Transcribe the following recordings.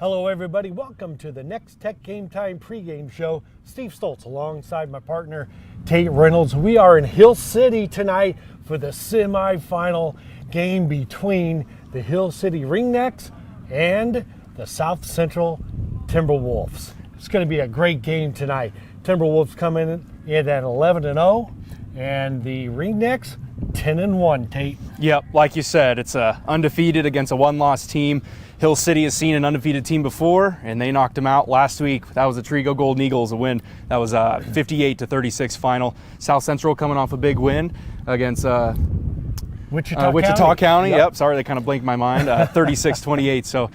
Hello, everybody. Welcome to the Nex-Tech Game Time pregame show. Steve Stoltz alongside my partner, Tate Reynolds. We are in Hill City tonight for the semifinal game between the Hill City Ringnecks and the South Central Timberwolves. It's going to be a great game tonight. Timberwolves coming in at 11-0, and the Ringnecks 10-1, Tate. Yep, like you said, it's undefeated against a one-loss team. Hill City has seen an undefeated team before, and they knocked them out last week. That was the Trigo Golden Eagles, a win. That was a 58-36 final. South Central coming off a big win against Wichita County. Yep, sorry, they kind of blinked my mind. 36-28. So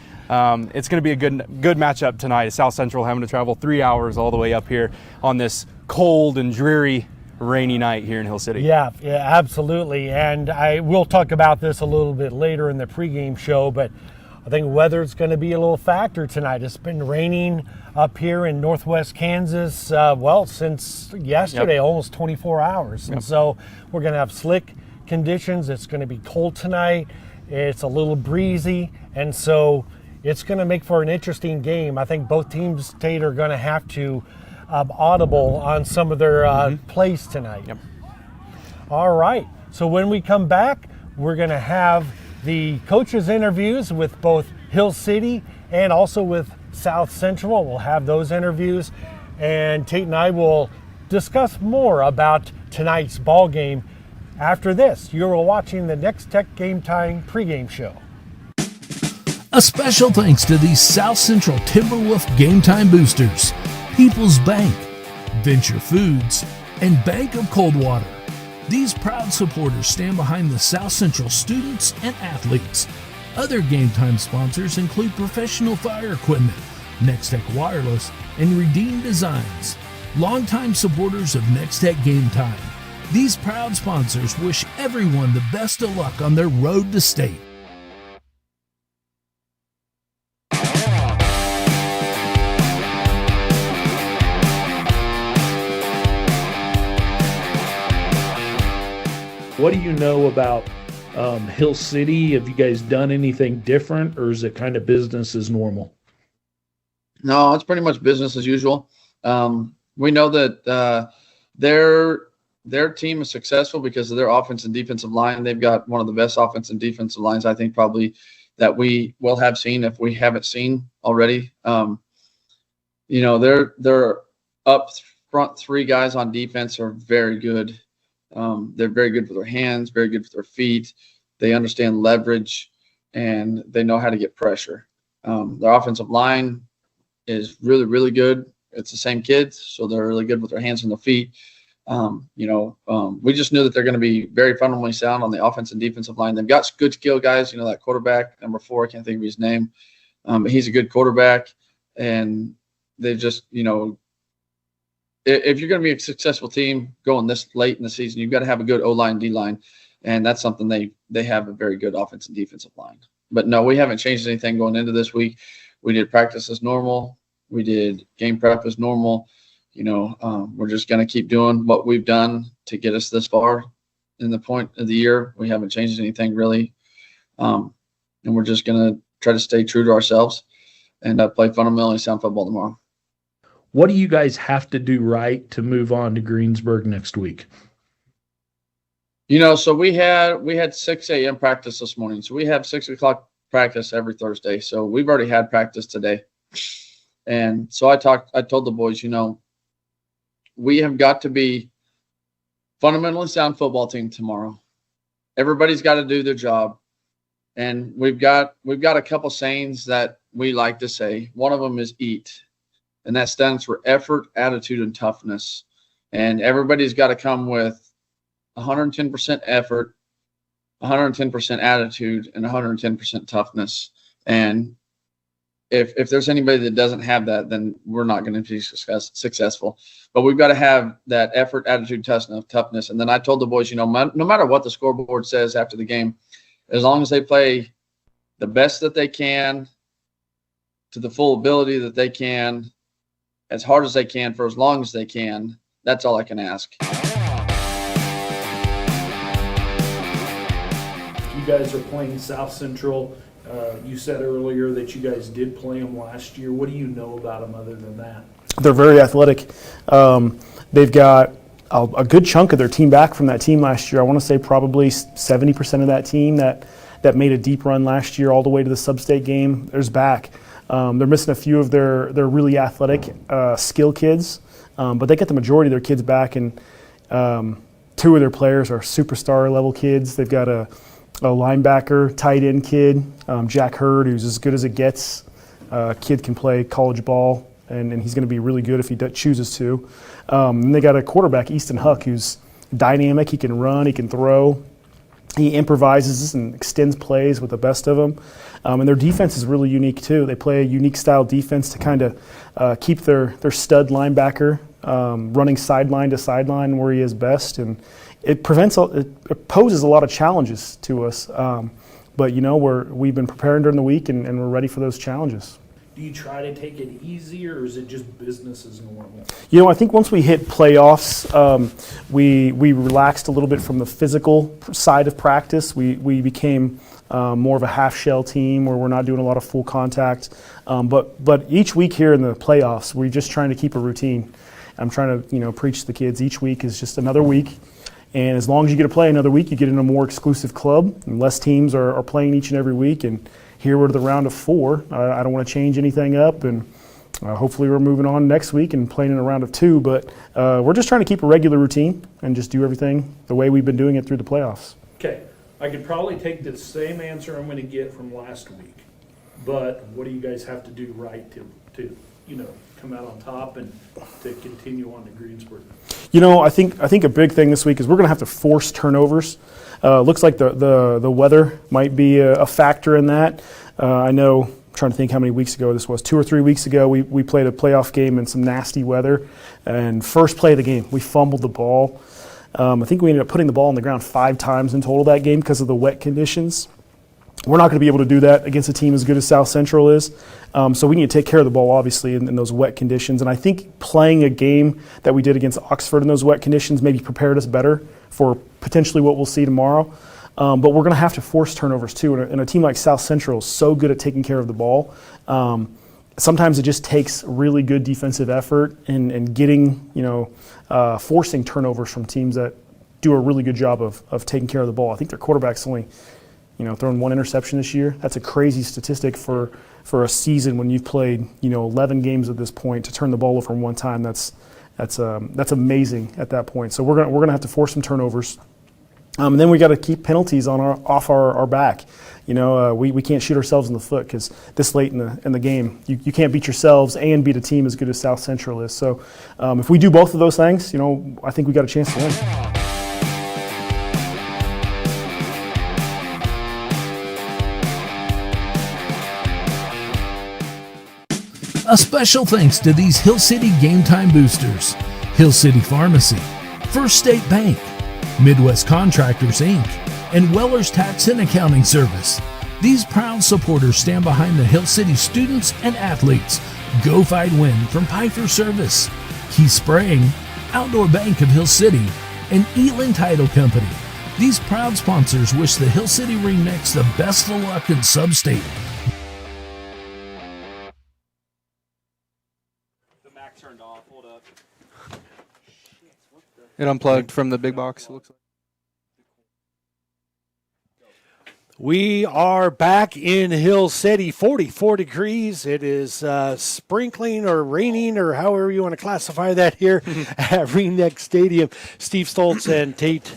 it's going to be a good matchup tonight. South Central having to travel 3 hours all the way up here on this cold and dreary rainy night here in Hill City. Yeah, absolutely. And I will talk about this a little bit later in the pregame show, but I think weather's going to be a little factor tonight. It's been raining up here in northwest Kansas, since yesterday, almost 24 hours. And so we're going to have slick conditions. It's going to be cold tonight. It's a little breezy. And so it's going to make for an interesting game. I think both teams, Tate, are going to have to audible on some of their plays tonight. Yep. All right. So when we come back, we're going to have the coaches' interviews with both Hill City and also with South Central. We'll have those interviews, and Tate and I will discuss more about tonight's ball game after this. You're watching the Nex-Tech Game Time pregame show. A special thanks to the South Central Timberwolf Game Time boosters, People's Bank, Venture Foods, and Bank of Coldwater. These proud supporters stand behind the South Central students and athletes. Other Game Time sponsors include Professional Fire Equipment, Nex-Tech Wireless, and Redeem Designs. Longtime supporters of Nex-Tech Game Time. These proud sponsors wish everyone the best of luck on their road to state. What do you know about Hill City? Have you guys done anything different, or is it kind of business as normal? No, it's pretty much business as usual. We know that their team is successful because of their offense and defensive line. They've got one of the best offensive and defensive lines, I think, probably that we will have seen if we haven't seen already. They're up front. Three guys on defense are very good. They're very good with their hands, very good with their feet. They understand leverage, and they know how to get pressure. Their offensive line is really, really good. It's the same kids, so they're really good with their hands and their feet. We just knew that they're going to be very fundamentally sound on the offense and defensive line. They've got good skill guys. That quarterback, number 4, I can't think of his name, but he's a good quarterback. And they just, if you're going to be a successful team going this late in the season, you've got to have a good O-line, D-line, and that's something they have a very good offensive and defensive line. But no, we haven't changed anything going into this week. We did practice as normal. We did game prep as normal. We're just going to keep doing what we've done to get us this far in the point of the year. We haven't changed anything really, and we're just going to try to stay true to ourselves and play fundamentally sound football tomorrow. What do you guys have to do right to move on to Greensburg next week? So we had 6 a.m. practice this morning. So we have 6 o'clock practice every Thursday. So we've already had practice today. And so I told the boys, we have got to be fundamentally sound football team tomorrow. Everybody's got to do their job. And we've got a couple sayings that we like to say. One of them is EAT. And that stands for effort, attitude, and toughness. And everybody's got to come with 110% effort, 110% attitude, and 110% toughness. And if there's anybody that doesn't have that, then we're not going to be successful. But we've got to have that effort, attitude, toughness. And then I told the boys, no matter what the scoreboard says after the game, as long as they play the best that they can, to the full ability that they can, as hard as they can for as long as they can, that's all I can ask. You guys are playing South Central You said earlier that you guys did play them last year. What do you know about them other than that? They're very athletic. They've got a good chunk of their team back from that team last year. I want to say probably 70% of that team that made a deep run last year all the way to the sub-state game, there's back. They're missing a few of their really athletic skill kids, but they get the majority of their kids back, and two of their players are superstar level kids. They've got a linebacker, tight end kid, Jack Hurd, who's as good as it gets. Kid can play college ball, and he's going to be really good if he chooses to. And they got a quarterback, Easton Huck, who's dynamic. He can run, he can throw. He improvises and extends plays with the best of them. And their defense is really unique too. They play a unique style defense to kind of keep their stud linebacker running sideline to sideline where he is best. And it poses a lot of challenges to us. But we've been preparing during the week and we're ready for those challenges. Do you try to take it easy, or is it just business as normal? I think once we hit playoffs, we relaxed a little bit from the physical side of practice. We became more of a half-shell team where we're not doing a lot of full contact. But each week here in the playoffs, we're just trying to keep a routine. I'm trying to preach to the kids each week is just another week. And as long as you get to play another week, you get in a more exclusive club. And less teams are playing each and every week. And here we're to the round of 4. I don't want to change anything up. And hopefully we're moving on next week and playing in a round of 2. But we're just trying to keep a regular routine and just do everything the way we've been doing it through the playoffs. Okay. I could probably take the same answer I'm going to get from last week. But what do you guys have to do right to come out on top and to continue on to Greensburg? I think a big thing this week is we're going to have to force turnovers. Looks like the weather might be a factor in that. I know, I'm trying to think how many weeks ago this was. 2 or 3 weeks ago, we played a playoff game in some nasty weather. And first play of the game, we fumbled the ball. I think we ended up putting the ball on the ground 5 times in total that game because of the wet conditions. We're not going to be able to do that against a team as good as South Central is. So we need to take care of the ball, obviously, in those wet conditions. And I think playing a game that we did against Oxford in those wet conditions maybe prepared us better for potentially what we'll see tomorrow. But we're going to have to force turnovers, too. And a team like South Central is so good at taking care of the ball. Sometimes it just takes really good defensive effort and getting, forcing turnovers from teams that do a really good job of taking care of the ball. I think their quarterback's only thrown 1 interception this year. That's a crazy statistic for a season when you've played 11 games at this point. To turn the ball over 1 time, that's amazing at that point. So we're gonna have to force some turnovers, and then we got to keep penalties off our back. We can't shoot ourselves in the foot because this late in the game, you can't beat yourselves and beat a team as good as South Central is. So if we do both of those things, I think we got a chance to win. A special thanks to these Hill City Game Time boosters: Hill City Pharmacy, First State Bank, Midwest Contractors, Inc., and Weller's Tax and Accounting Service. These proud supporters stand behind the Hill City students and athletes. Go Fight Win from Piper Service, Key Spraying, Outdoor Bank of Hill City, and Elin Title Company. These proud sponsors wish the Hill City Ringnecks the best of luck in Sub-State. Turned off. Hold up. It unplugged from the big box, it looks like. We are back in Hill City, 44 degrees. It is sprinkling or raining or however you want to classify that here at Ringnecks Stadium. Steve Stoltz and Tate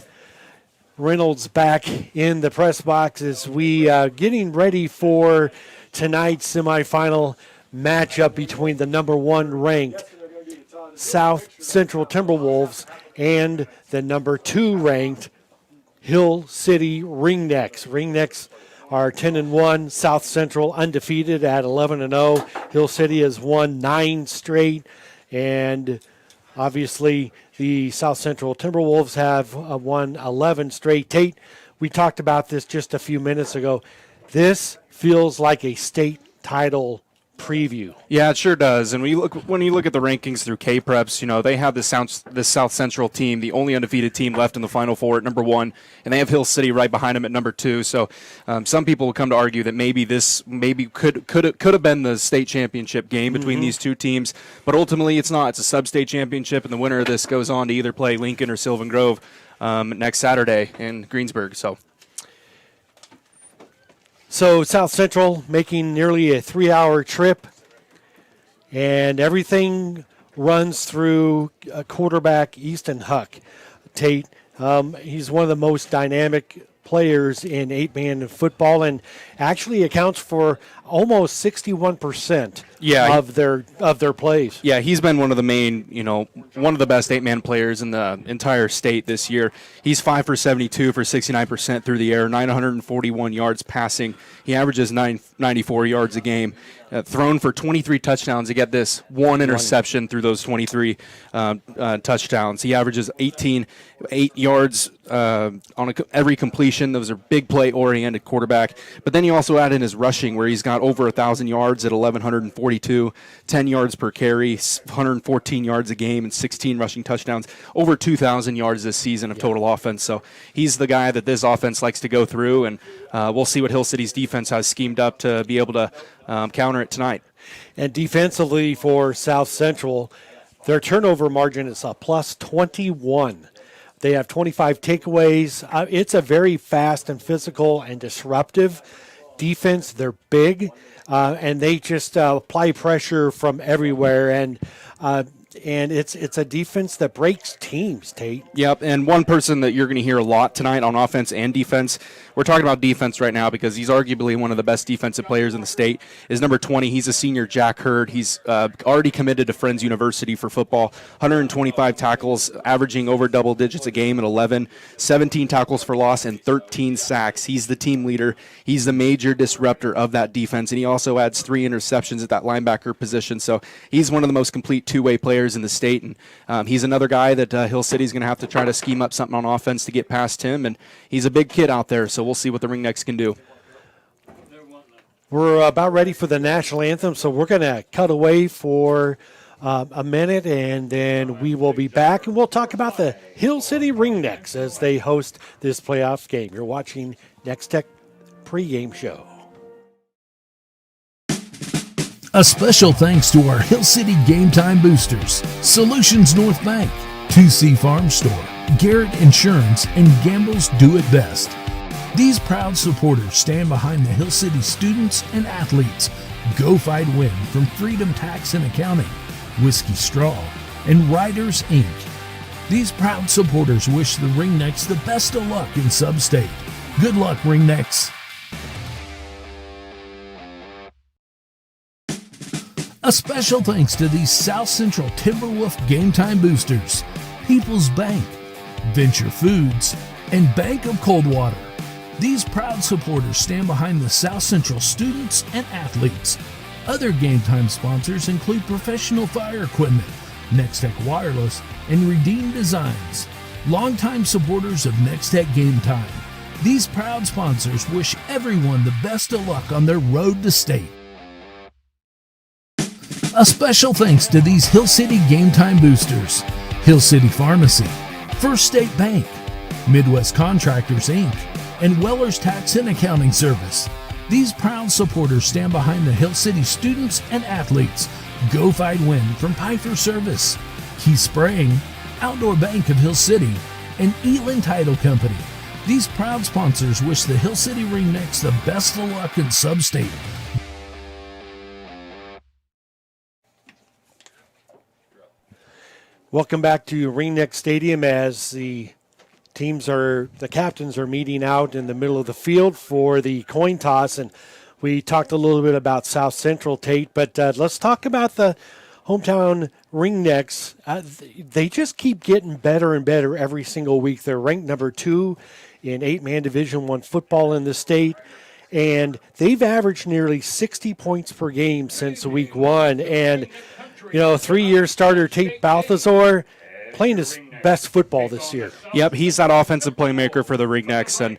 Reynolds back in the press box as we getting ready for tonight's semifinal matchup between the number 1 ranked South Central Timberwolves and the number 2 ranked Hill City Ringnecks. Ringnecks are 10-1, South Central undefeated at 11-0. Hill City has won 9 straight, and obviously the South Central Timberwolves have won 11 straight. Tate, we talked about this just a few minutes ago. This feels like a state title preview. Yeah, it sure does. And when you look at the rankings through K-Preps, they have this South Central team, the only undefeated team left in the Final Four at number 1, and they have Hill City right behind them at number 2. So some people will come to argue that maybe this could have been the state championship game between these two teams, but ultimately it's not. It's a sub-state championship, and the winner of this goes on to either play Lincoln or Sylvan Grove next Saturday in Greensburg. So South Central making nearly a 3-hour trip, and everything runs through quarterback Easton Huck. Tate, he's one of the most dynamic players in 8-man football, and actually accounts for almost 61% of their plays. Yeah, he's been one of the main, one of the best 8-man players in the entire state this year. He's 5 for 72 for 69% through the air, 941 yards passing. He averages 994 yards a game. Thrown for 23 touchdowns. You get this, one interception through those 23 touchdowns. He averages 8 yards on every completion. Those are big play-oriented quarterback. But then you also add in his rushing, where he's got over 1,000 yards at 1,142, 10 yards per carry, 114 yards a game, and 16 rushing touchdowns. Over 2,000 yards this season of total offense. So he's the guy that this offense likes to go through, and we'll see what Hill City's defense has schemed up to be able to counter it tonight. And defensively for South Central, their turnover margin is a plus 21. They have 25 takeaways. It's a very fast and physical and disruptive defense. They're big, and they just apply pressure from everywhere. And it's a defense that breaks teams, Tate. Yep, and one person that you're going to hear a lot tonight on offense and defense, we're talking about defense right now because he's arguably one of the best defensive players in the state, is number 20. He's a senior, Jack Hurd. He's already committed to Friends University for football. 125 tackles, averaging over double digits a game at 11, 17 tackles for loss, and 13 sacks. He's the team leader. He's the major disruptor of that defense, and he also adds 3 interceptions at that linebacker position. So he's one of the most complete two-way players in the state, and he's another guy that Hill City's going to have to try to scheme up something on offense to get past him, and he's a big kid out there, so we'll see what the Ringnecks can do. We're about ready for the national anthem, so we're going to cut away for a minute, and then we will be back, and we'll talk about the Hill City Ringnecks as they host this playoff game. You're watching Nex-Tech Pregame Show. A special thanks to our Hill City Game Time boosters, Solutions North Bank, 2C Farm Store, Garrett Insurance, and Gamble's Do It Best. These proud supporters stand behind the Hill City students and athletes. Go Fight Win from Freedom Tax and Accounting, Whiskey Straw, and Riders Inc. These proud supporters wish the Ringnecks the best of luck in Sub-State. Good luck, Ringnecks. A special thanks to these South Central Timberwolf Game Time boosters, People's Bank, Venture Foods, and Bank of Coldwater. These proud supporters stand behind the South Central students and athletes. Other Game Time sponsors include Professional Fire Equipment, Nex-Tech Wireless, and Redeem Designs. Longtime supporters of Nex-Tech Game Time. These proud sponsors wish everyone the best of luck on their road to state. A special thanks to these Hill City Game Time boosters, Hill City Pharmacy, First State Bank, Midwest Contractors Inc., and Weller's Tax and Accounting Service. These proud supporters stand behind the Hill City students and athletes. Go Fight Win from Piper Service, Key Spraying, Outdoor Bank of Hill City, and Elin Title Company. These proud sponsors wish the Hill City Ringnecks the best of luck in Sub-State. Welcome back to Ringneck Stadium as the captains are meeting out in the middle of the field for the coin toss. And we talked a little bit about South Central, Tate, but let's talk about the hometown Ringnecks. They just keep getting better and better every single week. They're ranked number 2 in 8-man Division I football in the state, and they've averaged nearly 60 points per game since week 1. And 3-year starter Tate Balthazar playing his best football this year. Yep, he's that offensive playmaker for the Ringnecks, and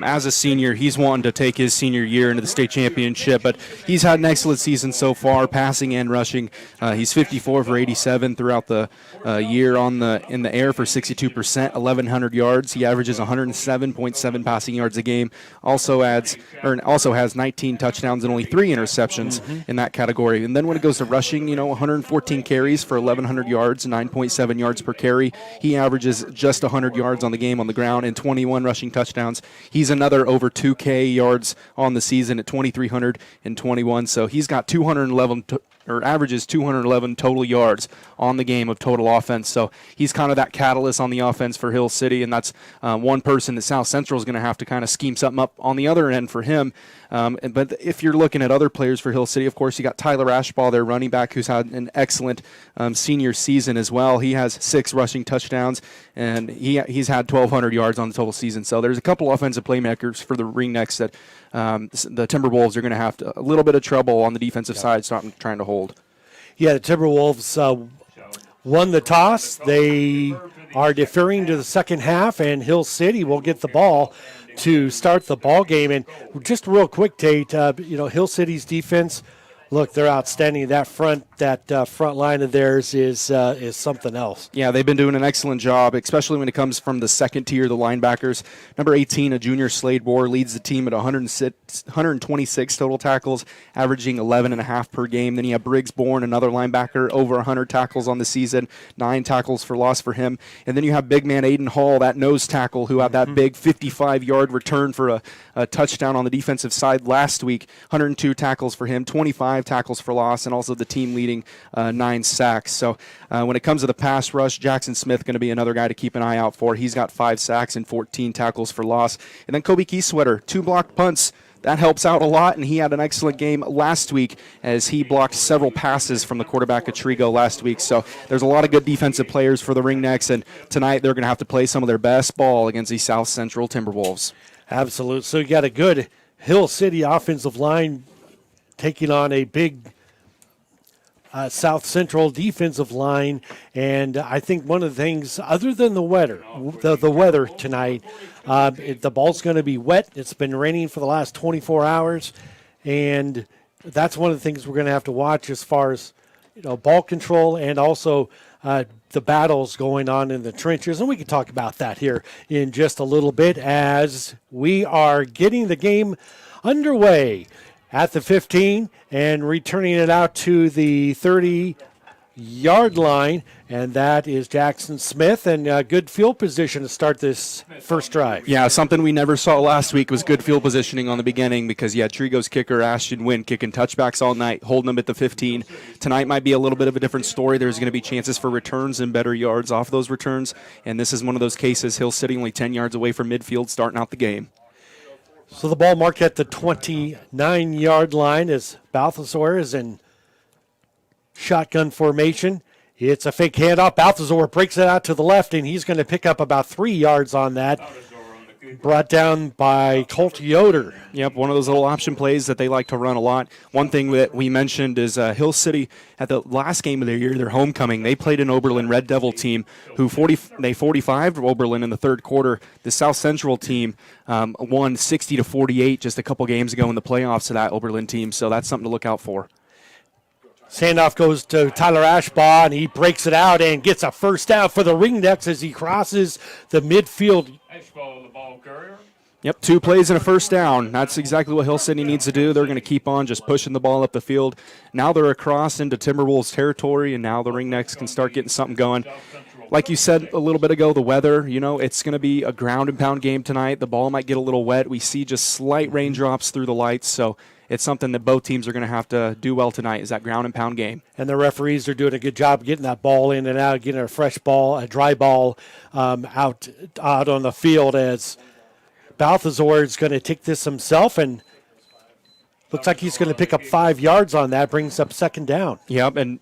as a senior, he's wanting to take his senior year into the state championship, but he's had an excellent season so far, passing and rushing. He's 54 for 87 throughout the year in the air for 62%, 1,100 yards. He averages 107.7 passing yards a game. Also has 19 touchdowns and only 3 interceptions in that category. And then when it goes to rushing, 114 carries for 1,100 yards, 9.7 yards per carry. He averages just 100 yards on the game on the ground and 21 rushing touchdowns. He's another over 2K yards on the season at 2,321. So he's got 211 averages 211 total yards on the game of total offense. So he's kind of that catalyst on the offense for Hill City, and that's one person that South Central is going to have to kind of scheme something up on the other end for him. But if you're looking at other players for Hill City, of course, you got Tyler Ashball, their running back, who's had an excellent senior season as well. He has 6 rushing touchdowns, and he's had 1,200 yards on the total season. So there's a couple offensive playmakers for the Ringnecks that the Timberwolves are going to have a little bit of trouble on the defensive side trying to hold. Yeah, the Timberwolves won the toss. They are deferring to the second half, and Hill City will get the ball to start the ball game. And just real quick, Tate, Hill City's defense, look, they're outstanding. That front line of theirs is something else. Yeah, they've been doing an excellent job, especially when it comes from the second tier, the linebackers. Number 18, a junior Slade Bohr, leads the team at 126 total tackles, averaging 11.5 per game. Then you have Briggs Bourne, another linebacker, over 100 tackles on the season, 9 tackles for loss for him. And then you have big man Aiden Hall, that nose tackle, who had that big 55-yard return for a touchdown on the defensive side last week. 102 tackles for him, 25 tackles for loss, and also the team leading 9 sacks. So when it comes to the pass rush, Jackson Smith going to be another guy to keep an eye out for. He's got 5 sacks and 14 tackles for loss. And then Kobe Keysweater, 2 blocked punts. That helps out a lot, and he had an excellent game last week as he blocked several passes from the quarterback of Trigo last week. So there's a lot of good defensive players for the Ringnecks, and tonight they're going to have to play some of their best ball against the South Central Timberwolves. Absolutely. So you got a good Hill City offensive line taking on a big South Central defensive line, and I think one of the things, other than the weather tonight, the ball's going to be wet. It's been raining for the last 24 hours, and that's one of the things we're going to have to watch as far as ball control and also the battles going on in the trenches, and we can talk about that here in just a little bit as we are getting the game underway at the 15 and returning it out to the 30-yard line, and that is Jackson Smith, and good field position to start this first drive. Yeah, something we never saw last week was good field positioning on the beginning because, Trigo's kicker, Ashton Wynn, kicking touchbacks all night, holding them at the 15. Tonight might be a little bit of a different story. There's going to be chances for returns and better yards off those returns, and this is one of those cases. Hill City only 10 yards away from midfield starting out the game. So the ball marked at the 29-yard line as Balthazar is in shotgun formation. It's a fake handoff. Balthazar breaks it out to the left, and he's going to pick up about 3 yards on that. Brought down by Colt Yoder. Yep, one of those little option plays that they like to run a lot. One thing that we mentioned is Hill City, at the last game of the year, their homecoming, they played an Oberlin Red Devil team who 45'd Oberlin in the third quarter. The South Central team won 60-48 just a couple games ago in the playoffs to that Oberlin team, so that's something to look out for. Handoff goes to Tyler Ashbaugh, and he breaks it out and gets a first down for the Ringnecks as he crosses the midfield. Yep, 2 plays and a first down. That's exactly what Hill City needs to do. They're going to keep on just pushing the ball up the field. Now they're across into Timberwolves territory, and now the Ringnecks can start getting something going. Like you said a little bit ago, the weather, it's going to be a ground and pound game tonight. The ball might get a little wet. We see just slight raindrops through the lights, so it's something that both teams are going to have to do well tonight, is that ground and pound game. And the referees are doing a good job getting that ball in and out, getting a fresh ball, a dry ball out on the field as Balthazar is going to take this himself, and Looks like he's going to pick up 5 yards on that, brings up second down. Yep, and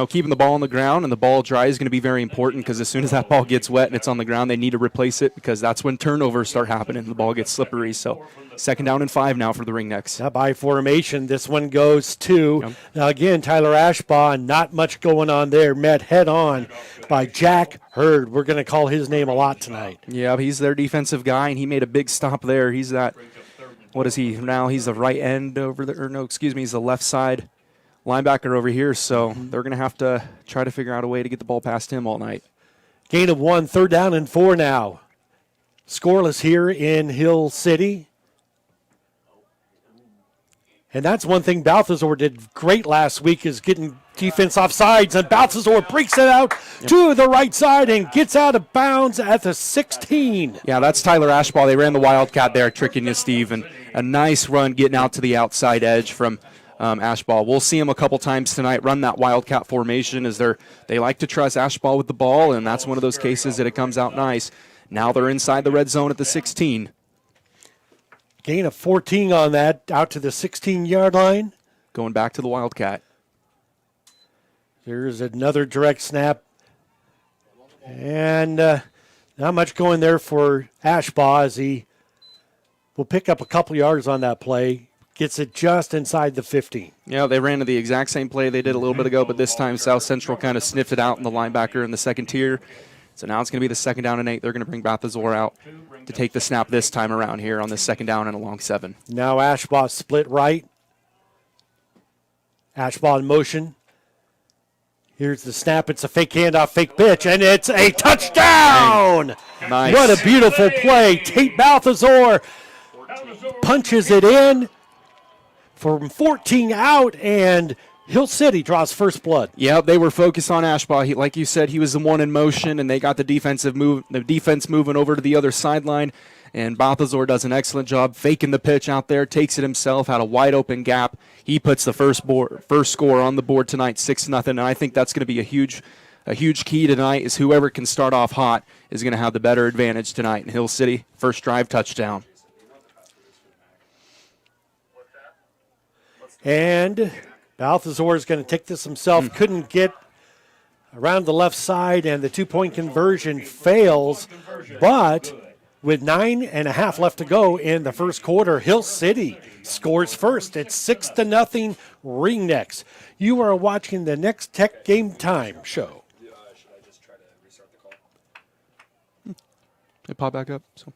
keeping the ball on the ground and the ball dry is going to be very important because as soon as that ball gets wet and it's on the ground, they need to replace it because that's when turnovers start happening. The ball gets slippery. So second down and 5 now for the Ringnecks. Now by formation, this one goes to, now again, Tyler Ashbaugh, not much going on there, met head on by Jack Hurd. We're going to call his name a lot tonight. Yeah, he's their defensive guy, and he made a big stop there. He's that, what is he now? He's the right end over there, or no, excuse me, he's the left side linebacker over here, so they're going to have to try to figure out a way to get the ball past him all night. Gain of 1, 3rd down and 4 now. Scoreless here in Hill City. And that's one thing Balthazar did great last week is getting defense off sides, and Balthazar breaks it out to the right side and gets out of bounds at the 16. Yeah, that's Tyler Ashbaugh. They ran the Wildcat there, tricking you, Steve, and a nice run getting out to the outside edge from Ashbaugh. We'll see him a couple times tonight run that Wildcat formation as they like to trust Ashbaugh with the ball, and that's one of those cases that it comes out nice. Now they're inside the red zone at the 16. Gain of 14 on that, out to the 16-yard line. Going back to the Wildcat. There's another direct snap. And not much going there for Ashbaugh as he will pick up a couple yards on that play. Gets it just inside the 15. Yeah, they ran to the exact same play they did a little bit ago, but this time South Central kind of sniffed it out in the linebacker in the second tier. So now it's going to be the 2nd down and 8. They're going to bring Balthazar out to take the snap this time around here on the 2nd down and a long 7. Now Ashbaugh split right. Ashbaugh in motion. Here's the snap. It's a fake handoff, fake pitch, and it's a touchdown! Nice. What a beautiful play. Tate Balthazar punches it in from 14 out, and Hill City draws first blood. Yeah, they were focused on Ashbaugh. Like you said, he was the one in motion, and they got the defense moving over to the other sideline. And Balthazar does an excellent job faking the pitch out there, takes it himself, had a wide open gap. He puts the first score on the board tonight, 6-0. And I think that's going to be a huge key tonight. Is whoever can start off hot is going to have the better advantage tonight. In Hill City, first drive touchdown. And Balthazar is going to take this himself. Couldn't get around the left side, and the 2-point conversion fails. But with 9.5 left to go in the first quarter, Hill City scores first. It's 6-0 Ringnecks. You are watching the Nex-Tech Game Time show. It pop back up. So.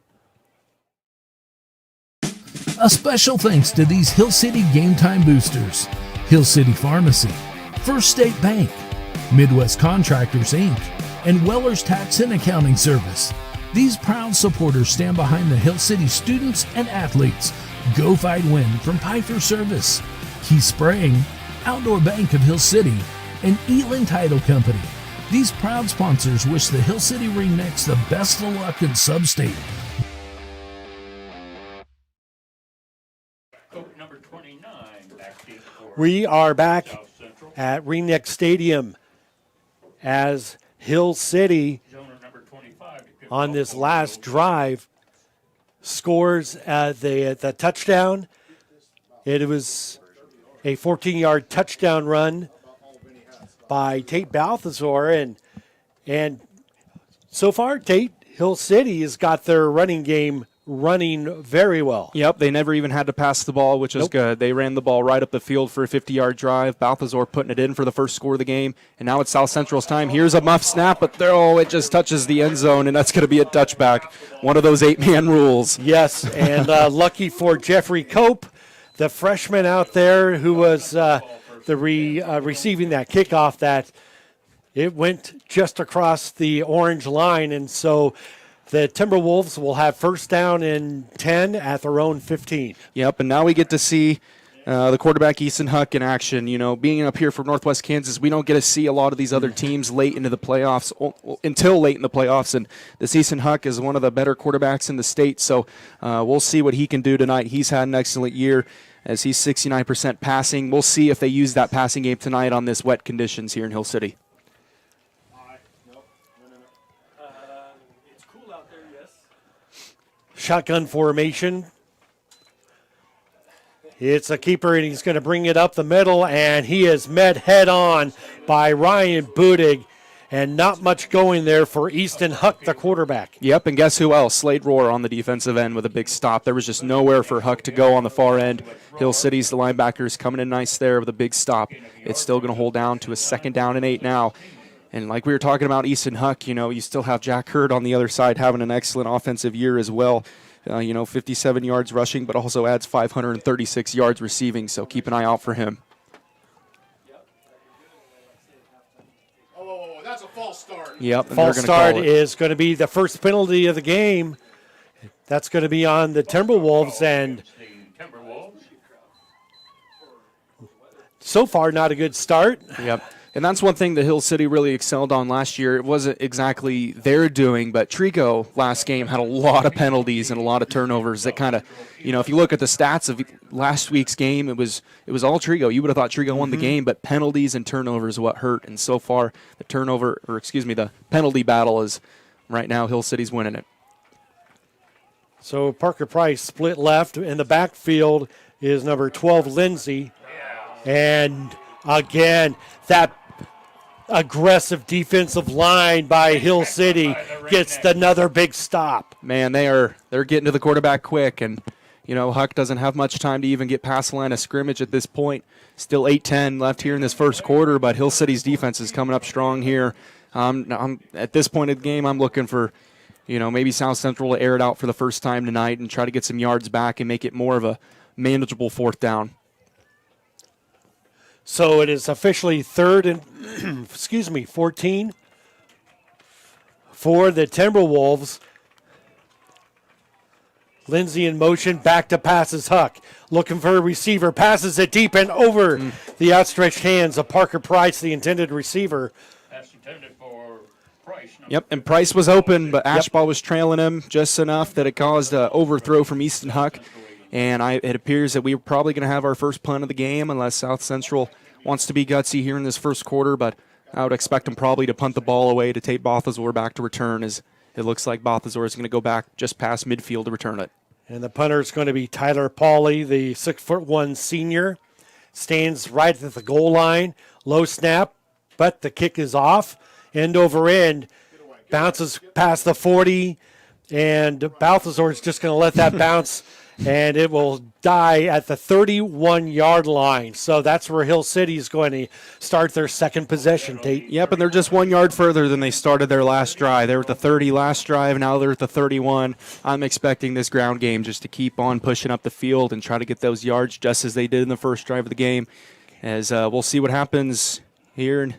A special thanks to these Hill City Game Time boosters: Hill City Pharmacy, First State Bank, Midwest Contractors, Inc., and Weller's Tax and Accounting Service. These proud supporters stand behind the Hill City students and athletes. Go Fight Win from Piper Service, Key Spraying, Outdoor Bank of Hill City, and Eland Title Company. These proud sponsors wish the Hill City Ringnecks the best of luck in Sub-State. We are back at Ringnecks Stadium as Hill City on this last drive scores the touchdown. It was a 14-yard touchdown run by Tate Balthazar, and so far Hill City has got their running game running very well. Yep, they never even had to pass the ball, which is good. They ran the ball right up the field for a 50-yard drive. Balthazar putting it in for the first score of the game, and now it's South Central's time. Here's a muff snap, but it just touches the end zone, and that's going to be a touchback. One of those 8-man rules. Yes, and lucky for Jeffrey Cope, the freshman out there who was receiving that kickoff, that it went just across the orange line, and so the Timberwolves will have first down and 10 at their own 15. Yep, and now we get to see the quarterback Easton Huck in action. You know, being up here from Northwest Kansas, we don't get to see a lot of these other teams late into the playoffs, until late in the playoffs. And this Easton Huck is one of the better quarterbacks in the state, so we'll see what he can do tonight. He's had an excellent year as he's 69% passing. We'll see if they use that passing game tonight on this wet conditions here in Hill City. Shotgun formation. It's a keeper, and he's going to bring it up the middle, and he is met head on by Ryan Budig, and not much going there for Easton Huck, the quarterback. Yep, and guess who else? Slade Rohr on the defensive end with a big stop. There was just nowhere for Huck to go on the far end. Hill City's the linebackers coming in nice there with a big stop. It's still going to hold down to a 2nd down and 8 now. And like we were talking about Easton Huck, you still have Jack Hurd on the other side having an excellent offensive year as well. 57 yards rushing, but also adds 536 yards receiving, so keep an eye out for him. Oh, that's a false start. Yep. False start is going to be the first penalty of the game. That's going to be on the Timberwolves, and so far not a good start. Yep. And that's one thing that Hill City really excelled on last year. It wasn't exactly their doing, but Trico last game had a lot of penalties and a lot of turnovers that kind of, if you look at the stats of last week's game, it was all Trico. You would have thought Trico won the game, but penalties and turnovers what hurt. And so far, the penalty battle is right now Hill City's winning it. So Parker Price split left. In the backfield is number 12, Lindsay. And again, that aggressive defensive line by Hill City gets another big stop. Man, they're getting to the quarterback quick, and Huck doesn't have much time to even get past the line of scrimmage at this point. Still 8-10 left here in this first quarter, but Hill City's defense is coming up strong here. I'm at this point of the game, I'm looking for maybe South Central to air it out for the first time tonight and try to get some yards back and make it more of a manageable 4th down. So it is officially 3rd and 14 for the Timberwolves. Lindsay in motion, back to passes Huck. Looking for a receiver, passes it deep and over the outstretched hands of Parker Price, the intended receiver. That's intended for Price. Yep, and Price was open, but Ashbaugh was trailing him just enough that it caused an overthrow from Easton Huck. And it appears that we're probably going to have our first punt of the game unless South Central wants to be gutsy here in this first quarter. But I would expect them probably to punt the ball away to take Balthazar back to return, as it looks like Balthazar is going to go back just past midfield to return it. And the punter is going to be Tyler Pauley, the 6'1" senior. Stands right at the goal line. Low snap, but the kick is off. End over end. Bounces past the 40. And Balthazar is just going to let that bounce, and it will die at the 31-yard line. So that's where Hill City is going to start their second possession, Tate. Yep, and they're just 1 yard further than they started their last drive. They were at the 30 last drive, now they're at the 31. I'm expecting this ground game just to keep on pushing up the field and try to get those yards just as they did in the first drive of the game. As we'll see what happens here.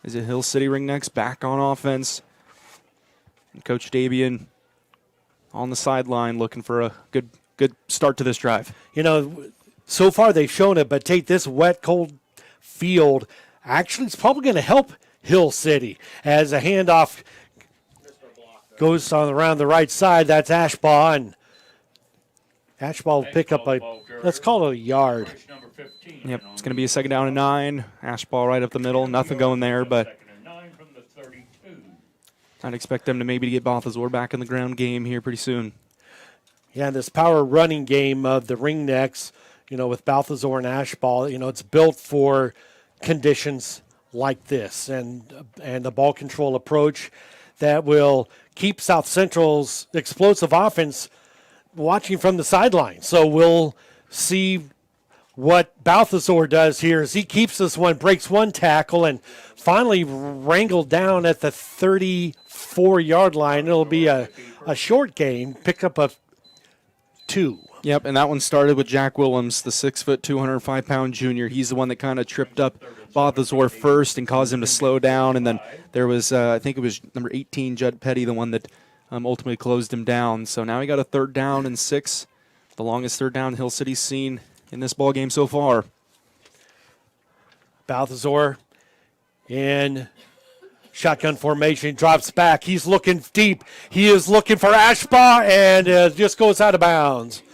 Is it Hill City Ringnecks back on offense? And Coach Dabian on the sideline looking for a good start to this drive. So far they've shown it, but Tate, this wet, cold field actually is probably going to help Hill City as a handoff goes on around the right side. That's Ashbaugh, and Ashbaugh will pick up let's call it a yard. Yep, it's going to be a 2nd down and 9. Ashbaugh right up the middle, nothing going there, but I'd expect them to maybe get Balthazar back in the ground game here pretty soon. Yeah, this power running game of the Ringnecks, with Balthazar and Ashbaugh, it's built for conditions like this, and the ball control approach that will keep South Central's explosive offense watching from the sideline. So we'll see what Balthazar does here as he keeps this one, breaks one tackle, and finally wrangled down at the 34-yard line. It'll be a short game, pick up a 2. Yep, and that one started with Jack Willems, the 6', 205-pound junior. He's the one that kind of tripped up Balthazar first and caused him to slow down. And then there was, I think it was number 18, Judd Petty, the one that ultimately closed him down. So now he got a 3rd down and 6, the longest 3rd down Hill City's seen in this ball game so far. Balthazar in shotgun formation, drops back. He's looking deep. He is looking for Ashbaugh, and just goes out of bounds.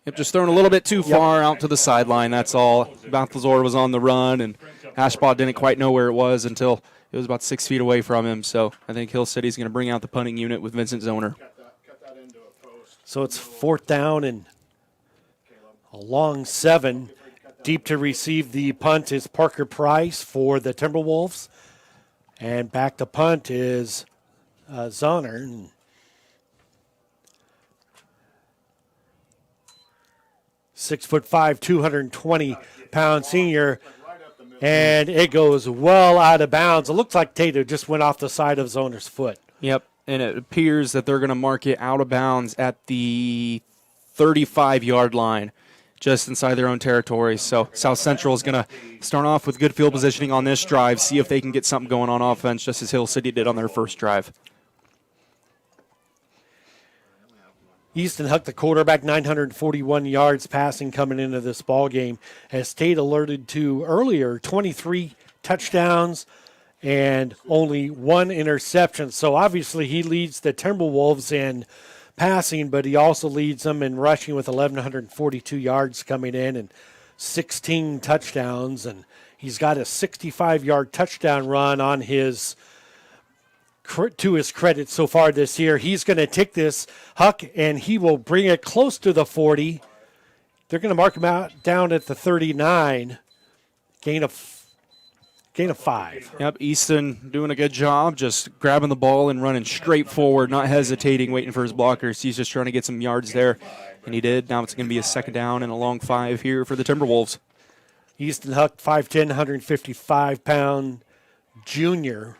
Yep, just thrown a little bit too far out to the sideline, that's all. Balthazar was on the run, and Ashbaugh didn't quite know where it was until it was about 6 feet away from him. So I think Hill City's going to bring out the punting unit with Vincent Zoner. So it's 4th down and A long 7. Deep to receive the punt is Parker Price for the Timberwolves. And back to punt is Zonner. 6'5", 220-pound senior. And it goes well out of bounds. It looks like Tato just went off the side of Zoner's foot. Yep, and it appears that they're going to mark it out of bounds at the 35-yard line, just inside their own territory. So South Central is going to start off with good field positioning on this drive, see if they can get something going on offense, just as Hill City did on their first drive. Easton Huck, the quarterback, 941 yards passing coming into this ball game. As Tate alerted to earlier, 23 touchdowns and only 1 interception. So obviously he leads the Timberwolves in passing, but he also leads them in rushing with 1,142 yards coming in and 16 touchdowns. And he's got a 65-yard touchdown run on his to his credit so far this year. He's going to take this, Huck, and he will bring it close to the 40. They're going to mark him out down at the 39. Gain of 5. Yep, Easton doing a good job, just grabbing the ball and running straight forward, not hesitating, waiting for his blockers. He's just trying to get some yards there, and he did. Now it's going to be a second down and a long 5 here for the Timberwolves. Easton Huck, 5'10", 155-pound junior.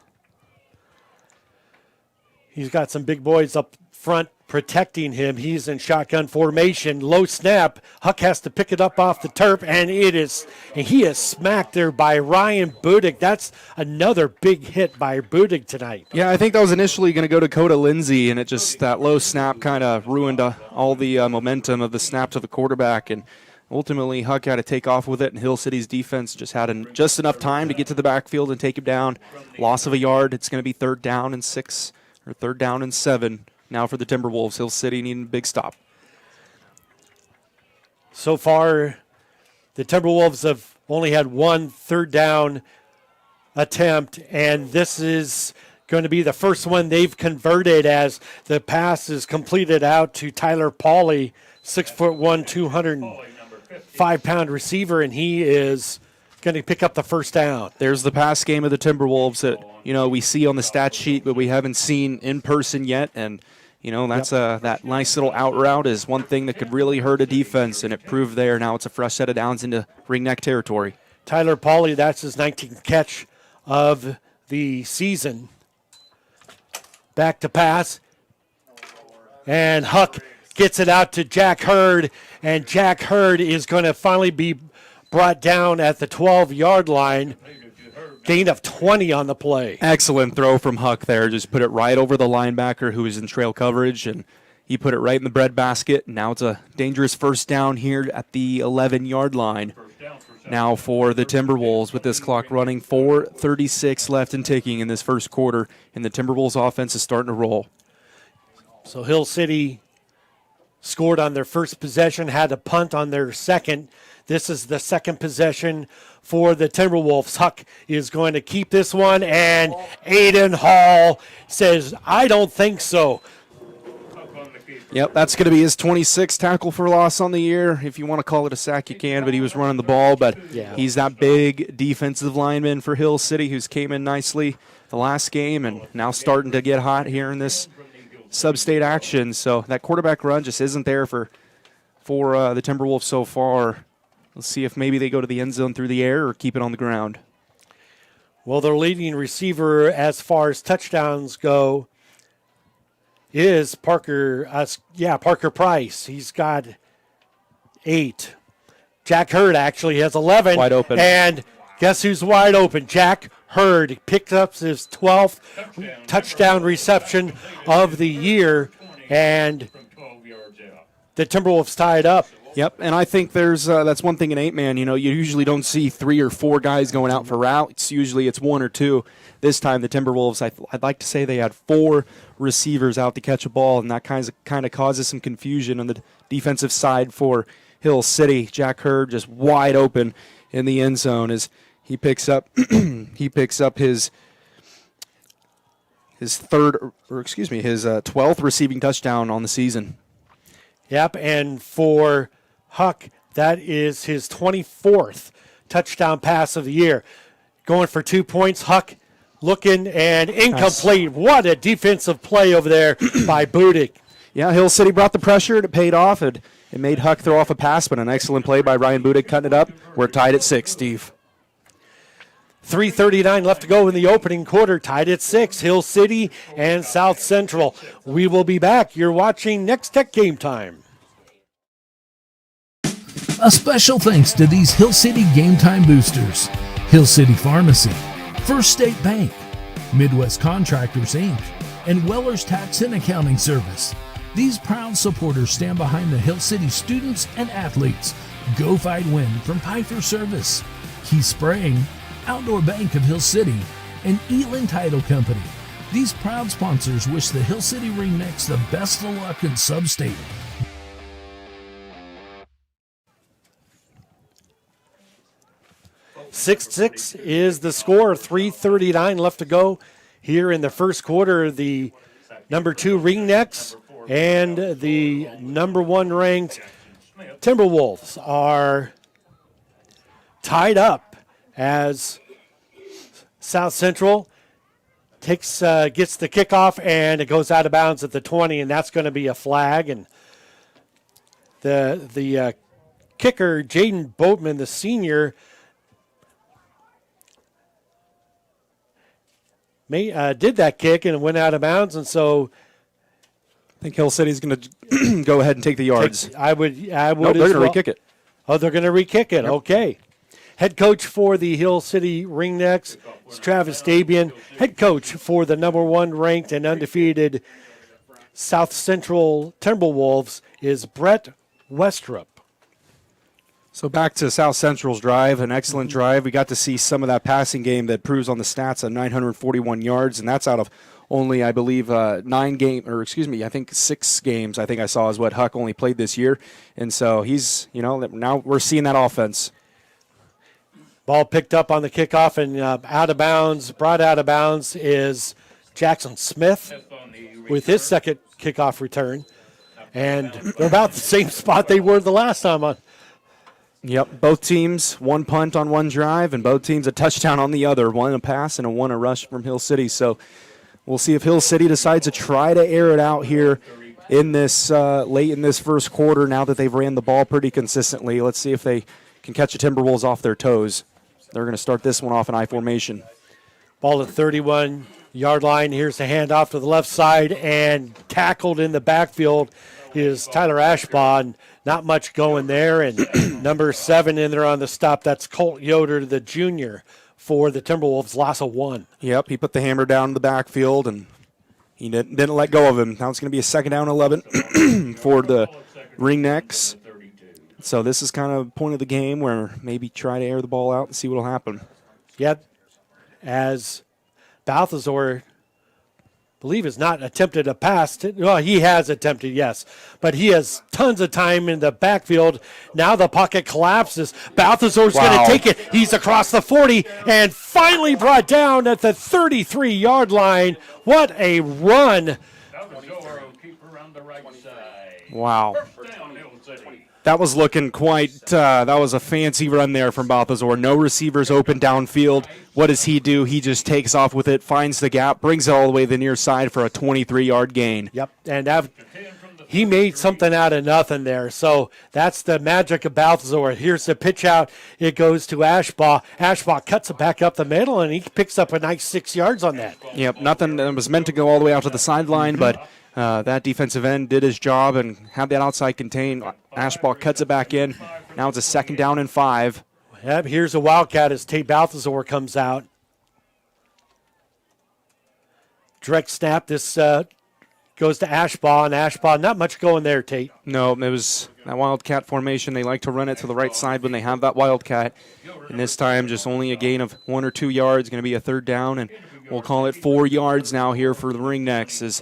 He's got some big boys up front protecting him. He's in shotgun formation. Low snap. Huck has to pick it up off the turf, and he is smacked there by Ryan Budig. That's another big hit by Budig tonight. Yeah, I think that was initially going to go to Dakota Lindsay, and it just, that low snap kind of ruined all the momentum of the snap to the quarterback, and ultimately Huck had to take off with it, and Hill City's defense just had just enough time to get to the backfield and take him down. Loss of a yard. It's going to be 3rd down and 6, or 3rd down and 7 now for the Timberwolves. Hill City needing a big stop. So far, the Timberwolves have only had 1 3rd down attempt, and this is going to be the first one they've converted as the pass is completed out to Tyler Pauly, 6'1", 205-pound receiver, and he is going to pick up the first down. There's the pass game of the Timberwolves that, we see on the stat sheet, but we haven't seen in person yet. And, that's that nice little out route is one thing that could really hurt a defense, and it proved there. Now it's a fresh set of downs into Ringneck territory. Tyler Pauly, that's his 19th catch of the season. Back to pass. And Huck gets it out to Jack Hurd, and Jack Hurd is going to finally be brought down at the 12-yard line. Gain of 20 on the play. Excellent throw from Huck there. Just put it right over the linebacker who was in trail coverage, and he put it right in the breadbasket. Now it's a dangerous first down here at the 11-yard line. Now for the Timberwolves with this clock running, 4:36 left and ticking in this first quarter, and the Timberwolves offense is starting to roll. So Hill City scored on their first possession, had a punt on their second. This is the second possession for the Timberwolves. Huck is going to keep this one, and Aiden Hall says, I don't think so. Yep, that's going to be his 26th tackle for loss on the year. If you want to call it a sack, you can, but he was running the ball. But he's that big defensive lineman for Hill City who's came in nicely the last game and now starting to get hot here in this sub-state action. So that quarterback run just isn't there for the Timberwolves so far. Let's see if maybe they go to the end zone through the air or keep it on the ground. Well, their leading receiver as far as touchdowns go is Parker Price. He's got 8. Jack Hurd actually has 11. Wide open. And guess who's wide open? Jack Hurd picked up his 12th touchdown reception of the year, and the Timberwolves tied up. Yep, and I think that's one thing in 8-man. You usually don't see 3 or 4 guys going out for routes. Usually it's 1 or 2. This time the Timberwolves, I'd like to say they had 4 receivers out to catch a ball, and that kind of causes some confusion on the defensive side for Hill City. Jack Hurd just wide open in the end zone as he picks up his 12th receiving touchdown on the season. Yep, and for Huck, That is his 24th touchdown pass of the year. Going for 2 points. Huck looking and incomplete. What a defensive play over there by Budig. Yeah, Hill City brought the pressure. It paid off. It made Huck throw off a pass, but an excellent play by Ryan Budig cutting it up. We're tied at 6, Steve. 3:39 left to go in the opening quarter. Tied at 6. Hill City and South Central. We will be back. You're watching Nex-Tech Game Time. A special thanks to these Hill City Game Time boosters: Hill City Pharmacy, First State Bank, Midwest Contractors, Inc., and Weller's Tax and Accounting Service. These proud supporters stand behind the Hill City students and athletes. Go Fight Win from Piper Service, Key Spraying, Outdoor Bank of Hill City, and Elin Title Company. These proud sponsors wish the Hill City Ringnecks the best of luck in Sub-State. Six is the score. 3:39 left to go here in the first quarter. The number 2 Ringnecks and the number 1 ranked Timberwolves are tied up as South Central gets the kickoff, and it goes out of bounds at the 20, and that's going to be a flag. And the kicker, Jaden Boatman, the senior, did that kick and it went out of bounds, and so I think Hill City's going to go ahead and take the yards. I would. Nope, they're going to re-kick it. Oh, they're going to re-kick it. Yep. Okay. Head coach for the Hill City Ringnecks is Travis Dabian. Head coach for the number 1 ranked and undefeated South Central Timberwolves is Brett Westrup. So back to South Central's drive, an excellent drive. We got to see some of that passing game that proves on the stats at 941 yards, and that's out of only, I believe, 6 games, I think I saw is what Huck only played this year. And so he's, now we're seeing that offense. Ball picked up on the kickoff and brought out of bounds is Jackson Smith with his second kickoff return. And they're about the same spot they were the last time on. Yep, both teams, 1 punt on one drive, and both teams a touchdown on the other. One a pass and one a rush from Hill City. So we'll see if Hill City decides to try to air it out here in this late in this first quarter now that they've ran the ball pretty consistently. Let's see if they can catch the Timberwolves off their toes. They're going to start this one off in I formation. Ball at 31-yard line. Here's the handoff to the left side, and tackled in the backfield is Tyler Ashbaugh. And not much going there, and number 7 in there on the stop. That's Colt Yoder, the junior, for the Timberwolves. Loss of 1. Yep, he put the hammer down in the backfield, and he didn't let go of him. Now it's going to be a 2nd down 11 for the Ringnecks. So this is kind of point of the game where maybe try to air the ball out and see what will happen. Yep, as Balthazar, believe, has not attempted a pass. Well, he has attempted, yes, but he has tons of time in the backfield. Now the pocket collapses. Balthazar's going to take it. He's across the 40 and finally brought down at the 33-yard line. What a run. Wow. That was looking quite, that was a fancy run there from Balthazar. No receivers open downfield. What does he do? He just takes off with it, finds the gap, brings it all the way to the near side for a 23-yard gain. Yep, and he made something out of nothing there. So that's the magic of Balthazar. Here's the pitch out. It goes to Ashbaugh. Ashbaugh cuts it back up the middle, and he picks up a nice 6 yards on that. Yep, nothing that was meant to go all the way out to the sideline, but that defensive end did his job and had that outside contained. Ashbaugh cuts it back in. Now it's a 2nd down and 5. Yep, here's a Wildcat as Tate Balthazar comes out. Direct snap. This goes to Ashbaugh, and Ashbaugh, not much going there, Tate. No, it was that Wildcat formation. They like to run it to the right side when they have that Wildcat. And this time, just only a gain of 1 or 2 yards. Going to be a 3rd down, and we'll call it 4 yards now here for the Ringnecks as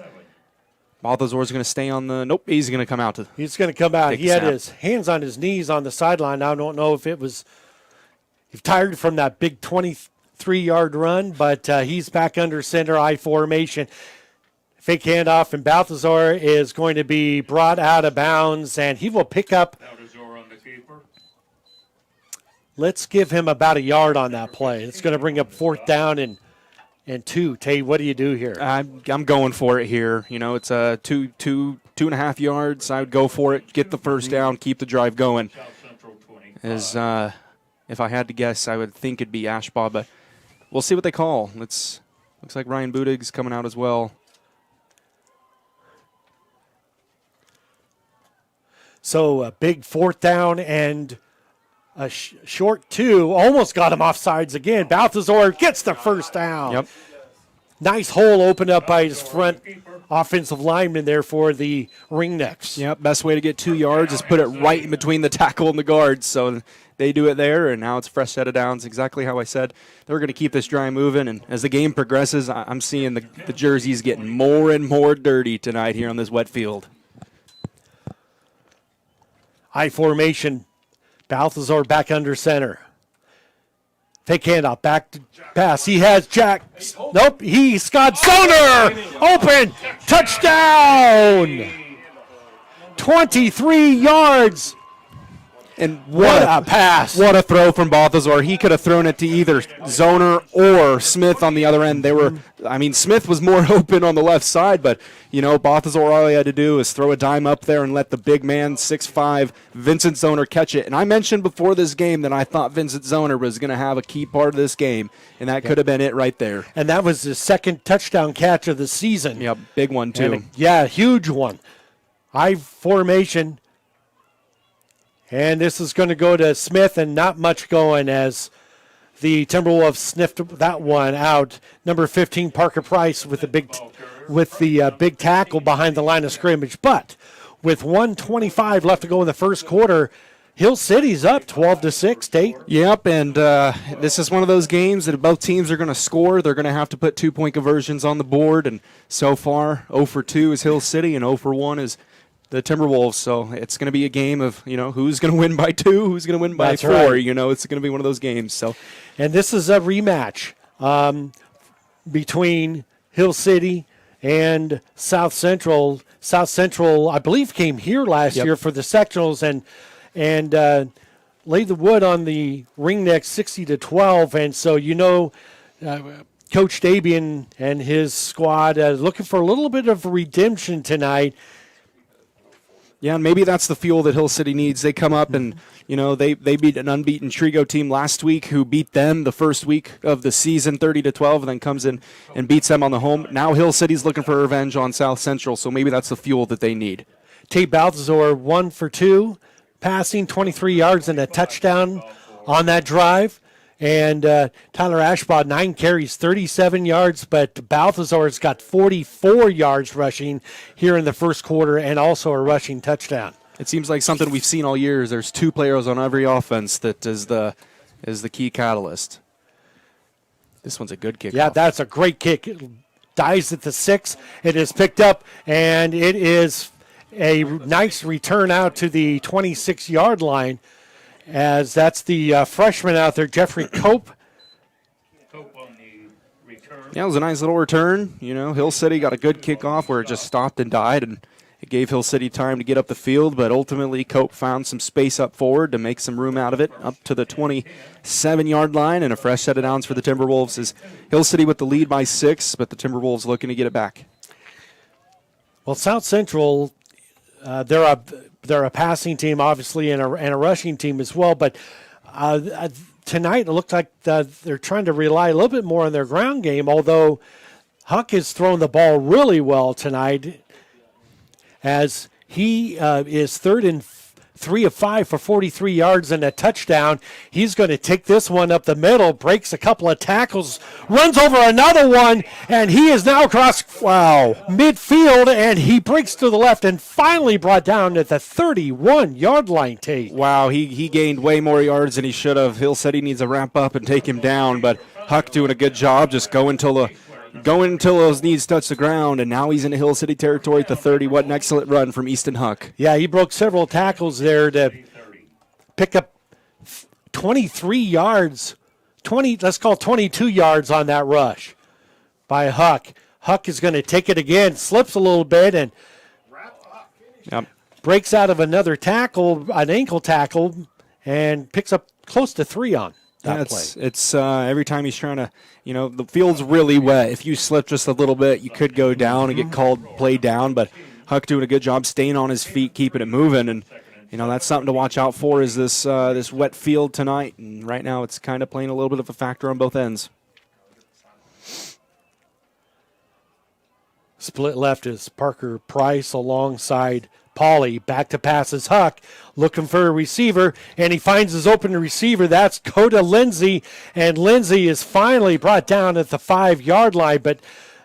Balthazar's going to stay on the – nope, he's going to come out. He's going to come out. He had his hands on his knees on the sideline. I don't know if it was – he's tired from that big 23-yard run, but he's back under center I formation. Fake handoff, and Balthazar is going to be brought out of bounds, and he will pick up let's give him about a yard on that play. It's going to bring up 4th down and 2. Tay, what do you do here? I'm going for it here. You know, it's a 2.5 yards. I would go for it, get the first down, keep the drive going. As if I had to guess, I would think it'd be Ashbaugh, but we'll see what they call. Looks like Ryan Budig's coming out as well. So a big 4th down and a short 2. Almost got him off sides again. Balthazar gets the first down. Yep. Nice hole opened up by his front offensive lineman there for the Ringnecks. Yep, best way to get 2 yards is put it right in between the tackle and the guards. So they do it there, and now it's a fresh set of downs, exactly how I said. They're going to keep this drive moving, and as the game progresses, I'm seeing the jerseys getting more and more dirty tonight here on this wet field. High formation. Balthazar back under center. Fake handoff, back to pass. He has Jack. Nope, he's got Zoner. Open. Touchdown. 23 yards. And What a pass. What a throw from Balthazar. He could have thrown it to either Zoner or Smith on the other end. Smith was more open on the left side, but, Balthazar, all he had to do is throw a dime up there and let the big man, 6'5", Vincent Zoner catch it. And I mentioned before this game that I thought Vincent Zoner was going to have a key part of this game, and that could have been it right there. And that was the second touchdown catch of the season. Yep, big one, too. Huge one. High formation. And this is going to go to Smith, and not much going as the Timberwolves sniffed that one out. Number 15, Parker Price, with the big tackle behind the line of scrimmage. But with 1:25 left to go in the first quarter, Hill City's up 12-6. Tate. Yep, and this is one of those games that if both teams are going to score, they're going to have to put 2-point conversions on the board. And so far, 0 for 2 is Hill City, and 0 for 1 is the Timberwolves. So it's going to be a game of, who's going to win by 2, who's going to win by 4. Right. It's going to be one of those games. So, and this is a rematch between Hill City and South Central. South Central, I believe, came here last year for the sectionals and laid the wood on the Ringnecks 60-12. And so, Coach Dabian and his squad looking for a little bit of redemption tonight. Yeah, and maybe that's the fuel that Hill City needs. They come up and, they beat an unbeaten Trigo team last week who beat them the first week of the season 30-12 and then comes in and beats them on the home. Now Hill City's looking for revenge on South Central, so maybe that's the fuel that they need. Tate Balthazar 1 for 2, passing 23 yards and a touchdown on that drive. And Tyler Ashbaugh, 9 carries, 37 yards, but Balthazar's got 44 yards rushing here in the first quarter and also a rushing touchdown. It seems like something we've seen all year is there's 2 players on every offense that is the key catalyst. This one's a good kick. Yeah, that's a great kick. It dies at the 6. It is picked up, and it is a nice return out to the 26-yard line. As that's the freshman out there, Jeffrey Cope. Cope on the return. Yeah, it was a nice little return. Hill City got a good kickoff where it just stopped and died, and it gave Hill City time to get up the field, but ultimately Cope found some space up forward to make some room out of it, up to the 27-yard line, and a fresh set of downs for the Timberwolves as Hill City with the lead by 6, but the Timberwolves looking to get it back. Well, South Central, they're a passing team, obviously, and a rushing team as well. But tonight it looked like they're trying to rely a little bit more on their ground game, although Huck has thrown the ball really well tonight as he is 3 of 5 for 43 yards and a touchdown. He's going to take this one up the middle, breaks a couple of tackles, runs over another one, and he is now across midfield, and he breaks to the left and finally brought down at the 31-yard line, Tate. Wow, he gained way more yards than he should have. Hill City needs to wrap up and take him down, but Huck doing a good job, just going until those knees touch the ground, and now he's in Hill City territory at the 30. What an excellent run from Easton Huck. Yeah, he broke several tackles there to pick up 23 yards, let's call 22 yards on that rush by Huck. Huck is going to take it again, slips a little bit, and breaks out of another tackle, an ankle tackle, and picks up close to 3 on that play. It's every time he's trying to, the field's really wet. If you slip just a little bit, you could go down and get called play down, but Huck doing a good job staying on his feet, keeping it moving, and that's something to watch out for is this wet field tonight, and right now it's kind of playing a little bit of a factor on both ends. Split left is Parker Price alongside Pauly. Back to passes Huck, looking for a receiver, and he finds his open receiver. That's Coda Lindsay, and Lindsay is finally brought down at the 5-yard line, but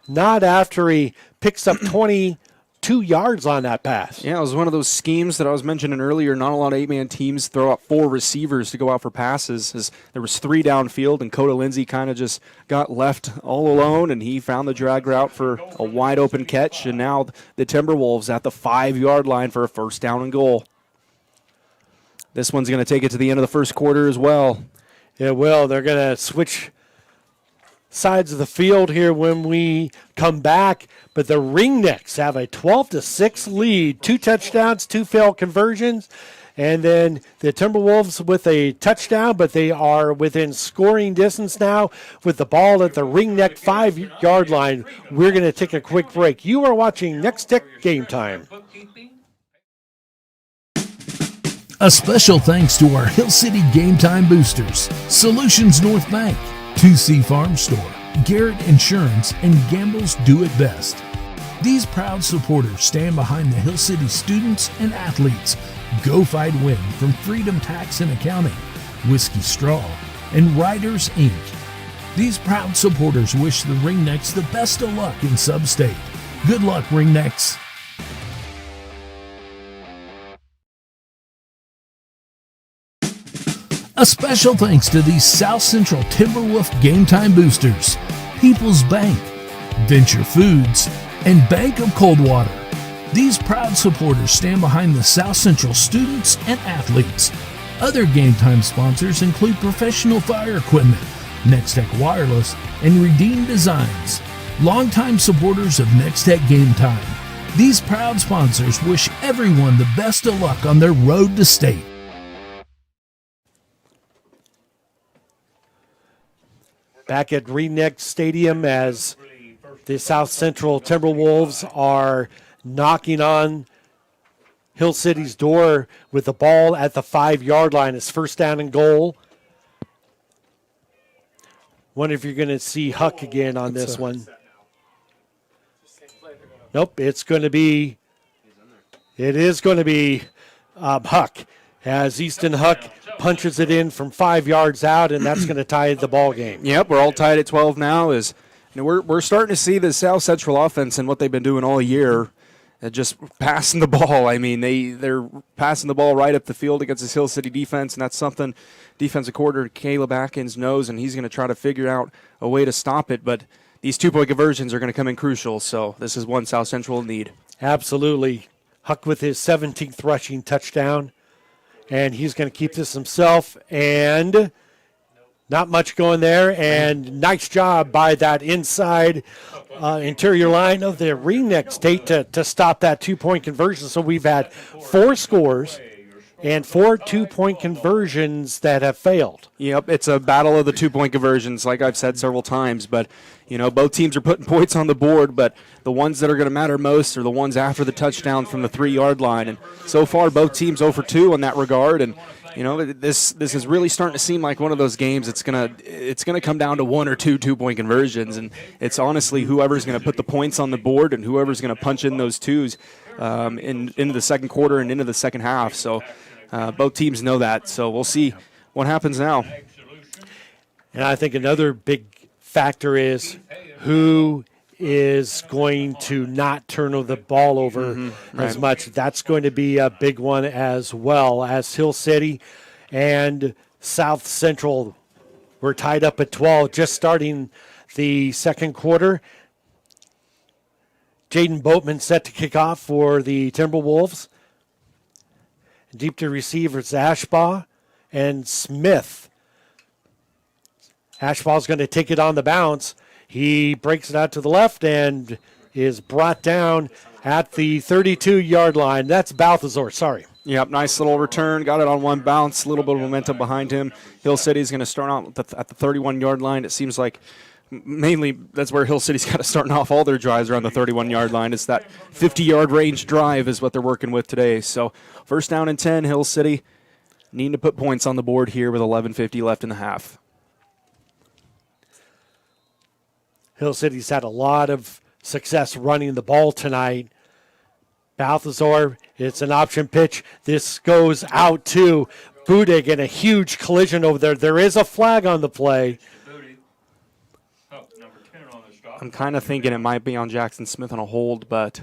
not after he picks up 22 yards on that pass. Yeah, it was one of those schemes that I was mentioning earlier. Not a lot of 8-man teams throw out 4 receivers to go out for passes. There was 3 downfield, and Coda Lindsay kind of just got left all alone, and he found the drag route for a wide-open catch, and now the Timberwolves at the 5-yard line for a first down and goal. This one's going to take it to the end of the first quarter as well. It will. They're going to switch sides of the field here when we come back, but the Ringnecks have a 12-6 lead, 2 touchdowns, 2 failed conversions, and then the Timberwolves with a touchdown, but they are within scoring distance now with the ball at the Ringneck 5-yard line. We're going to take a quick break. You are watching Nex-Tech Game Time. A special thanks to our Hill City Game Time boosters, Solutions North Bank, 2C Farm Store, Garrett Insurance, and Gamble's Do It Best. These proud supporters stand behind the Hill City students and athletes. Go Fight Win from Freedom Tax and Accounting, Whiskey Straw, and Riders Inc. These proud supporters wish the Ringnecks the best of luck in Sub-State. Good luck, Ringnecks. A special thanks to these South Central Timberwolf Game Time boosters, People's Bank, Venture Foods, and Bank of Coldwater. These proud supporters stand behind the South Central students and athletes. Other Game Time sponsors include Professional Fire Equipment, Nex-Tech Wireless, and Redeem Designs. Longtime supporters of Nex-Tech Game Time. These proud sponsors wish everyone the best of luck on their road to state. Back at Ringnecks Stadium as the South Central Timberwolves are knocking on Hill City's door with the ball at the 5-yard line. It's first down and goal. Wonder if you're going to see Huck again on this one. Nope, it is going to be Huck, as Easton Huck punches it in from 5 yards out, and that's going to tie the ball game. Yep, we're all tied at 12 now. We're starting to see the South Central offense and what they've been doing all year, just passing the ball. I mean, they're passing the ball right up the field against this Hill City defense, and that's something defensive coordinator Caleb Atkins knows, and he's going to try to figure out a way to stop it. But these 2-point conversions are going to come in crucial, so this is one South Central will need. Absolutely. Huck with his 17th rushing touchdown. And he's going to keep this himself, and not much going there, and nice job by that inside interior line of the Ringnecks State to stop that 2-point conversion. So we've had 4 scores and 4 2-point conversions that have failed. Yep, it's a battle of the 2-point conversions, like I've said several times, but both teams are putting points on the board, but the ones that are going to matter most are the ones after the touchdown from the 3-yard line. And so far, both teams 0 for 2 in that regard. And this is really starting to seem like one of those games. It's gonna come down to 1 or 2 2-point conversions, and it's honestly whoever's going to put the points on the board and whoever's going to punch in those twos into the second quarter and into the second half. So both teams know that. So we'll see what happens now. And I think another big factor is who is going to not turn the ball over as much. That's going to be a big one as well, as Hill City and South Central were tied up at 12, just starting the second quarter. Jaden Boatman set to kick off for the Timberwolves. Deep to receivers, Ashbaugh and Smith. Ashbaugh's going to take it on the bounce. He breaks it out to the left and is brought down at the 32-yard line. That's Balthazar, sorry. Yep, nice little return. Got it on one bounce. A little bit of momentum behind him. Hill City's going to start out at the 31-yard line. It seems like mainly that's where Hill City's got to starting off all their drives around the 31-yard line. It's that 50-yard range drive is what they're working with today. So first down and 10, Hill City needing to put points on the board here with 11:50 left in the half. Hill City's had a lot of success running the ball tonight. Balthazar, it's an option pitch. This goes out to Budig in a huge collision over there. There is a flag on the play. Booty. Huck, number 10 on the stop. I'm kind of thinking it might be on Jackson Smith on a hold, but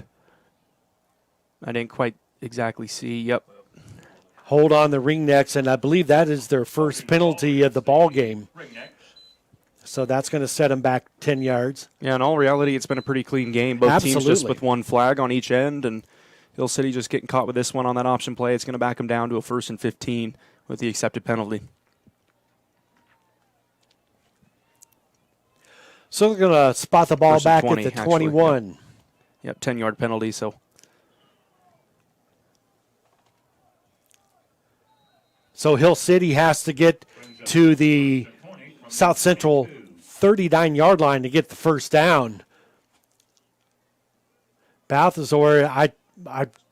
I didn't quite exactly see. Yep. Hold on the Ringnecks, and I believe that is their first penalty of the ball game. Ringnecks. So that's going to set them back 10 yards. Yeah, in all reality, it's been a pretty clean game. Both teams just Absolutely. with one flag on each end, and Hill City just getting caught with this one on that option play. It's going to back them down to a 1st and 15 with the accepted penalty. So they're going to spot the ball 1st and back 20, at the actually. 21. Yep, 10-yard penalty, so So Hill City has to get to the South Central 39-yard line to get the first down. Balthazar, I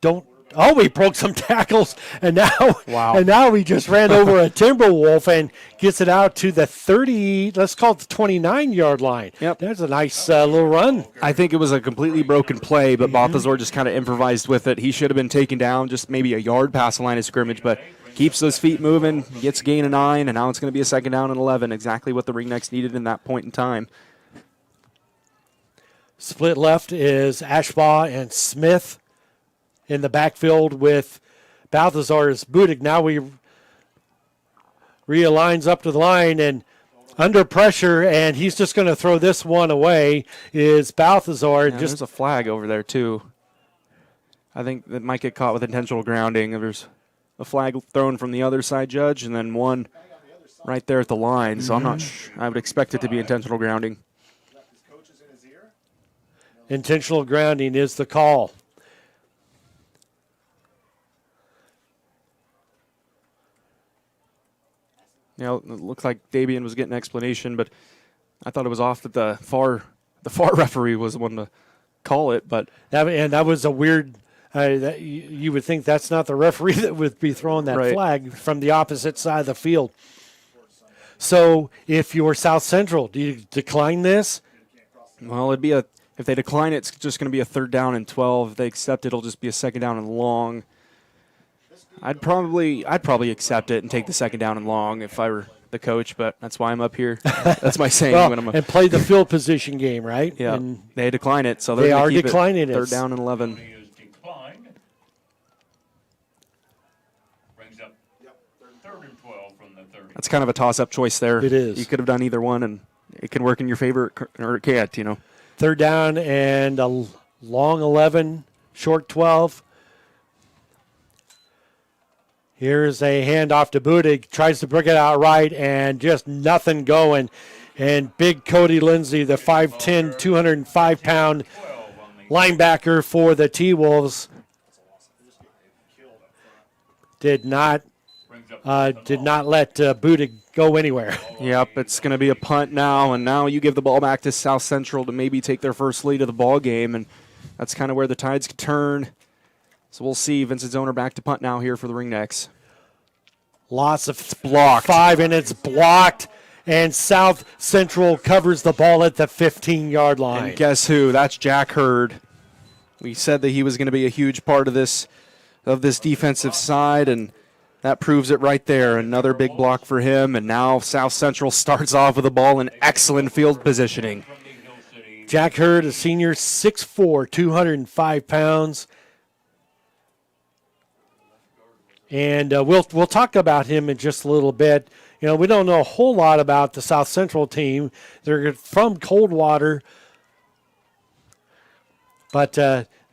don't. Oh, he broke some tackles, and now he just ran over a Timberwolf and gets it out to the 30. Let's call it the 29-yard line. Yep. There's a nice little run. I think it was a completely broken play, but Balthazar just kind of improvised with it. He should have been taken down just maybe a yard past the line of scrimmage, but keeps those feet moving, gets a gain of 9, and now it's going to be a 2nd down and 11, exactly what the Ringnecks needed in that point in time. Split left is Ashbaugh and Smith in the backfield with Balthazar as Budig. Now we realigns up to the line and under pressure, and he's just going to throw this one away is Balthazar. Yeah, there's a flag over there, too. I think that might get caught with intentional grounding. There's a flag thrown from the other side, Judge, and then one right there at the line. So I'm not I would expect it to be intentional grounding. Intentional grounding is the call. You know, it looked like Dabian was getting an explanation, but I thought it was off that the far referee was the one to call it. But that was a weird. You would think that's not the referee that would be throwing that Right. flag from the opposite side of the field. So if you're South Central, do you decline this? well, it'd be if they decline it, it's just going to be a 3rd down and 12. If they accept it, it'll just be a 2nd down and long. I'd probably accept it and take the 2nd down and long if I were the coach, but that's why I'm up here. That's my saying Well, when I'm and play the field position game, right? yeah. And They decline it, so they're They gonna are keep declining it. 3rd down and 11. Penalty is declined. Brings up 3rd and 12 from the 30. That's kind of a toss-up choice there. It is. You could have done either one, and it can work in your favor, or it can't. You know. 3rd down and a long 11, short 12. Here's a handoff to Budig. Tries to bring it out right, and just nothing going. And big Cody Lindsay, the 5'10", 205-pound linebacker for the T-Wolves, did not let Budig go anywhere. Yep, it's going to be a punt now, and now you give the ball back to South Central to maybe take their first lead of the ball game, and that's kind of where the tides could turn. So we'll see. Vincent Zoner back to punt now here for the Ringnecks. Lots of blocked. 5, and it's blocked. And South Central covers the ball at the 15-yard line. And guess who? That's Jack Hurd. We said that he was going to be a huge part of this defensive side, and that proves it right there. Another big block for him, and now South Central starts off with the ball in excellent field positioning. Jack Hurd, a senior, 6'4", 205 pounds. And we'll talk about him in just a little bit. You know, we don't know a whole lot about the South Central team. They're from Coldwater. But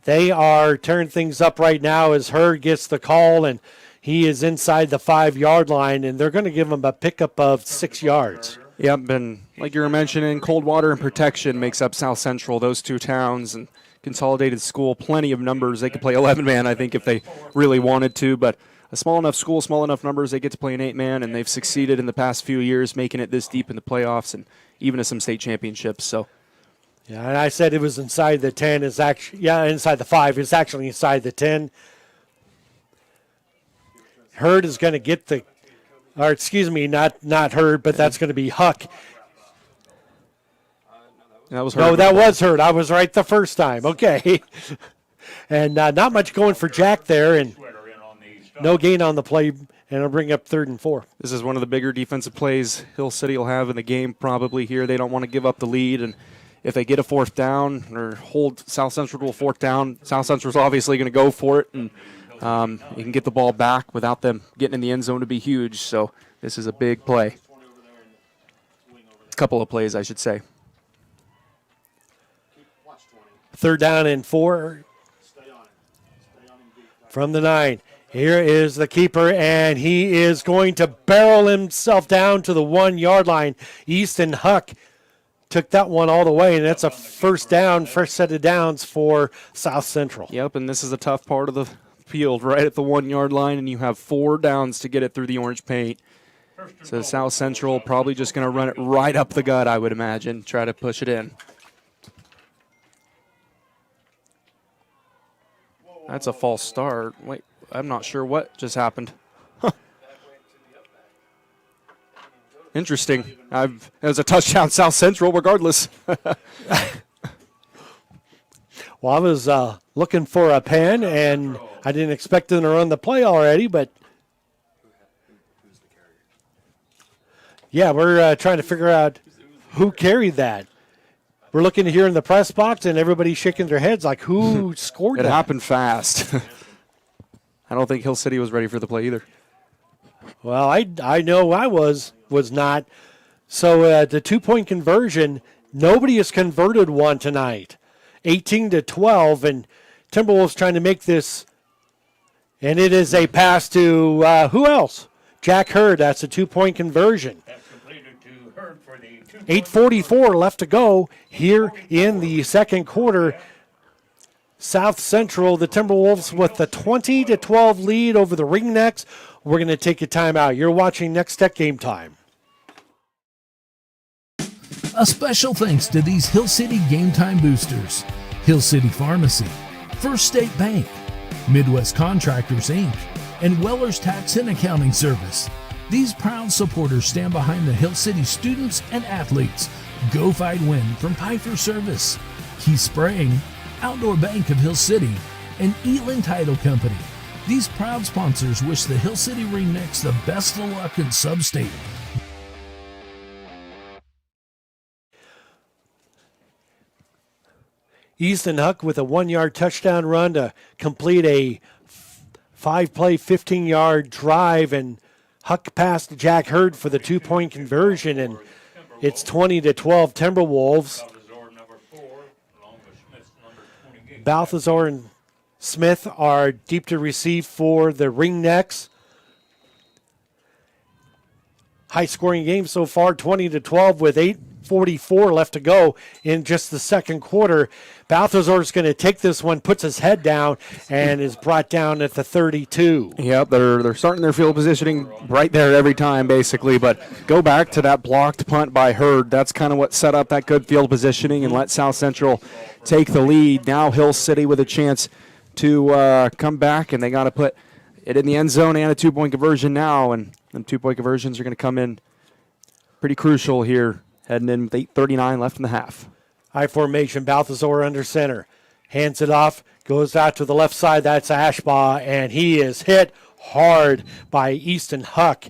they are tearing things up right now as Hurd gets the call, and he is inside the 5-yard line, and they're going to give him a pickup of 6 yards. Yep, and like you were mentioning, Coldwater and Protection makes up South Central, those two towns, and consolidated school, plenty of numbers. They could play 11-man, I think, if they really wanted to, but a small enough school, small enough numbers, they get to play an 8-man, and they've succeeded in the past few years making it this deep in the playoffs and even to some state championships. So, yeah, and I said it was inside the 10. It's actually, inside the 5. It's actually inside the 10. Hurd is going to get not Hurd, but that's going to be Huck. that was Hurd. No, that was Hurd. I was right the first time. Okay. And not much going for Jack there, and no gain on the play, and it'll bring up 3rd and 4. This is one of the bigger defensive plays Hill City will have in the game probably here. They don't want to give up the lead, and if they get a 4th down or hold South Central to a 4th down, South Central's obviously going to go for it, and you can get the ball back without them getting in the end zone to be huge. So this is a big play. A couple of plays, I should say. 3rd down and 4 from the 9. Here is the keeper, and he is going to barrel himself down to the 1-yard line. Easton Huck took that one all the way, and that's a first set of downs for South Central. Yep, and this is a tough part of the field, right at the 1-yard line, and you have 4 downs to get it through the orange paint. So South Central probably just going to run it right up the gut, I would imagine, try to push it in. That's a false start. Wait, I'm not sure what just happened. Huh. Interesting. It was a touchdown, South Central, regardless. Well, I was looking for a pen, and I didn't expect them to run the play already, but yeah, we're trying to figure out who carried that. We're looking here in the press box, and everybody's shaking their heads like, who scored that? It happened fast. I don't think Hill City was ready for the play either. Well, I know I was not. So the 2-point conversion, nobody has converted one tonight. 18-12, and Timberwolves trying to make this, and it is a pass to who else? Jack Hurd. That's a 2-point conversion. 8:44 left to go here in the second quarter. South Central, the Timberwolves with the 20-12 lead over the Ringnecks. We're going to take a timeout. You're watching Nex-Tech Game Time. A special thanks to these Hill City Game Time boosters: Hill City Pharmacy, First State Bank, Midwest Contractors, Inc., and Weller's Tax and Accounting Service. These proud supporters stand behind the Hill City students and athletes. Go Fight Win from Piper Service, Key Spraying, Outdoor Bank of Hill City, and Elin Title Company. These proud sponsors wish the Hill City Ringnecks the best of luck in Sub-State. Easton Huck with a 1-yard touchdown run to complete a 5-play, 15-yard drive, and Huck passed Jack Hurd for the 2-point conversion, and it's 20-12 Timberwolves. Balthazar and Smith are deep to receive for the Ringnecks. High-scoring game so far, 20-12 with 8:44 left to go in just the second quarter. Balthazar is going to take this one, puts his head down, and is brought down at the 32. Yep, they're starting their field positioning right there every time, basically. But go back to that blocked punt by Hurd. That's kind of what set up that good field positioning and let South Central take the lead. Now Hill City with a chance to come back, and they got to put it in the end zone and a 2-point conversion now. And the 2-point conversions are going to come in pretty crucial here, heading in with 8:39 left in the half. High formation, Balthazar under center. Hands it off, goes out to the left side. That's Ashbaugh, and he is hit hard by Easton Huck.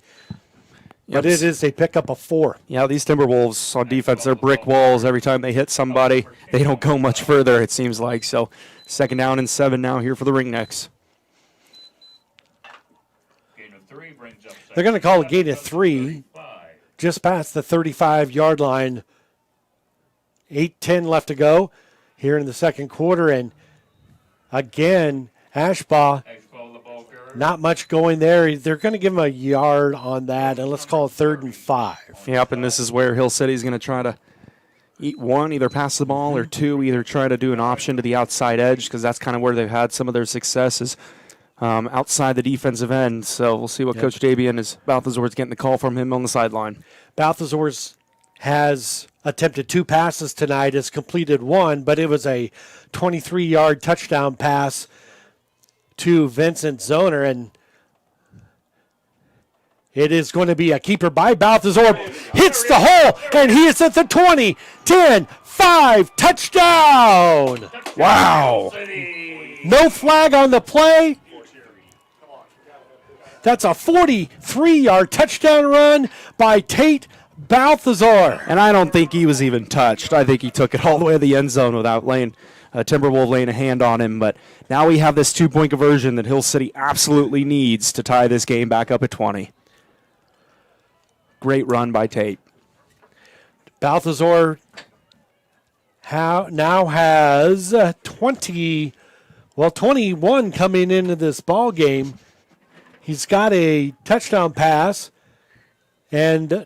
But Yep. it is a pickup of 4. Yeah, these Timberwolves on defense, they're brick walls. Every time they hit somebody, they don't go much further, it seems like. So 2nd down and 7 now here for the Ringnecks. They're going to call a gain of 3 just past the 35-yard line. 8:10 left to go here in the second quarter. And again, Ashbaugh, not much going there. They're going to give him a yard on that, and let's call it 3rd and 5. Yep, and this is where Hill City's going to try to either pass the ball, or two, either try to do an option to the outside edge, because that's kind of where they've had some of their successes outside the defensive end. So we'll see what Coach Dabian is. Balthazar's getting the call from him on the sideline. Balthazar's has attempted 2 passes tonight, has completed 1, but it was a 23-yard touchdown pass to Vincent Zoner, and it is going to be a keeper by Balthazar. Hits the hole, and he is at the 20, 10, 5, touchdown! Wow. No flag on the play. That's a 43-yard touchdown run by Tate Balthazar. And I don't think he was even touched. I think he took it all the way to the end zone without Timberwolves laying a hand on him. But now we have this 2-point conversion that Hill City absolutely needs to tie this game back up at 20. Great run by Tate. Balthazar now has 21 coming into this ball game. He's got a touchdown pass and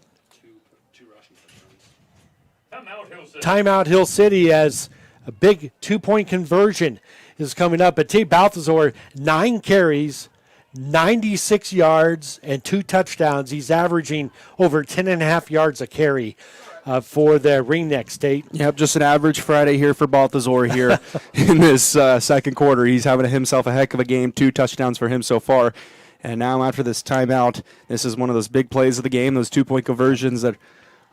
timeout Hill City as a big 2-point conversion is coming up. But Tate Balthazar, 9 carries, 96 yards, and 2 touchdowns. He's averaging over 10.5 yards a carry for the Ringnecks State. Yep, just an average Friday here for Balthazar here in this second quarter. He's having himself a heck of a game, 2 touchdowns for him so far. And now after this timeout, this is one of those big plays of the game, those 2-point conversions that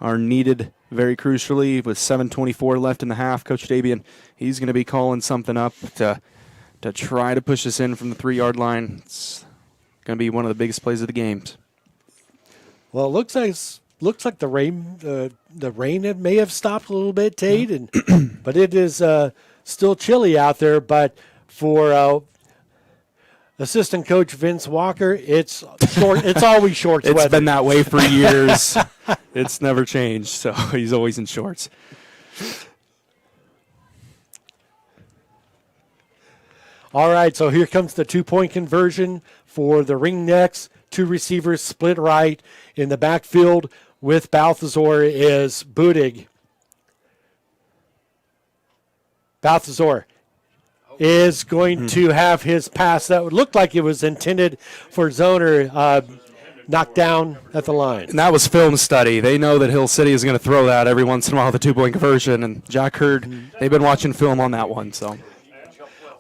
are needed very crucially with 7:24 left in the half. Coach Dabian, he's going to be calling something up to try to push us in from the 3-yard line. It's going to be one of the biggest plays of the game. Well, it looks like the rain may have stopped a little bit, Tate, but it is still chilly out there. But for assistant coach Vince Walker, it's always shorts weather. It's been that way for years. It's never changed, so he's always in shorts. All right, so here comes the 2-point conversion for the Ringnecks. 2 receivers split right. In the backfield with Balthazar is Budig. Balthazar is going to have his pass that would look like it was intended for Zoner knocked down at the line. And that was film study. They know that Hill City is going to throw that every once in a while, the 2-point conversion. And Jack Hurd, they've been watching film on that one. So,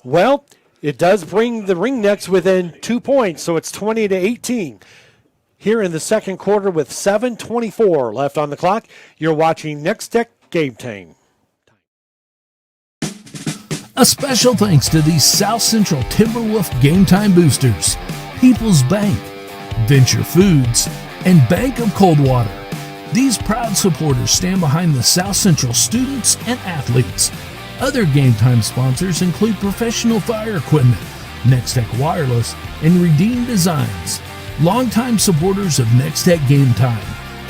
well, it does bring the Ringnecks within 2 points, so it's 20-18. Here in the second quarter with 7:24 left on the clock, you're watching Nex-Tech Game Time. A special thanks to the South Central Timberwolf Game Time Boosters, People's Bank, Venture Foods, and Bank of Coldwater. These proud supporters stand behind the South Central students and athletes. Other Game Time sponsors include Professional Fire Equipment, Nex-Tech Wireless, and Redeem Designs. Longtime supporters of Nex-Tech Game Time.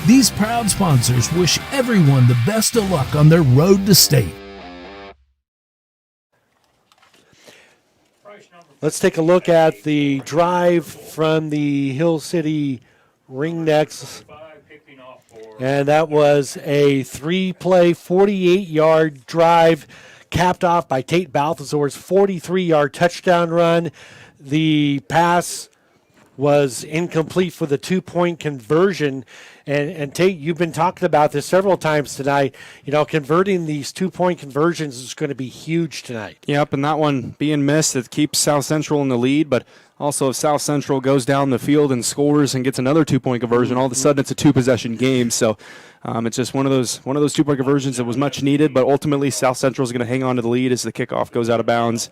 These proud sponsors wish everyone the best of luck on their road to state. Let's take a look at the drive from the Hill City Ringnecks. And that was a 3-play, 48-yard drive capped off by Tate Balthazar's 43-yard touchdown run. The pass was incomplete for the 2-point conversion. And Tate, you've been talking about this several times tonight. You know, converting these 2-point conversions is going to be huge tonight. Yep, and that one being missed, it keeps South Central in the lead. But also, if South Central goes down the field and scores and gets another 2-point conversion, all of a sudden it's a 2-possession game. So it's just one of those 2-point conversions that was much needed. But ultimately, South Central is going to hang on to the lead as the kickoff goes out of bounds.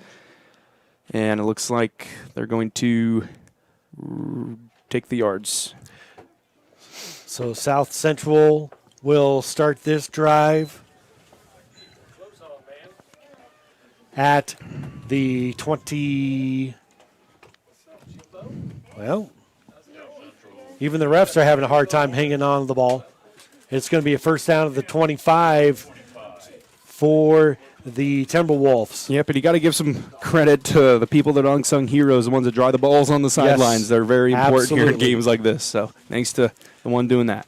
And it looks like they're going to take the yards. So South Central will start this drive at the 20. Well, even the refs are having a hard time hanging on to the ball. It's going to be a first down at the 25 for the Timberwolves. Yep, but you got to give some credit to the people that are unsung heroes, the ones that drive the balls on the sidelines. Yes, they're very important here in absolutely. games like this. So thanks to the one doing that.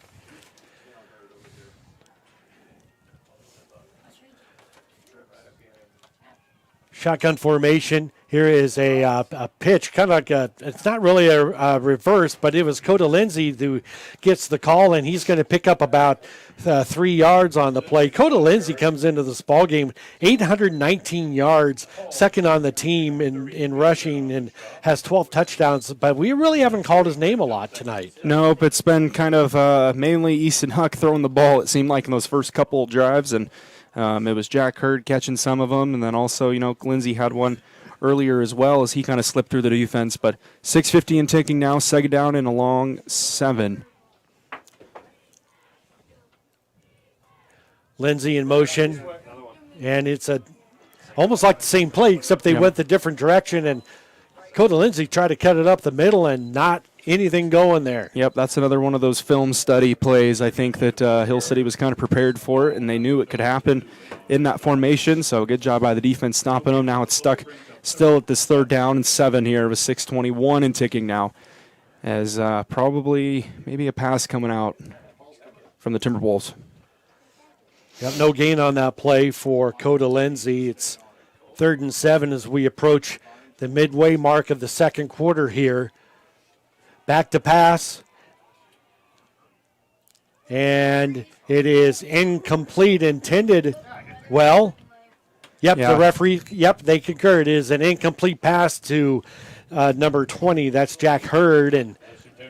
Shotgun formation. Here is a pitch, kind of like it's not really a reverse, but it was Coda Lindsay who gets the call, and he's going to pick up about 3 yards on the play. Coda Lindsay comes into this ball game 819 yards, second on the team in rushing, and has 12 touchdowns. But we really haven't called his name a lot tonight. Nope, it's been kind of mainly Easton Huck throwing the ball, it seemed like, in those first couple of drives, and it was Jack Hurd catching some of them, and then also, Lindsay had one earlier as well as he kind of slipped through the defense. But 6:50 and ticking now, second down and a long 7. Lindsay in motion, and it's almost like the same play, except they went the different direction, and Coda Lindsay tried to cut it up the middle and not anything going there. Yep, that's another one of those film study plays. I think that Hill City was kind of prepared for it, and they knew it could happen in that formation, so good job by the defense stopping them. Now it's stuck still at this third down and 7 here with 6:21 and ticking now, as probably maybe a pass coming out from the Timberwolves. Yep, no gain on that play for Coda Lindsay. It's 3rd and 7 as we approach the midway mark of the second quarter here. Back to pass. And it is incomplete, intended. Well, the referee, they concur. It is an incomplete pass to number 20. That's Jack Hurd, and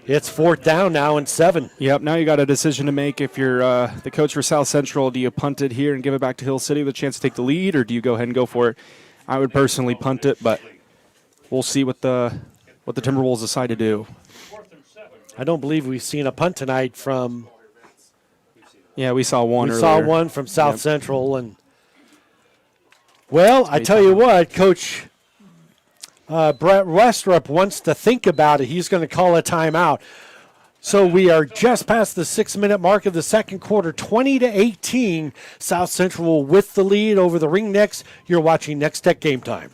it's 4th down now and 7. Yep, now you got a decision to make. If you're the coach for South Central, do you punt it here and give it back to Hill City with a chance to take the lead, or do you go ahead and go for it? I would personally punt it, but we'll see what the Timberwolves decide to do. I don't believe we've seen a punt tonight from. Yeah, we saw one earlier. We saw one from South Central, and I tell you what, Coach Brett Westrup wants to think about it. He's going to call a timeout. So we are just past the 6-minute mark of the second quarter, 20-18. South Central with the lead over the Ringnecks. You're watching Nex-Tech Game Time.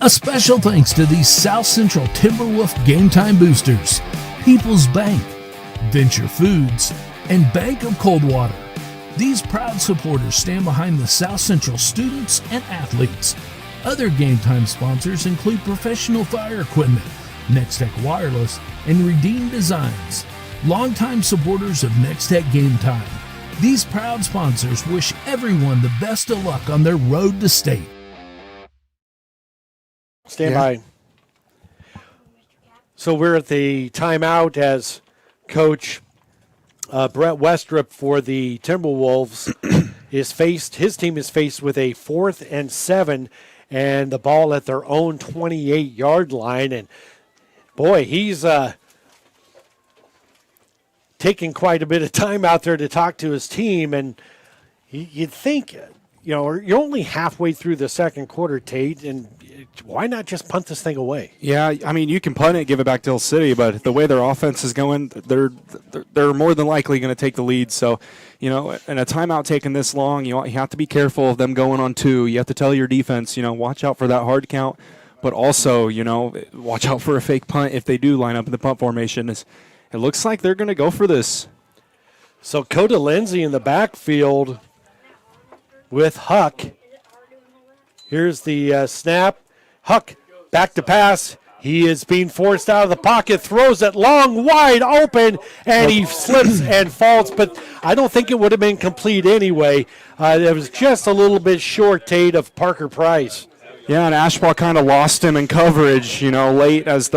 A special thanks to the South Central Timberwolf Game Time Boosters, People's Bank, Venture Foods, and Bank of Coldwater. These proud supporters stand behind the South Central students and athletes. Other Game Time sponsors include Professional Fire Equipment, Nex-Tech Wireless, and Redeem Designs. Longtime supporters of Nex-Tech Game Time. These proud sponsors wish everyone the best of luck on their road to state. Stand by. So we're at the timeout as Coach Brett Westrup for the Timberwolves his team is faced with a 4th and 7 and the ball at their own 28-yard line. And boy, he's taking quite a bit of time out there to talk to his team. And you'd think, you're only halfway through the second quarter, Tate, and why not just punt this thing away? Yeah, I mean, you can punt it, give it back to Hill City, but the way their offense is going, they're more than likely going to take the lead. So, in a timeout taking this long, you have to be careful of them going on 2. You have to tell your defense, watch out for that hard count, but also, watch out for a fake punt if they do line up in the punt formation. It looks like they're going to go for this. So Coda Lindsay in the backfield with Huck. Here's the snap. Huck back to pass. He is being forced out of the pocket, throws it long, wide open, and he slips and falls. But I don't think it would have been complete anyway. It was just a little bit short, Tate, of Parker Price. Yeah, and Ashbaugh kind of lost him in coverage, late as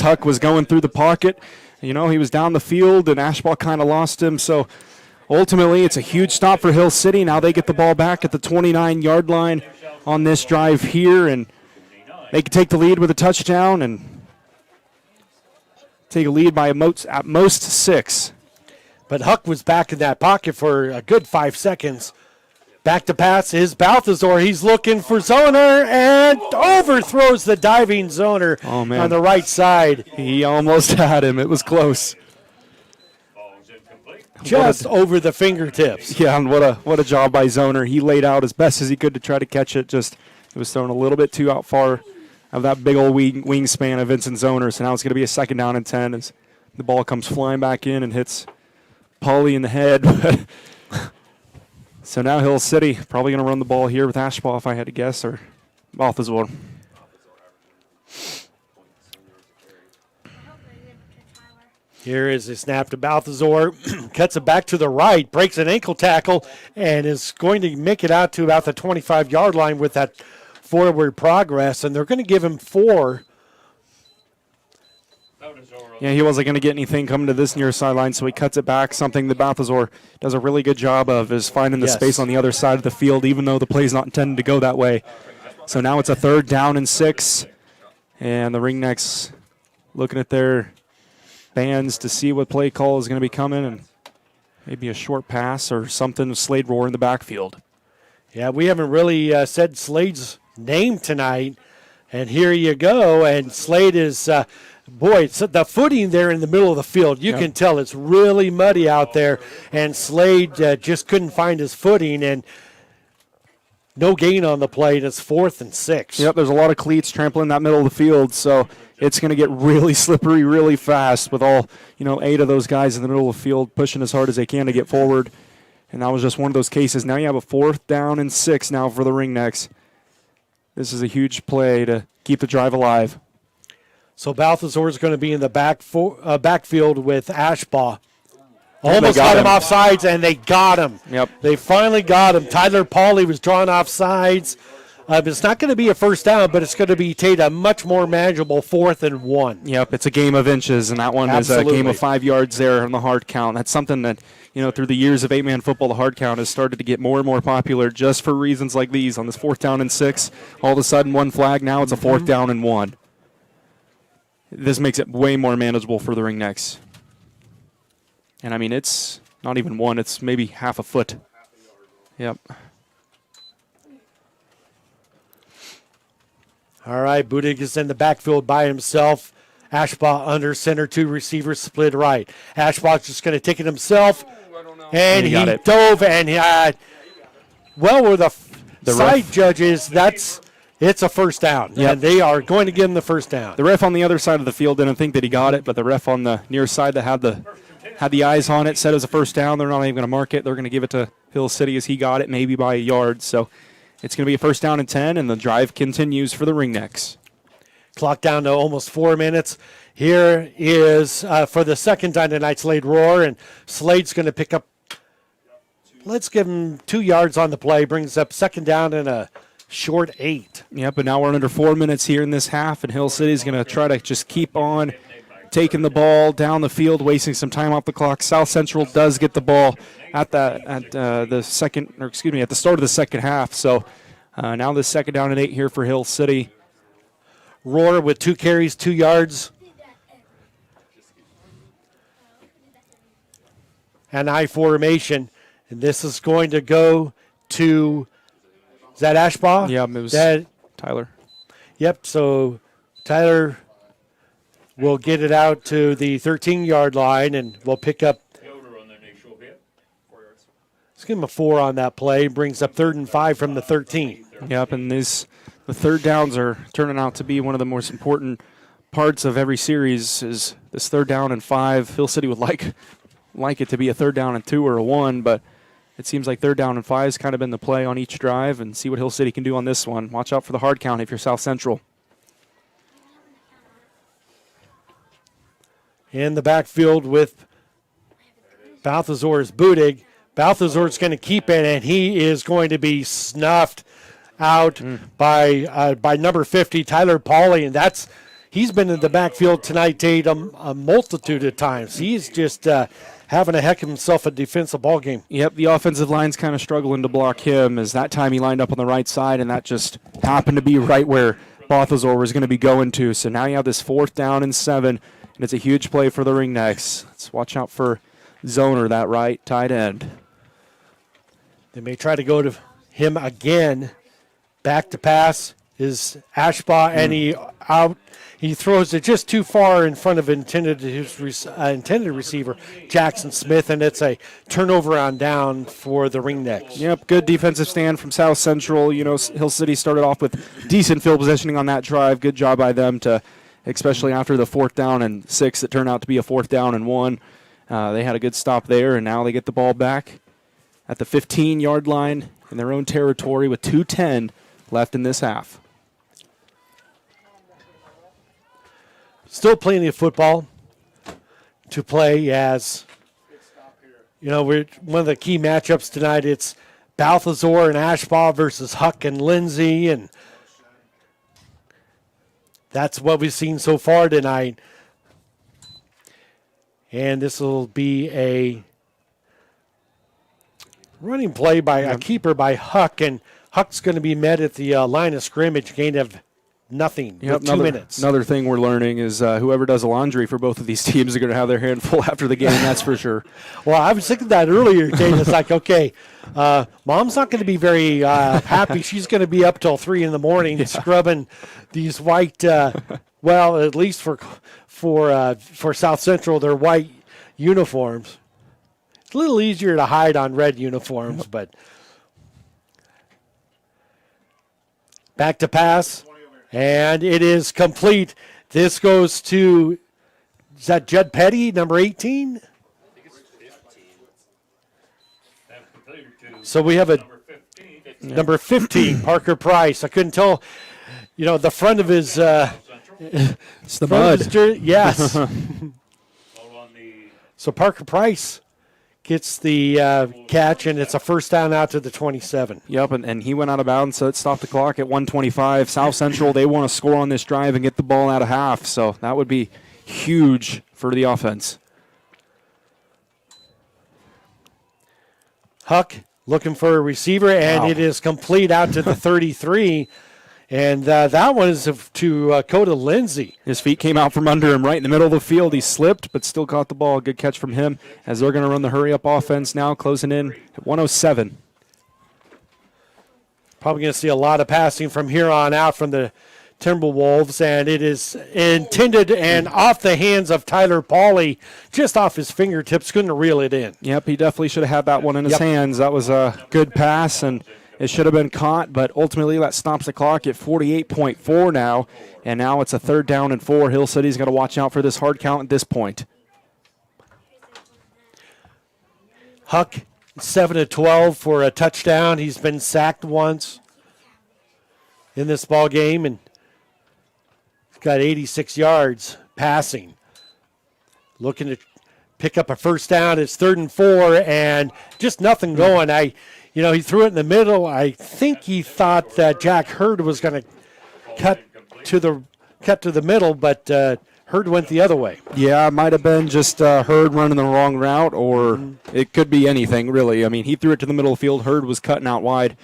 Huck was going through the pocket. He was down the field, and Ashbaugh kind of lost him. So ultimately, it's a huge stop for Hill City. Now they get the ball back at the 29-yard line on this drive here, and they can take the lead with a touchdown and take a lead by at most 6. But Huck was back in that pocket for a good 5 seconds. Back to pass is Balthazar. He's looking for Zoner and overthrows the diving Zoner on the right side. He almost had him. It was close. Just over the fingertips. Yeah, and what a job by Zoner. He laid out as best as he could to try to catch it. It was thrown a little bit too out far of that big old wingspan of Vincent Zoner. So now it's going to be a 2nd down and 10 as the ball comes flying back in and hits Pauly in the head. So now Hill City probably going to run the ball here with Ashbaugh, if I had to guess, or Balthazar. Here is a snap to Balthazar, cuts it back to the right, breaks an ankle tackle, and is going to make it out to about the 25-yard line with that forward progress, and they're going to give him 4. Yeah, he wasn't going to get anything coming to this near sideline, so he cuts it back. Something that Balthazar does a really good job of is finding the space on the other side of the field, even though the play's not intended to go that way. So now it's a 3rd down and 6, and the Ringnecks looking at their bands to see what play call is going to be coming, and maybe a short pass or something with Slade Roar in the backfield. Yeah, we haven't really said Slade's name tonight, and here you go, and Slade is, it's the footing there in the middle of the field. You can tell it's really muddy out there, and Slade just couldn't find his footing, and no gain on the play, and it's 4th and 6. Yep, there's a lot of cleats trampling that middle of the field, so it's going to get really slippery really fast with all, 8 of those guys in the middle of the field pushing as hard as they can to get forward. And that was just one of those cases. Now you have a 4th down and 6 now for the Ringnecks. This is a huge play to keep the drive alive. So Balthazar is going to be in the backfield with Ashbaugh. Almost got him off sides, and they got him. Yep. They finally got him. Tyler Pauly was drawn off sides. It's not going to be a first down, but it's going to be a much more manageable 4th and 1. Yep, it's a game of inches, and that one is a game of 5 yards there on the hard count. That's something that, through the years of 8-man football, the hard count has started to get more and more popular just for reasons like these. On this 4th down and 6, all of a sudden 1 flag, now it's a 4th down and 1. This makes it way more manageable for the Ringnecks. And, it's not even 1. It's maybe half a foot. Yep. All right, Budig is in the backfield by himself. Ashbaugh under center, 2 receivers split right. Ashbaugh's just going to take it himself, and he dove, and with the side judges, it's a first down, and they are going to give him the first down. The ref on the other side of the field didn't think that he got it, but the ref on the near side that had the eyes on it said it was a first down. They're not even going to mark it. They're going to give it to Hill City as he got it, maybe by a yard. So it's going to be a 1st down and 10, and the drive continues for the Ringnecks. Clock down to almost 4 minutes. Here is, for the 2nd time tonight, Slade Roar, and Slade's going to pick up, let's give him 2 yards on the play, brings up 2nd down and a short 8. Yep, but now we're under 4 minutes here in this half, and Hill City's going to try to just keep on taking the ball down the field, wasting some time off the clock. South Central does get the ball at the start of the second half. So now the 2nd down and 8 here for Hill City. Roar with 2 carries, 2 yards. And I formation, and this is going to go to. Is that Ashbaugh? Yeah, it was Tyler. Yep. So Tyler will get it out to the 13-yard line, and we'll pick up. Let's give him a 4 on that play. Brings up 3rd and 5 from the 13. Yep, and the 3rd downs are turning out to be one of the most important parts of every series. Is this 3rd down and 5? Hill City would like it to be a 3rd down and 2 or a 1, but it seems like 3rd down and 5 has kind of been the play on each drive, and see what Hill City can do on this one. Watch out for the hard count if you're South Central. In the backfield with Balthazar's Budig. Balthazar's going to keep it, and he is going to be snuffed out by number 50, Tyler Pauly, and he's been in the backfield tonight, Tate, a multitude of times. He's just having a heck of himself a defensive ball game. Yep, the offensive line's kind of struggling to block him, as that time he lined up on the right side, and that just happened to be right where Balthazar was going to be going to. So now you have this 4th down and 7, and it's a huge play for the Ringnecks. Let's watch out for Zoner, that right tight end. They may try to go to him again. Back to pass is Ashbaugh, and he throws it just too far in front of intended receiver Jackson Smith, and it's a turnover on down for the Ringnecks. Yep, good defensive stand from South Central. Hill City started off with decent field positioning on that drive. Good job by them to, especially after the 4th down and 6, that turned out to be a 4th down and 1. They had a good stop there, and now they get the ball back. at the 15-yard line in their own territory with 2:10 left in this half. Still plenty of football to play, as we're one of the key matchups tonight. It's Balthazar and Ashbaugh versus Huck and Lindsay, and that's what we've seen so far tonight. And this will be a running play by a keeper by Huck, and Huck's going to be met at the line of scrimmage, gain of nothing with 2 minutes. Another thing we're learning is whoever does the laundry for both of these teams are going to have their hand full after the game, that's for sure. Well, I was thinking that earlier, Jane. It's like, okay, Mom's not going to be very happy. She's going to be up till 3 in the morning scrubbing these white, well, at least for South Central, they're white uniforms. It's a little easier to hide on red uniforms, but back to pass. And it is complete. This goes to, is that Judd Petty, number 18? So we have a number 15, Parker Price. I couldn't tell, the front of his, it's the mud. Yes. So Parker Price gets the catch, and it's a first down out to the 27. Yep, and he went out of bounds, so it stopped the clock at 1:25. South Central, they want to score on this drive and get the ball out of half, so that would be huge for the offense. Huck looking for a receiver, and It is complete out to the 33. And that one is to Coda Lindsay. His feet came out from under him right in the middle of the field. He slipped, but still caught the ball. Good catch from him as they're going to run the hurry-up offense now, closing in at 107. Probably going to see a lot of passing from here on out from the Timberwolves, and it is intended and off the hands of Tyler Pauly, just off his fingertips, couldn't reel it in. Yep, he definitely should have had that one in his hands. That was a good pass, and it should have been caught, but ultimately that stops the clock at 48.4 now, and now it's a 3rd down and 4. Hill City's got to watch out for this hard count at this point. Huck, 7 of 12 for a touchdown. He's been sacked once in this ball game, and he's got 86 yards passing. Looking to pick up a first down. It's 3rd and 4, and just nothing going. He threw it in the middle. I think he thought that Jack Hurd was going to cut to the middle, but Hurd went the other way. Yeah, it might have been just Hurd running the wrong route, or it could be anything, really. I mean, he threw it to the middle of the field. Hurd was cutting out wide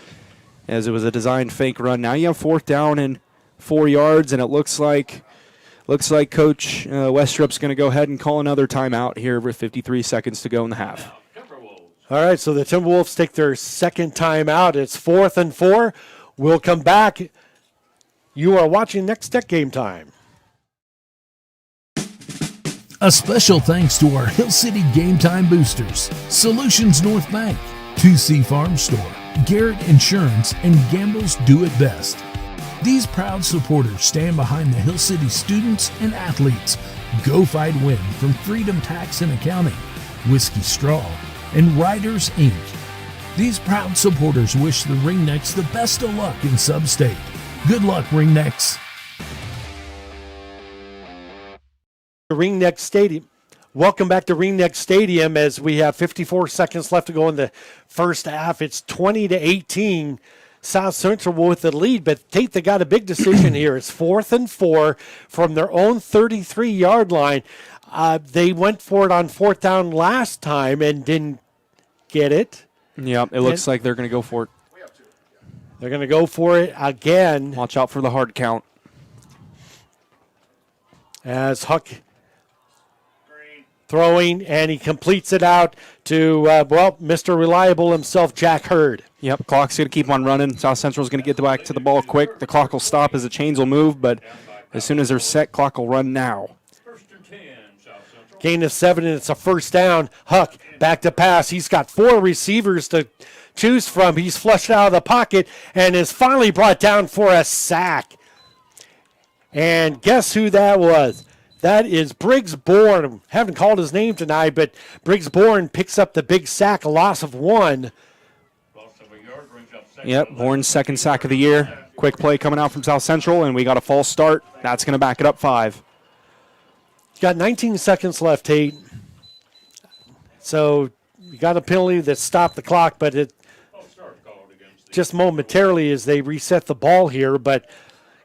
as it was a designed fake run. Now you have 4th down and 4 yards, and it looks like Coach Westrop's going to go ahead and call another timeout here with 53 seconds to go in the half. All right, so the Timberwolves take their second time out. It's 4th and 4. We'll come back. You are watching Nex-Tech Game Time. A special thanks to our Hill City Game Time boosters, Solutions North Bank, 2C Farm Store, Garrett Insurance, and Gamble's Do It Best. These proud supporters stand behind the Hill City students and athletes. Go Fight Win from Freedom Tax and Accounting, Whiskey Straw, and Riders Inc. These proud supporters wish the Ringnecks the best of luck in Sub-State. Good luck, Ringnecks. Ringnecks Stadium. Welcome back to Ringnecks Stadium as we have 54 seconds left to go in the first half. It's 20-18. South Central with the lead, but Tate, they got a big decision here. It's 4th and 4 from their own 33-yard line. They went for it on 4th down last time and didn't get it. Yep, it looks like they're going to go for it. They're going to go for it again. Watch out for the hard count. As Huck throwing, and he completes it out to, Mr. Reliable himself, Jack Hurd. Yep, clock's going to keep on running. South Central's going to get back to the ball quick. The clock will stop as the chains will move, but as soon as they're set, clock will run now. Gain of 7, and it's a first down. Huck back to pass. He's got 4 receivers to choose from. He's flushed out of the pocket and is finally brought down for a sack. And guess who that was? That is Briggs Bourne. Haven't called his name tonight, but Briggs Bourne picks up the big sack, a loss of 1. Yep, Horn's second sack of the year. Quick play coming out from South Central, and we got a false start. That's going to back it up 5. Got 19 seconds left, Tate. So you got a penalty that stopped the clock, but it just momentarily as they reset the ball here. But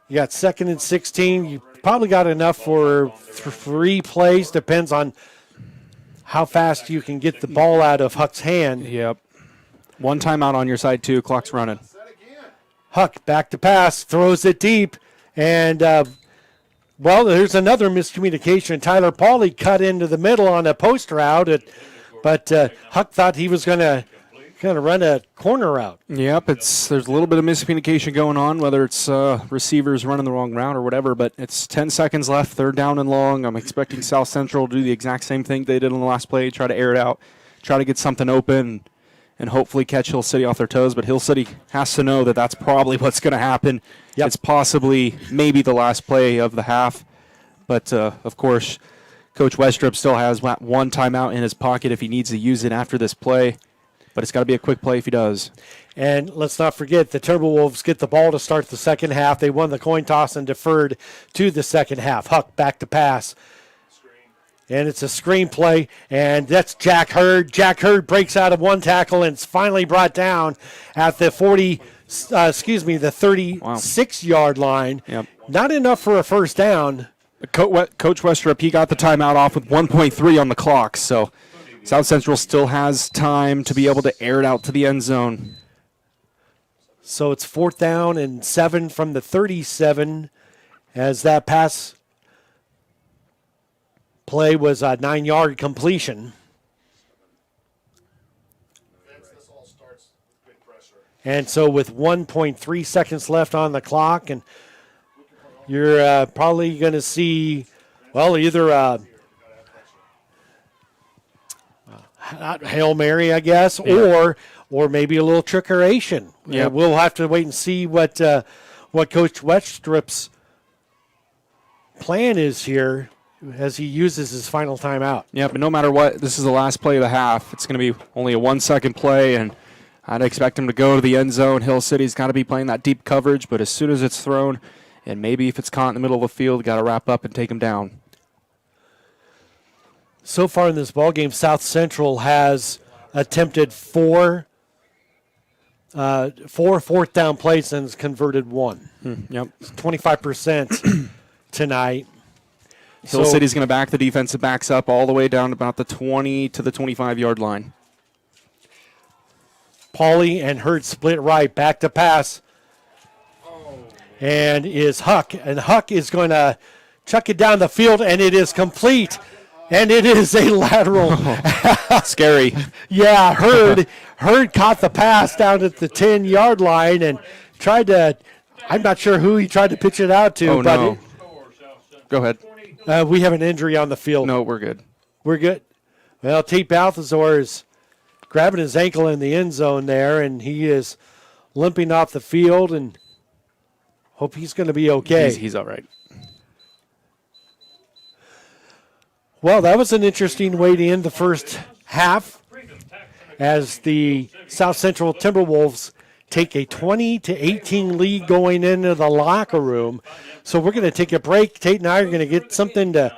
you got 2nd and 16. You probably got enough for 3 plays. Depends on how fast you can get the ball out of Huck's hand. Yep. 1 timeout on your side, too. Clock's running. Huck back to pass, throws it deep, and there's another miscommunication. Tyler Pauly cut into the middle on a post route, but Huck thought he was going to run a corner route. Yep, there's a little bit of miscommunication going on, whether it's receivers running the wrong route or whatever, but it's 10 seconds left, 3rd down and long. I'm expecting South Central to do the exact same thing they did on the last play, try to air it out, try to get something open, and hopefully catch Hill City off their toes. But Hill City has to know that that's probably what's going to happen. Yep. It's possibly maybe the last play of the half. But, of course, Coach Westrup still has 1 timeout in his pocket if he needs to use it after this play. But it's got to be a quick play if he does. And let's not forget, the Timberwolves get the ball to start the second half. They won the coin toss and deferred to the second half. Huck back to pass. And it's a screen play, and that's Jack Hurd. Jack Hurd breaks out of 1 tackle and is finally brought down at the 36-yard line. Yep. Not enough for a first down. Coach Westrup, he got the timeout off with 1.3 on the clock, so South Central still has time to be able to air it out to the end zone. So it's 4th down and 7 from the 37 as that pass play was a 9-yard completion. And so with 1.3 seconds left on the clock, and you're probably going to see, either not Hail Mary, I guess, or maybe a little trickeration. Yep. We'll have to wait and see what Coach Westrup's plan is here as he uses his final timeout. Yeah, but no matter what, this is the last play of the half. It's going to be only a 1-second play, and I'd expect him to go to the end zone. Hill City's got to be playing that deep coverage, but as soon as it's thrown, and maybe if it's caught in the middle of the field, got to wrap up and take him down. So far in this ballgame, South Central has attempted 4 fourth down plays and has converted 1. Yep. 25% tonight. Hill City's going to back the defensive backs up all the way down to about the 20 to the 25-yard line. Pauly and Hurd split right, back to pass. And is Huck. And Huck is going to chuck it down the field, and it is complete. And it is a lateral. Scary. Yeah, Hurd caught the pass down at the 10-yard line and tried to, I'm not sure who he tried to pitch it out to. Oh, but no. Go ahead. We have an injury on the field. No, we're good. We're good. Well, Tate Balthazar is grabbing his ankle in the end zone there, and he is limping off the field, and hope he's going to be okay. He's all right. Well, that was an interesting way to end the first half as the South Central Timberwolves take a 20-18 lead going into the locker room. So we're going to take a break. Tate and I are going to get something to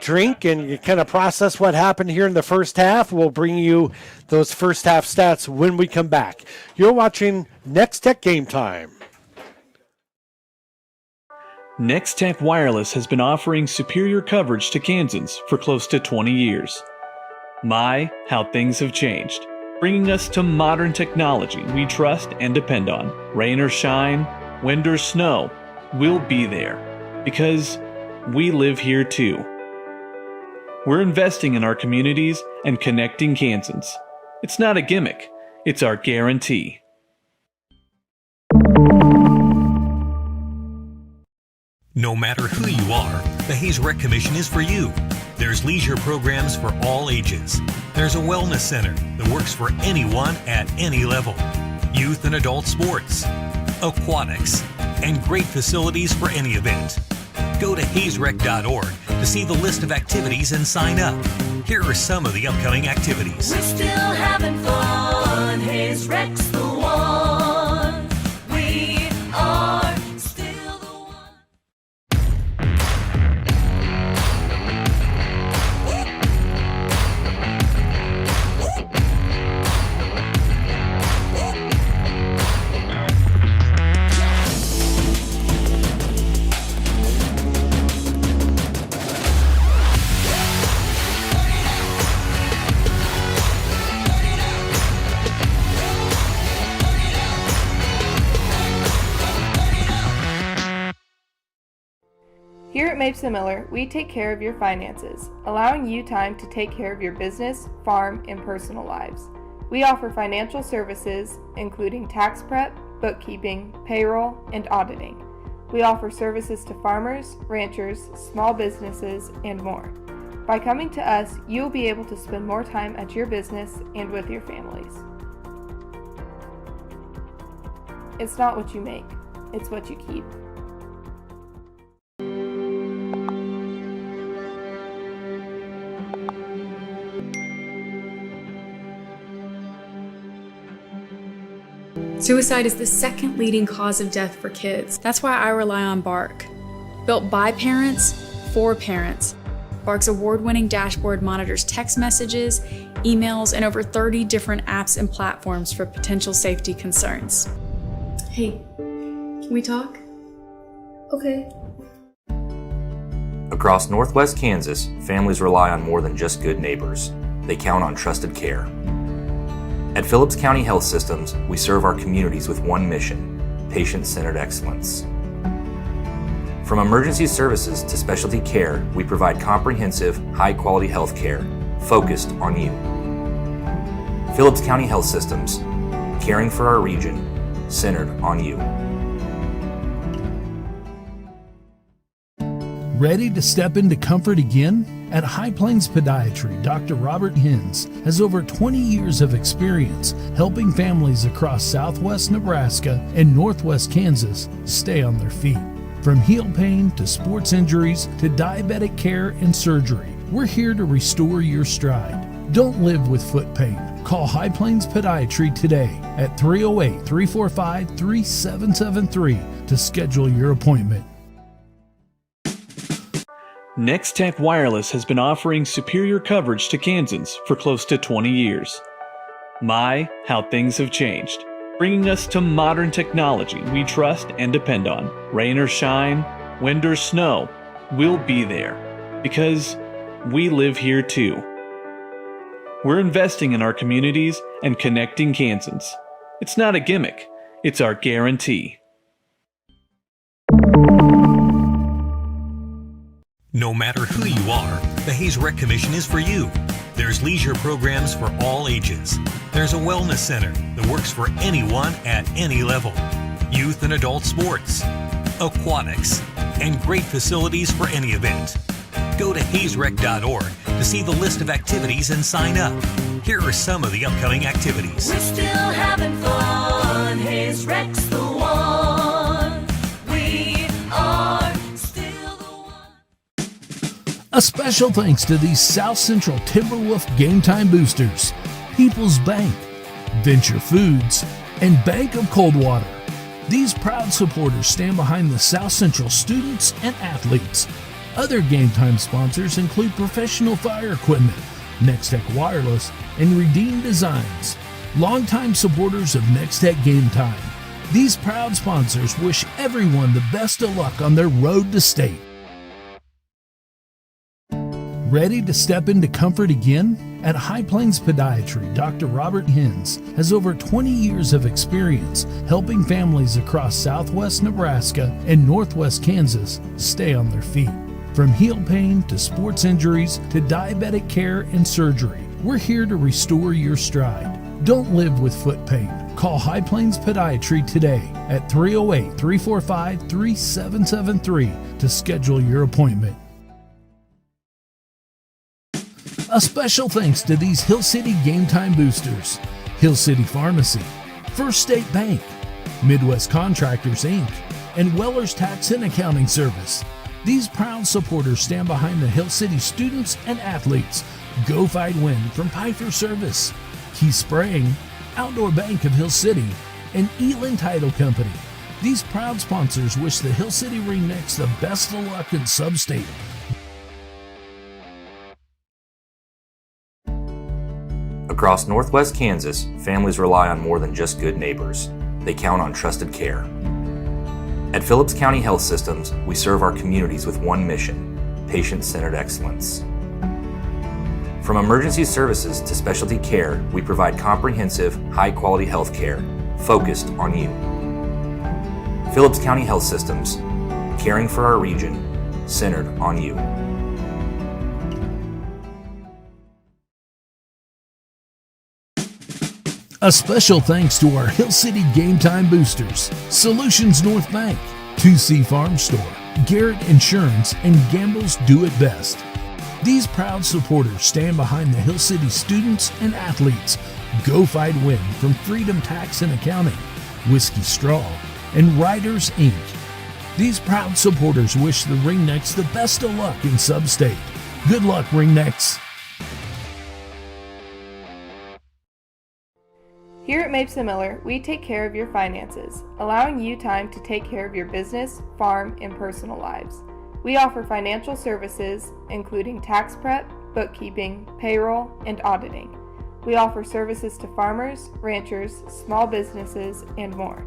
drink and kind of process what happened here in the first half. We'll bring you those first half stats when we come back. You're watching Nex-Tech Game Time. Nex-Tech Wireless has been offering superior coverage to Kansans for close to 20 years. My, how things have changed. Bringing us to modern technology we trust and depend on. Rain or shine, wind or snow, we'll be there. Because we live here too. We're investing in our communities and connecting Kansans. It's not a gimmick, it's our guarantee. No matter who you are, the Hayes Rec Commission is for you. There's leisure programs for all ages. There's a wellness center that works for anyone at any level. Youth and adult sports, aquatics, and great facilities for any event. Go to hazerec.org to see the list of activities and sign up. Here are some of the upcoming activities. We're still having fun. Hayes Rec's the one. Mapes & Miller, we take care of your finances, allowing you time to take care of your business, farm, and personal lives. We offer financial services, including tax prep, bookkeeping, payroll, and auditing. We offer services to farmers, ranchers, small businesses, and more. By coming to us, you'll be able to spend more time at your business and with your families. It's not what you make, it's what you keep. Suicide is the second leading cause of death for kids. That's why I rely on Bark. Built by parents, for parents. Bark's award-winning dashboard monitors text messages, emails, and over 30 different apps and platforms for potential safety concerns. Hey, can we talk? Okay. Across Northwest Kansas, families rely on more than just good neighbors. They count on trusted care. At Phillips County Health Systems, we serve our communities with one mission: patient-centered excellence. From emergency services to specialty care, we provide comprehensive, high-quality health care focused on you. Phillips County Health Systems, caring for our region, centered on you. Ready to step into comfort again? At High Plains Podiatry, Dr. Robert Hins has over 20 years of experience helping families across southwest Nebraska and northwest Kansas stay on their feet. From heel pain to sports injuries to diabetic care and surgery, we're here to restore your stride. Don't live with foot pain. Call High Plains Podiatry today at 308-345-3773 to schedule your appointment. Nex-Tech Wireless has been offering superior coverage to Kansans for close to 20 years. My, how things have changed. Bringing us to modern technology we trust and depend on. Rain or shine, wind or snow, we'll be there. Because we live here too. We're investing in our communities and connecting Kansans. It's not a gimmick, it's our guarantee. No matter who you are, the Hayes Rec Commission is for you. There's leisure programs for all ages. There's a wellness center that works for anyone at any level. Youth and adult sports, aquatics, and great facilities for any event. Go to hazerec.org to see the list of activities and sign up. Here are some of the upcoming activities. We're still having fun. Hayes Rec's the one. We are still the one. A special thanks to these South Central Timberwolf Game Time Boosters, People's Bank, Venture Foods, and Bank of Coldwater. These proud supporters stand behind the South Central students and athletes. Other Game Time sponsors include Professional Fire Equipment, Nex-Tech Wireless, and Redeem Designs. Longtime supporters of Nex-Tech Game Time. These proud sponsors wish everyone the best of luck on their road to state. Ready to step into comfort again? At High Plains Podiatry, Dr. Robert Hins has over 20 years of experience helping families across southwest Nebraska and northwest Kansas stay on their feet. From heel pain to sports injuries to diabetic care and surgery, we're here to restore your stride. Don't live with foot pain. Call High Plains Podiatry today at 308-345-3773 to schedule your appointment. A special thanks to these Hill City Game Time boosters: Hill City Pharmacy, First State Bank, Midwest Contractors, Inc., and Weller's Tax and Accounting Service. These proud supporters stand behind the Hill City students and athletes. Go Fight Win from Piper Service, Key Spraying, Outdoor Bank of Hill City, and Elin Title Company. These proud sponsors wish the Hill City Ringnecks the best of luck in Sub-State. Across Northwest Kansas, families rely on more than just good neighbors. They count on trusted care. At Phillips County Health Systems, we serve our communities with one mission: patient-centered excellence. From emergency services to specialty care, we provide comprehensive, high-quality health care focused on you. Phillips County Health Systems, caring for our region, centered on you. A special thanks to our Hill City Game Time boosters, Solutions North Bank, 2C Farm Store, Garrett Insurance, and Gamble's Do It Best. These proud supporters stand behind the Hill City students and athletes. Go Fight Win from Freedom Tax and Accounting, Whiskey Straw, and Riders Inc. These proud supporters wish the Ringnecks the best of luck in Sub-State. Good luck, Ringnecks. Here at Mapes & Miller, we take care of your finances, allowing you time to take care of your business, farm, and personal lives. We offer financial services, including tax prep, bookkeeping, payroll, and auditing. We offer services to farmers, ranchers, small businesses, and more.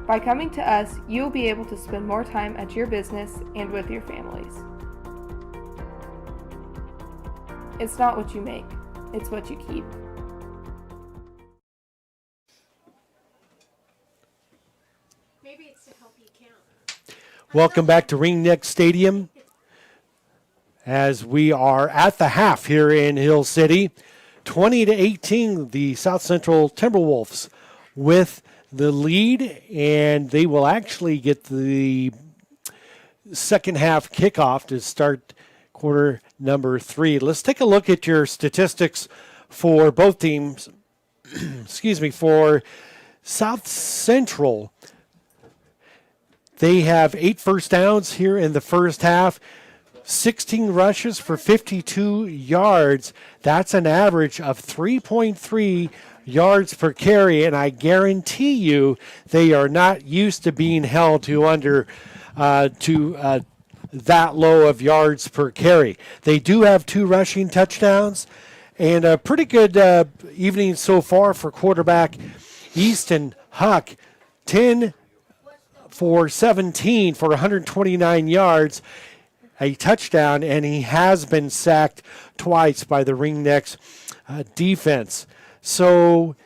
By coming to us, you'll be able to spend more time at your business and with your families. It's not what you make, it's what you keep. Welcome back to Ringnecks Stadium as we are at the half here in Hill City. 20-18, the South Central Timberwolves with the lead, and they will actually get the second half kickoff to start quarter number 3. Let's take a look at your statistics for both teams. Excuse me, for South Central. They have 8 first downs here in the first half, 16 rushes for 52 yards. That's an average of 3.3 yards per carry, and I guarantee you they are not used to being held to under that low of yards per carry. They do have 2 rushing touchdowns, and a pretty good evening so far for quarterback Easton Huck. 10 for 17 for 129 yards, a touchdown, and he has been sacked twice by the Ringnecks defense. So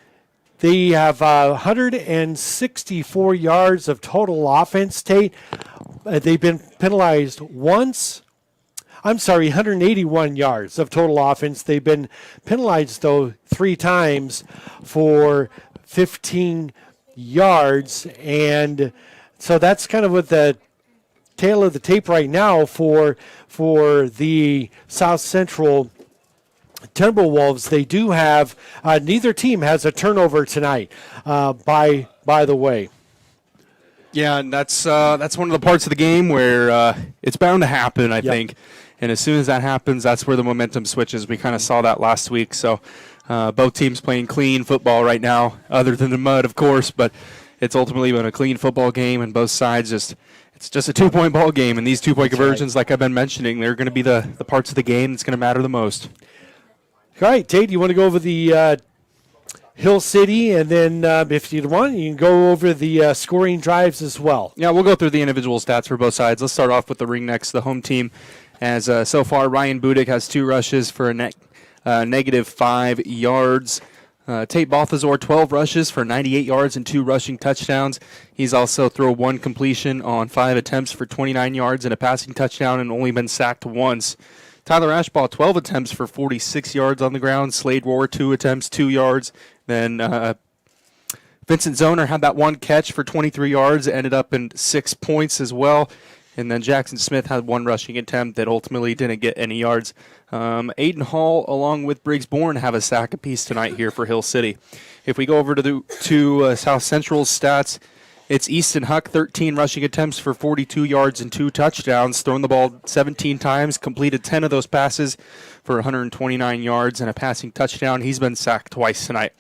they have 164 yards of total offense, Tate. They've been penalized once. 181 yards of total offense. They've been penalized, though, 3 times for 15 yards, and so that's kind of what the tail of the tape right now for the South Central Timberwolves. They do have neither team has a turnover tonight. By the way, Yeah, and that's one of the parts of the game where it's bound to happen, I think. And as soon as that happens, that's where the momentum switches. We kind of saw that last week. So both teams playing clean football right now, other than the mud, of course, but it's ultimately been a clean football game, and both sides it's just a 2-point ball game, and these 2-point conversions, like I've been mentioning, they're going to be the parts of the game that's going to matter the most. All right, Tate, you want to go over the Hill City, and then if you want, you can go over the scoring drives as well. Yeah, we'll go through the individual stats for both sides. Let's start off with the Ringnecks, the home team, as so far Ryan Budick has 2 rushes for a negative 5 yards. Tate Balthazar, 12 rushes for 98 yards and 2 rushing touchdowns. He's also thrown 1 completion on 5 attempts for 29 yards and a passing touchdown, and only been sacked once. Tyler Ashbaugh, 12 attempts for 46 yards on the ground. Slade Rohr, 2 attempts, 2 yards. Then Vincent Zoner had that 1 catch for 23 yards, ended up in 6 points as well. And then Jackson Smith had 1 rushing attempt that ultimately didn't get any yards. Aiden Hall, along with Briggs Bourne, have a sack apiece tonight here for Hill City. If we go over to South Central's stats, it's Easton Huck, 13 rushing attempts for 42 yards and 2 touchdowns, thrown the ball 17 times, completed 10 of those passes for 129 yards and a passing touchdown. He's been sacked twice tonight.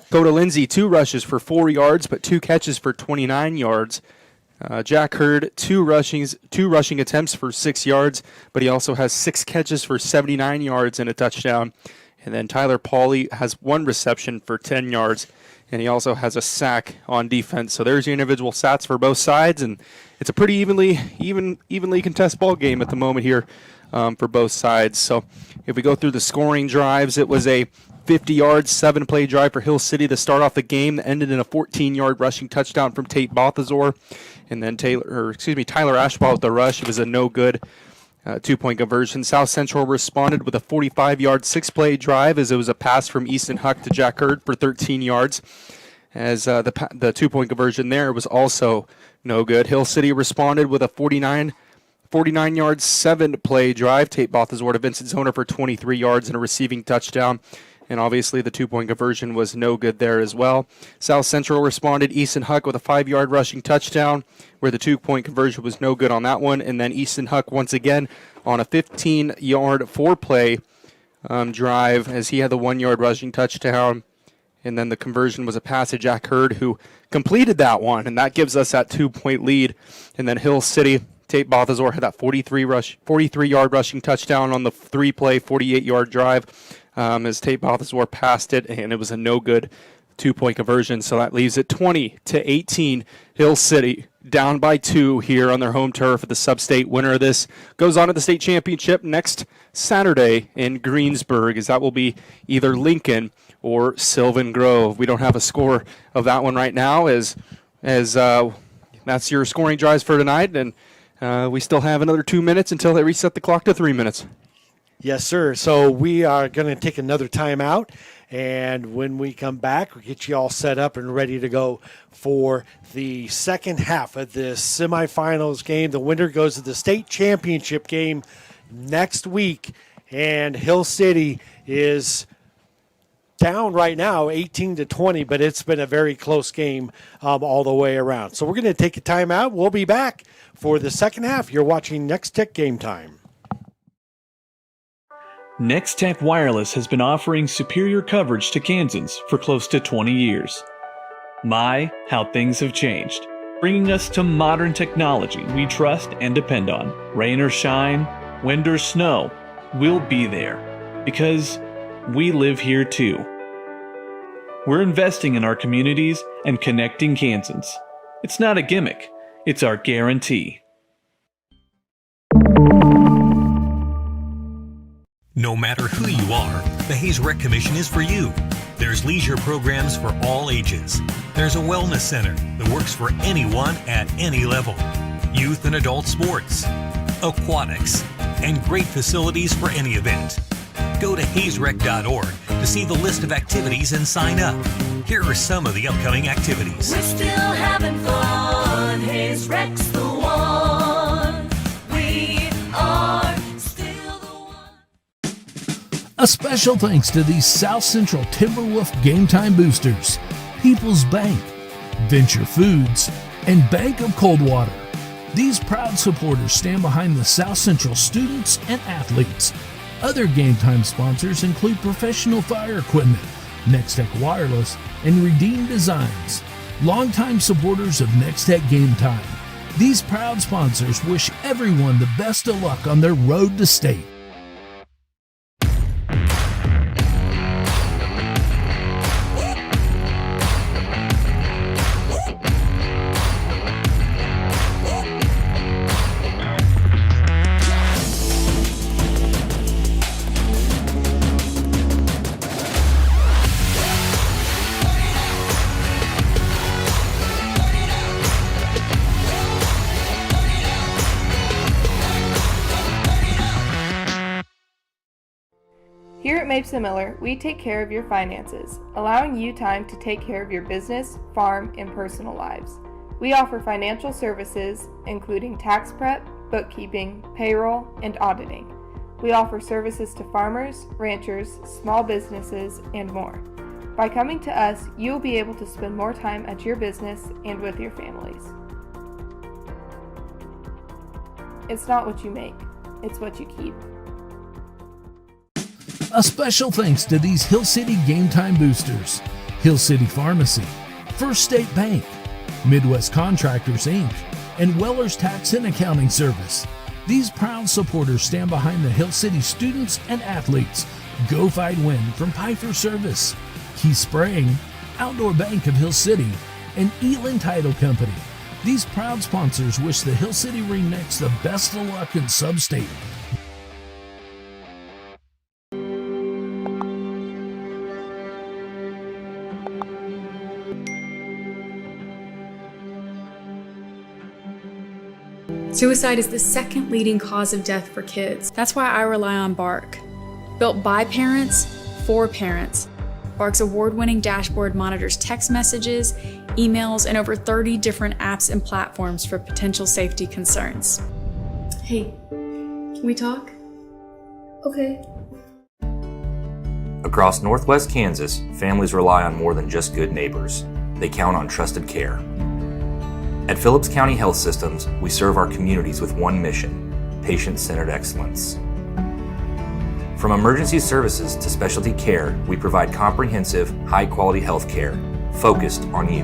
Coda Lindsay, 2 rushes for 4 yards, but 2 catches for 29 yards. Jack Hurd, 2 rushing attempts for 6 yards, but he also has 6 catches for 79 yards and a touchdown. And then Tyler Pauly has 1 reception for 10 yards, and he also has a sack on defense. So there's your individual stats for both sides, and it's a pretty evenly contested ball game at the moment here for both sides. So if we go through the scoring drives, it was a 50-yard, 7-play drive for Hill City to start off the game that ended in a 14-yard rushing touchdown from Tate Balthazar. And then Tyler Ashbaugh with the rush. It was a no-good. 2-point conversion. South Central responded with a 45-yard six-play drive as it was a pass from Easton Huck to Jack Hurd for 13 yards. As the 2-point conversion there was also no good. Hill City responded with a 49-yard, 7-play drive. Tate Bothaswar to Vincent Zoner for 23 yards and a receiving touchdown. And obviously the 2-point conversion was no good there as well. South Central responded. Easton Huck with a 5-yard rushing touchdown, where the 2-point conversion was no good on that one. And then Easton Huck once again on a 15-yard, 4-play drive, as he had the 1-yard rushing touchdown. And then the conversion was a pass to Jack Hurd, who completed that one, and that gives us that 2-point lead. And then Hill City, Tate Bothaswar had that 43-yard rushing touchdown on the 3-play, 48-yard drive, as Tate Bothaswar passed it, and it was a no-good 2-point conversion. So that leaves it 20-18. Hill City down by 2 here on their home turf. The sub-state winner of this goes on to the state championship next Saturday in Greensburg, as that will be either Lincoln or Sylvan Grove. We don't have a score of that one right now, as that's your scoring drives for tonight, and we still have another 2 minutes until they reset the clock to 3 minutes. Yes, sir. So we are going to take another timeout, and when we come back, we'll get you all set up and ready to go for the second half of this semifinals game. The winner goes to the state championship game next week, and Hill City is down right now 18-20, but it's been a very close game all the way around. So we're going to take a timeout. We'll be back for the second half. You're watching Nex-Tech Game Time. Nex-Tech Wireless has been offering superior coverage to Kansans for close to 20 years. My, how things have changed. Bringing us to modern technology we trust and depend on. Rain or shine, wind or snow, we'll be there. Because we live here too. We're investing in our communities and connecting Kansans. It's not a gimmick, it's our guarantee. No matter who you are, the Hayes Rec Commission is for you. There's leisure programs for all ages. There's a wellness center that works for anyone at any level. Youth and adult sports, aquatics, and great facilities for any event. Go to hazerec.org to see the list of activities and sign up. Here are some of the upcoming activities. We're still having fun. Hayes Rec's the one. We are still the one. A special thanks to these South Central Timberwolf Game Time boosters, People's Bank, Venture Foods, and Bank of Coldwater. These proud supporters stand behind the South Central students and athletes. Other Game Time sponsors include Professional Fire Equipment, Nex-Tech Wireless, and Redeem Designs. Longtime supporters of Nex-Tech Game Time. These proud sponsors wish everyone the best of luck on their road to state. Here at Mapes & Miller, we take care of your finances, allowing you time to take care of your business, farm, and personal lives. We offer financial services, including tax prep, bookkeeping, payroll, and auditing. We offer services to farmers, ranchers, small businesses, and more. By coming to us, you will be able to spend more time at your business and with your families. It's not what you make, it's what you keep. A special thanks to these Hill City Game Time boosters, Hill City Pharmacy, First State Bank, Midwest Contractors Inc., and Weller's Tax and Accounting Service. These proud supporters stand behind the Hill City students and athletes. Go Fight Win from Piper Service, Key Spraying, Outdoor Bank of Hill City, and Elin Title Company. These proud sponsors wish the Hill City Ringnecks the best of luck in Sub-State. Suicide is the second leading cause of death for kids. That's why I rely on Bark. Built by parents, for parents, Bark's award-winning dashboard monitors text messages, emails, and over 30 different apps and platforms for potential safety concerns. Hey, can we talk? Okay. Across Northwest Kansas, families rely on more than just good neighbors. They count on trusted care. At Phillips County Health Systems, we serve our communities with one mission: patient-centered excellence. From emergency services to specialty care, we provide comprehensive, high-quality health care focused on you.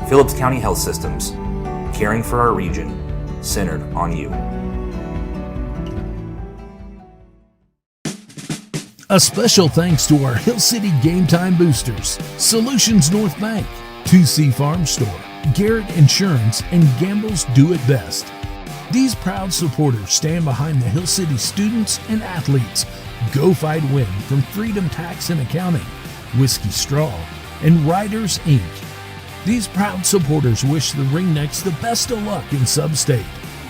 Phillips County Health Systems, caring for our region, centered on you. A special thanks to our Hill City Game Time boosters, Solutions North Bank, 2C Farm Store, Garrett Insurance, and Gamble's Do It Best. These proud supporters stand behind the Hill City students and athletes. Go Fight Win from Freedom Tax and Accounting, Whiskey Straw, and Riders Inc. These proud supporters wish the Ringnecks the best of luck in Sub-State.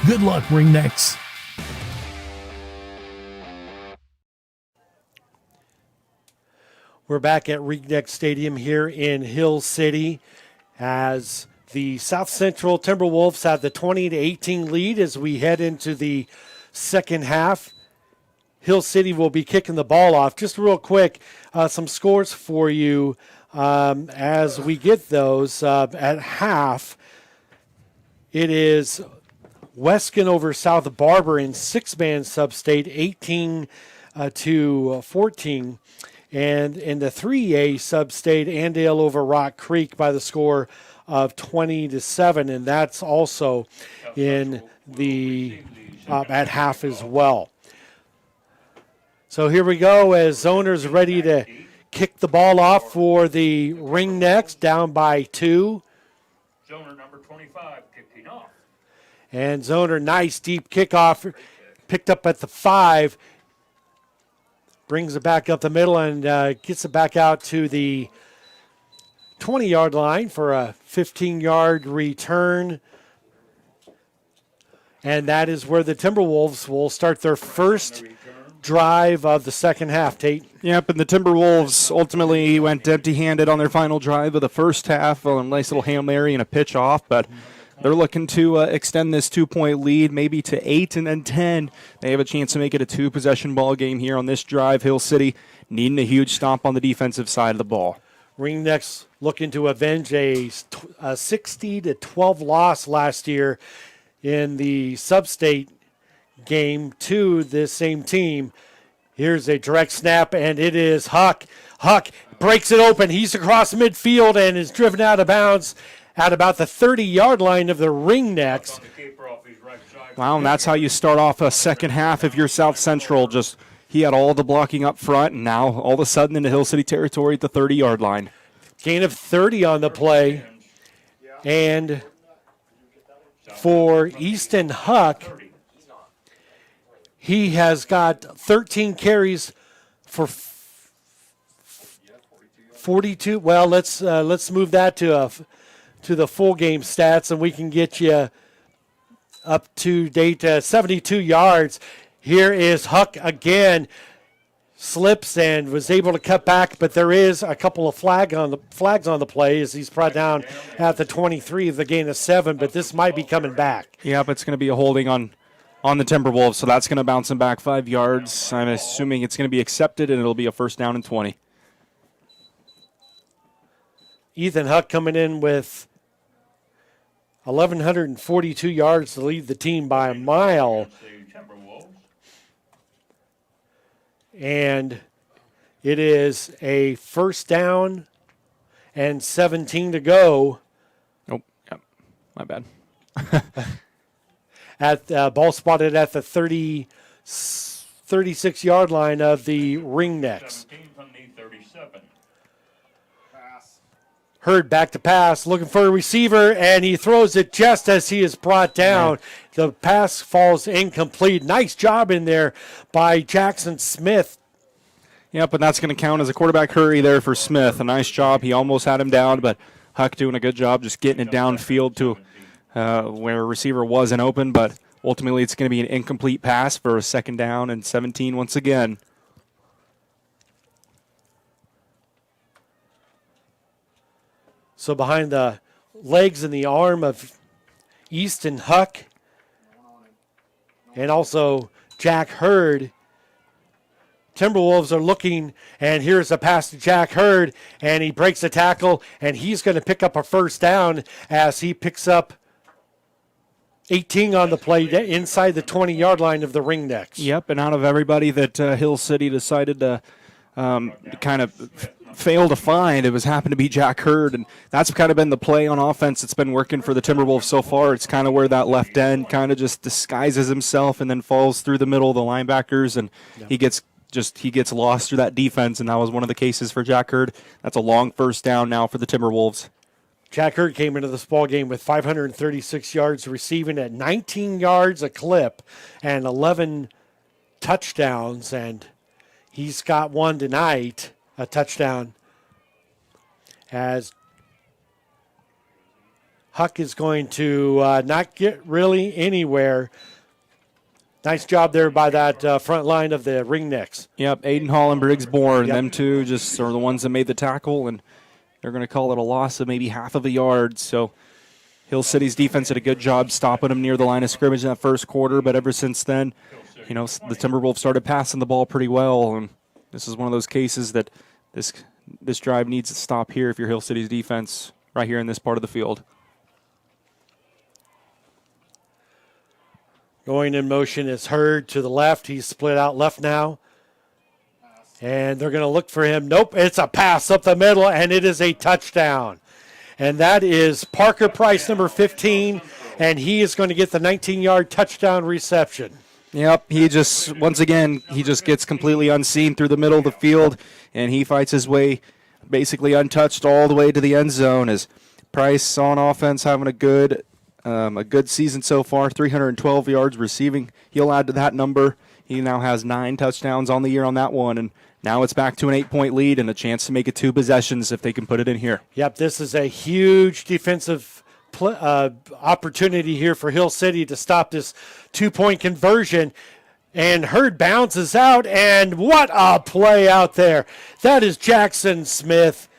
Good luck, Ringnecks. We're back at Ringnecks Stadium here in Hill City as the South Central Timberwolves have the 20-18 lead as we head into the second half. Hill City will be kicking the ball off. Just real quick, some scores for you as we get those. At half, it is Weskin over South Barber in six-man Sub-State, 18-14. And in the 3A Sub-State, Andale over Rock Creek by the score of 20-7, and that's also in the at half as well. So here we go as Zoner's ready to kick the ball off for the Ringnecks, down by 2. Zoner number 25 kicking off. And Zoner, nice deep kickoff, picked up at the 5, brings it back up the middle and gets it back out to the 20-yard line for a 15-yard return. And that is where the Timberwolves will start their first drive of the second half, Tate. Yep, and the Timberwolves ultimately went empty-handed on their final drive of the first half on a nice little Hail Mary and a pitch off, but they're looking to extend this 2-point lead maybe to 8 and then 10. They have a chance to make it a 2-possession ball game here on this drive. Hill City needing a huge stomp on the defensive side of the ball. Ringnecks looking to avenge a 60-12 loss last year in the Sub-State game to this same team. Here's a direct snap, and it is Huck. Huck breaks it open. He's across midfield and is driven out of bounds at about the 30-yard line of the Ringnecks. Wow, and that's how you start off a second half if you're South Central. Just he had all the blocking up front, and now all of a sudden into Hill City territory at the 30-yard line. Gain of 30 on the play. And for Easton Huck, he has got 13 carries for 42. Well, let's move that to the full game stats, and we can get you up to date 72 yards. Here is Huck again. Slips and was able to cut back, but there is a couple of flags on the play as he's brought down at the 23 of the gain of 7, but this might be coming back. Yep, it's going to be a holding on the Timberwolves, so that's going to bounce him back 5 yards. I'm assuming it's going to be accepted, and it'll be a first down and 20. Ethan Huck coming in with 1,142 yards to lead the team by a mile. And it is a first down and 17 to go. Oh, yep, my bad. At ball spotted at the 36-yard line of the Ringnecks. Hurd back to pass, looking for a receiver, and he throws it just as he is brought down. The pass falls incomplete. Nice job in there by Jackson Smith. Yep, and that's going to count as a quarterback hurry there for Smith. A nice job. He almost had him down, but Huck doing a good job just getting it downfield to where a receiver wasn't open, but ultimately it's going to be an incomplete pass for a 2nd down and 17 once again. So behind the legs and the arm of Easton Huck and also Jack Hurd, Timberwolves are looking, and here's a pass to Jack Hurd, and he breaks a tackle, and he's going to pick up a 1st down as he picks up 18 on the play inside the 20-yard line of the Ringnecks. Yep, and out of everybody that Hill City decided to kind of fail to find, it was happened to be Jack Hurd, and that's kind of been the play on offense that's been working for the Timberwolves so far. It's kind of where that left end kind of just disguises himself and then falls through the middle of the linebackers, and he gets lost through that defense, and that was one of the cases for Jack Hurd. That's a long 1st down now for the Timberwolves. Jack Hurd came into this ball game with 536 yards receiving at 19 yards a clip and 11 touchdowns, and he's got one tonight, a touchdown, as Huck is going to not get really anywhere. Nice job there by that front line of the Ringnecks. Yep, Aiden Hall and Briggs Bourne, them two just are the ones that made the tackle, and they're going to call it a loss of maybe half of a yard. So Hill City's defense did a good job stopping them near the line of scrimmage in that 1st quarter, but ever since then, the Timberwolves started passing the ball pretty well, and this is one of those cases that this drive needs to stop here if you're Hill City's defense right here in this part of the field. Going in motion is Hurd to the left. He's split out left now. And they're going to look for him. Nope, it's a pass up the middle, and it is a touchdown. And that is Parker Price, number 15, and he is going to get the 19-yard touchdown reception. Yep, he just gets completely unseen through the middle of the field, and he fights his way basically untouched all the way to the end zone as Price on offense having a good season so far, 312 yards receiving. He'll add to that number. He now has 9 touchdowns on the year on that one, and now it's back to an 8-point lead and a chance to make it 2 possessions if they can put it in here. Yep, this is a huge defensive opportunity here for Hill City to stop this 2-point conversion. And Hurd bounces out, and what a play out there. That is Jackson Smith.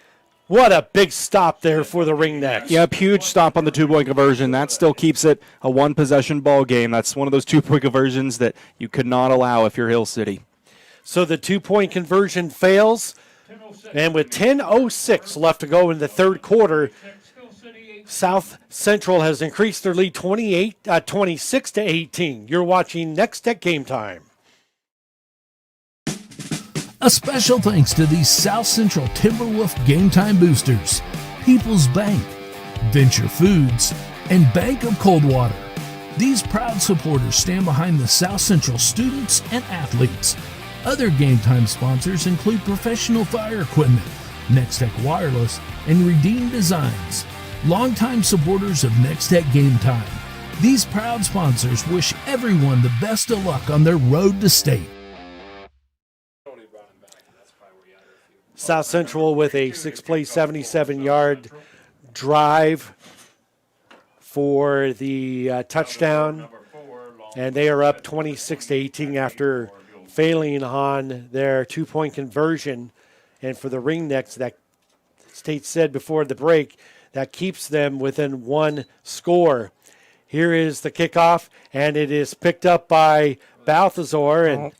What a big stop there for the Ringnecks. Yep, huge stop on the 2-point conversion. That still keeps it a 1-possession ball game. That's one of those 2-point conversions that you could not allow if you're Hill City. So the 2-point conversion fails, and with 10:06 left to go in the 3rd quarter, South Central has increased their lead 26-18. You're watching Nex-Tech Game Time. A special thanks to these South Central Timberwolf Game Time boosters, People's Bank, Venture Foods, and Bank of Coldwater. These proud supporters stand behind the South Central students and athletes. Other Game Time sponsors include Professional Fire Equipment, Nex-Tech Wireless, and Redeem Designs. Longtime supporters of Nex-Tech Game Time. These proud sponsors wish everyone the best of luck on their road to state. South Central with a 6-play, 77-yard drive for the touchdown, and they are up 26-18 after failing on their 2-point conversion. And for the Ringnecks, that State said before the break, that keeps them within 1 score. Here is the kickoff, and it is picked up by Balthazar, and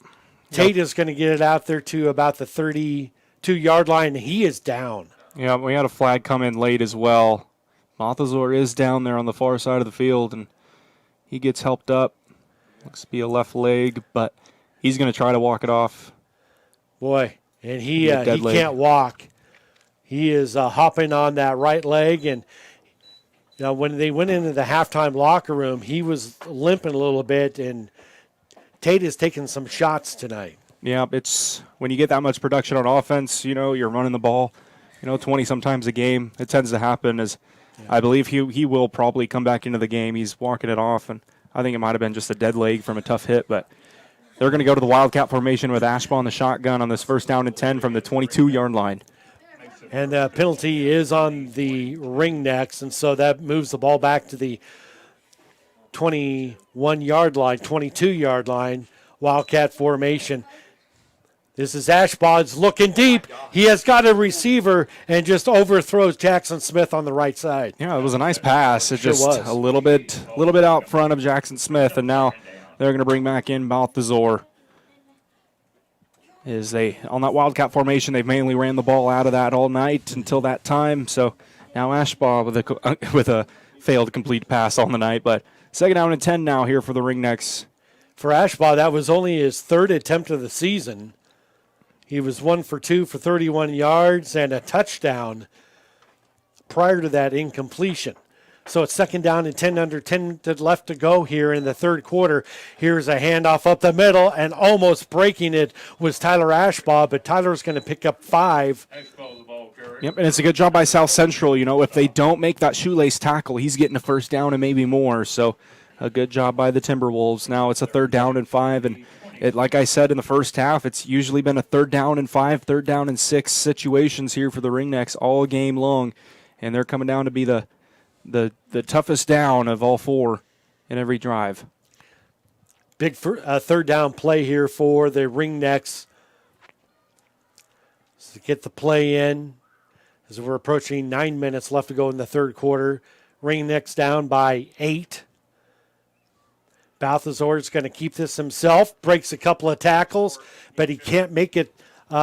Tate is going to get it out there to about the 32-yard line. He is down. Yeah, we had a flag come in late as well. Balthazar is down there on the far side of the field, and he gets helped up. Looks to be a left leg, but he's going to try to walk it off. Boy, and he can't walk. He is hopping on that right leg, and when they went into the halftime locker room, he was limping a little bit, and Tate is taking some shots tonight. Yeah, it's when you get that much production on offense, you're running the ball, 20 sometimes a game. It tends to happen as I believe he will probably come back into the game. He's walking it off, and I think it might have been just a dead leg from a tough hit, but they're going to go to the Wildcat formation with Ashbaugh on the shotgun on this 1st down and 10 from the 22-yard line. And the penalty is on the Ringnecks, and so that moves the ball back to the 21-yard line, 22-yard line, Wildcat formation. This is Ashbod's looking deep. He has got a receiver and just overthrows Jackson Smith on the right side. Yeah, it was a nice pass. It Sure just was. a little bit out front of Jackson Smith, and now they're going to bring back in Balthazar. On that Wildcat formation, they've mainly ran the ball out of that all night until that time. So now Ashbaugh with a failed complete pass on the night, but 2nd down and 10 now here for the Ringnecks. For Ashbaugh, that was only his 3rd attempt of the season. He was 1 for 2 for 31 yards and a touchdown. Prior to that, incompletion. So it's 2nd down and 10 under 10 left to go here in the 3rd quarter. Here's a handoff up the middle, and almost breaking it was Tyler Ashbaugh, but Tyler's going to pick up 5. Yep, and it's a good job by South Central. You know, if they don't make that shoelace tackle, he's getting a 1st down and maybe more. So a good job by the Timberwolves. Now it's a 3rd down and 5, and like I said in the first half, it's usually been a 3rd down and 5, 3rd down and 6 situations here for the Ringnecks all game long, and they're coming down to be the toughest down of all 4 in every drive. Big 3rd down play here for the Ringnecks. So get the play in as we're approaching 9 minutes left to go in the 3rd quarter. Ringnecks down by 8. Balthazar is going to keep this himself, breaks a couple of tackles, but he can't make it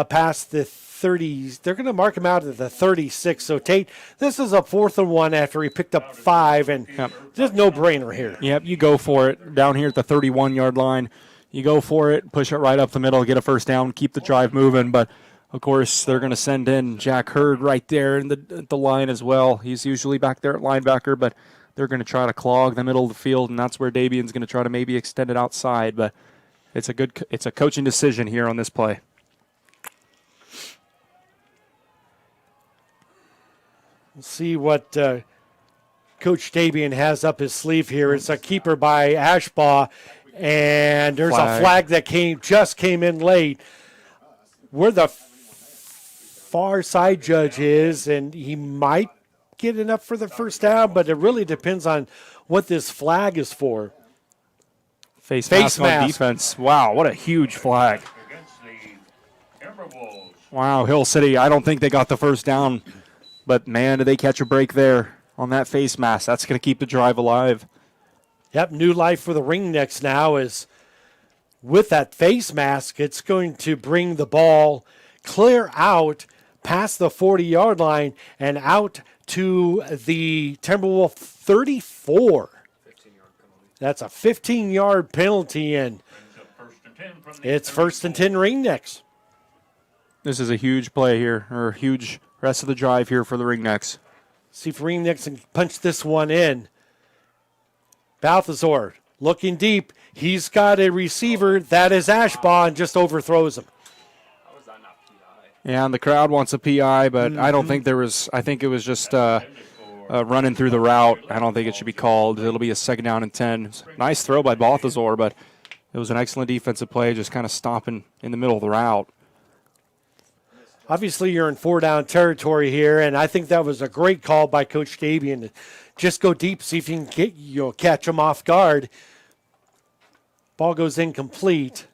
past the 30s. They're going to mark him out at the 36. So, Tate, this is a 4th and 1 after he picked up 5, and just no-brainer here. Yep, you go for it. Down here at the 31-yard line, you go for it, push it right up the middle, get a 1st down, keep the drive moving. But, of course, they're going to send in Jack Hurd right there in the line as well. He's usually back there at linebacker, but they're going to try to clog the middle of the field, and that's where Davian's going to try to maybe extend it outside. But it's a coaching decision here on this play. We'll see what Coach Davian has up his sleeve here. It's a keeper by Ashbaugh, and there's a flag that just came in late. Where the far side judge is, and he might get enough for the 1st down, but it really depends on what this flag is for. Face mask on defense. Wow, what a huge flag. Wow, Hill City, I don't think they got the 1st down, but man, did they catch a break there on that face mask. That's going to keep the drive alive. Yep, new life for the Ringnecks now is with that face mask, it's going to bring the ball clear out past the 40-yard line and out to the Timberwolf 34. That's a 15-yard penalty, and it's 1st and 10 Ringnecks. This is a huge play here, or huge rest of the drive here for the Ringnecks. See if Ringnecks can punch this one in. Balthazar looking deep. He's got a receiver. That is Ashbaugh, and just overthrows him. Yeah, and the crowd wants a PI, but I don't think there was. I think it was just running through the route. I don't think it should be called. It'll be a 2nd down and 10. Nice throw by Balthazar, but it was an excellent defensive play, just kind of stopping in the middle of the route. Obviously, you're in 4-down territory here, and I think that was a great call by Coach Davian to just go deep, see if you can catch him off guard. Ball goes incomplete,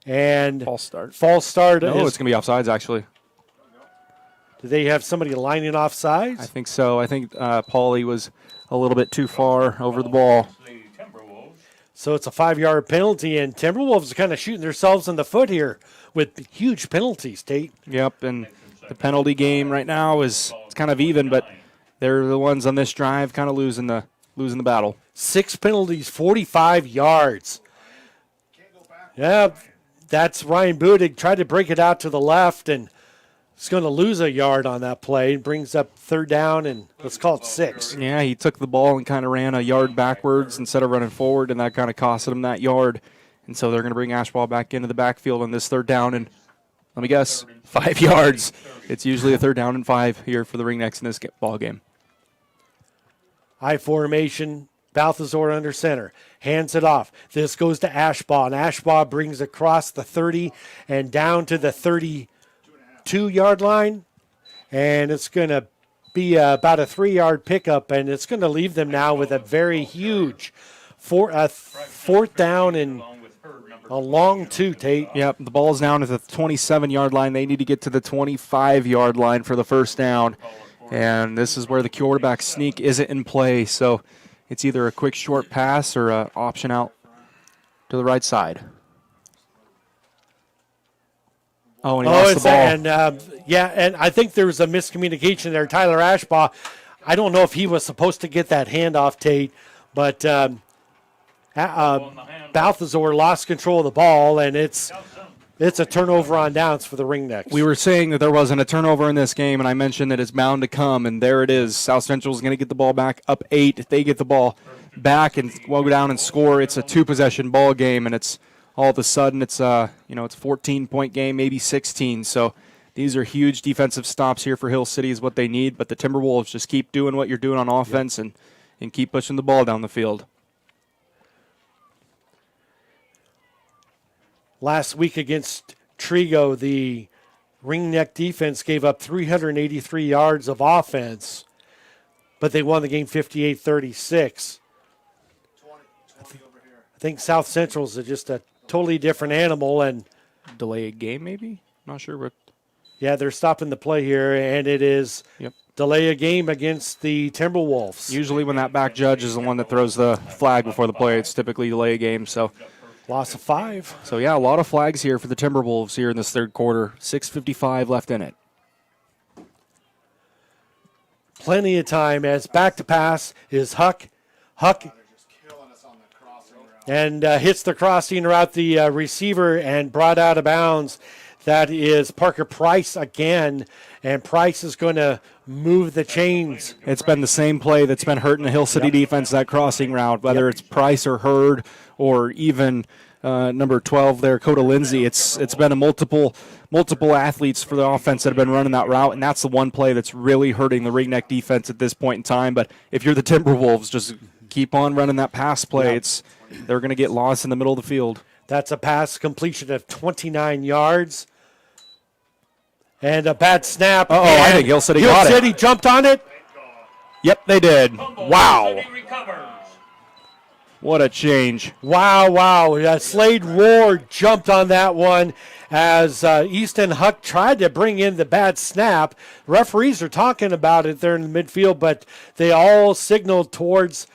and false start. No, it's going to be offsides, actually. Do they have somebody lining off sides? I think so. I think Paulie was a little bit too far over the ball. So it's a 5-yard penalty, and Timberwolves are kind of shooting themselves in the foot here with huge penalties, Tate. Yep, and the penalty game right now is kind of even, but they're the ones on this drive kind of losing the battle. 6 penalties, 45 yards. Yeah, that's Ryan Budig. Tried to break it out to the left, and he's going to lose a yard on that play. It brings up 3rd down, and let's call it 6. Yeah, he took the ball and kind of ran a yard backwards instead of running forward, and that kind of costed him that yard. And so they're going to bring Ashbaugh back into the backfield on this 3rd down, and let me guess, 5 yards. It's usually a 3rd down and 5 here for the Ringnecks in this ball game. High formation, Balthazar under center, hands it off. This goes to Ashbaugh, and Ashbaugh brings across the 30 and down to the 32-yard line, and it's going to be about a 3-yard pickup, and it's going to leave them now with a very huge fourth down and a long 2, Tate. Yep, the ball's down at the 27-yard line. They need to get to the 25-yard line for the first down. And this is where the quarterback sneak isn't in play. So it's either a quick short pass or an option out to the right side. Oh, and he lost the ball. And I think there was a miscommunication there. Tyler Ashbaugh, I don't know if he was supposed to get that handoff, Tate, but Balthazar lost control of the ball, and it's a turnover on downs for the Ringnecks. We were saying that there wasn't a turnover in this game, and I mentioned that it's bound to come, and there it is. South Central is going to get the ball back up 8. If they get the ball back and go down and score, it's a 2-possession ball game, and it's all of a sudden it's it's a 14-point game, maybe 16. So these are huge defensive stops here for Hill City is what they need, but the Timberwolves just keep doing what you're doing on offense and keep pushing the ball down the field. Last week against Trigo, the Ringneck defense gave up 383 yards of offense, but they won the game 58-36. I think South Central's just a totally different animal. And delay a game, maybe? Not sure what. Yeah, they're stopping the play here, and it is delay a game against the Timberwolves. Usually when that back judge is the one that throws the flag before the play, it's typically delay a game. So loss of 5. So, yeah, a lot of flags here for the Timberwolves here in this third quarter. 6:55 left in it. Plenty of time as back to pass is Huck. Huck and hits the crossing route, the receiver, and brought out of bounds. That is Parker Price again, and Price is going to move the chains. It's been the same play that's been hurting the Hill City defense, that crossing route, whether it's Price or Hurd or even number 12 there, Coda Lindsay. It's been a multiple athletes for the offense that have been running that route, and that's the one play that's really hurting the Ringneck defense at this point in time. But if you're the Timberwolves, just keep on running that pass play. They're going to get lost in the middle of the field. That's a pass completion of 29 yards. And a bad snap. I think Hill City got it. Hill City jumped on it. Yep, they did. Wow. What a change. Wow. Slade Ward jumped on that one as Easton Huck tried to bring in the bad snap. Referees are talking about it there in the midfield, but they all signaled towards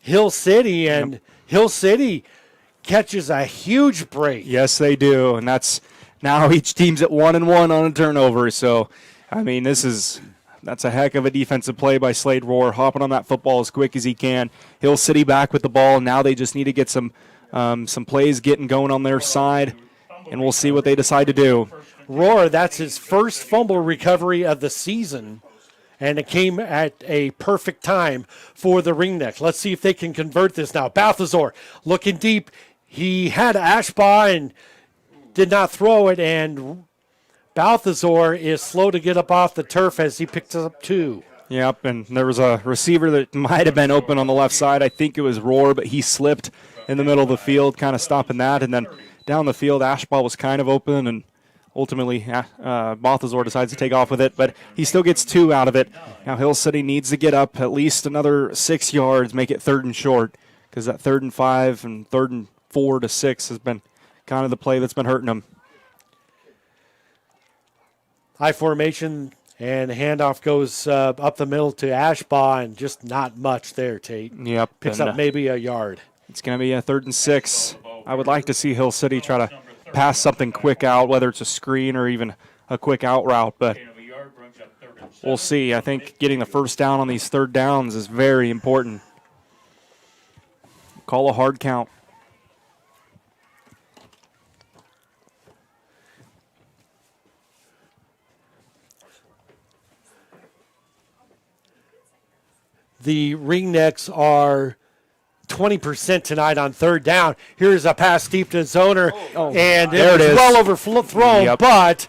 Hill City, and Hill City catches a huge break. Yes, they do, and that's now each team's at 1-1 on a turnover. So, I mean, that's a heck of a defensive play by Slade Roar, hopping on that football as quick as he can. Hill City back with the ball. Now they just need to get some plays getting going on their side, and we'll see what they decide to do. Roar, that's his first fumble recovery of the season, and it came at a perfect time for the Ringneck. Let's see if they can convert this now. Balthazar looking deep. He had Ashbaugh and did not throw it, and Balthazar is slow to get up off the turf as he picks up 2. Yep, and there was a receiver that might have been open on the left side. I think it was Roar, but he slipped in the middle of the field, kind of stopping that. And then down the field, Ashbaugh was kind of open, and ultimately Balthazar decides to take off with it. But he still gets 2 out of it. Now Hill City needs to get up at least another 6 yards, make it 3rd and short, because that 3rd and 5 and 3rd and 4 to 6 has been kind of the play that's been hurting them. High formation, and the handoff goes up the middle to Ashbaugh, and just not much there, Tate. Yep. Picks up maybe a yard. It's going to be a 3rd and 6. I would like to see Hill City try to pass something quick out, whether it's a screen or even a quick out route, but we'll see. I think getting the first down on these 3rd downs is very important. Call a hard count. The Ringnecks are 20% tonight on 3rd down. Here's a pass deep to Zoner, and it is well overthrown, but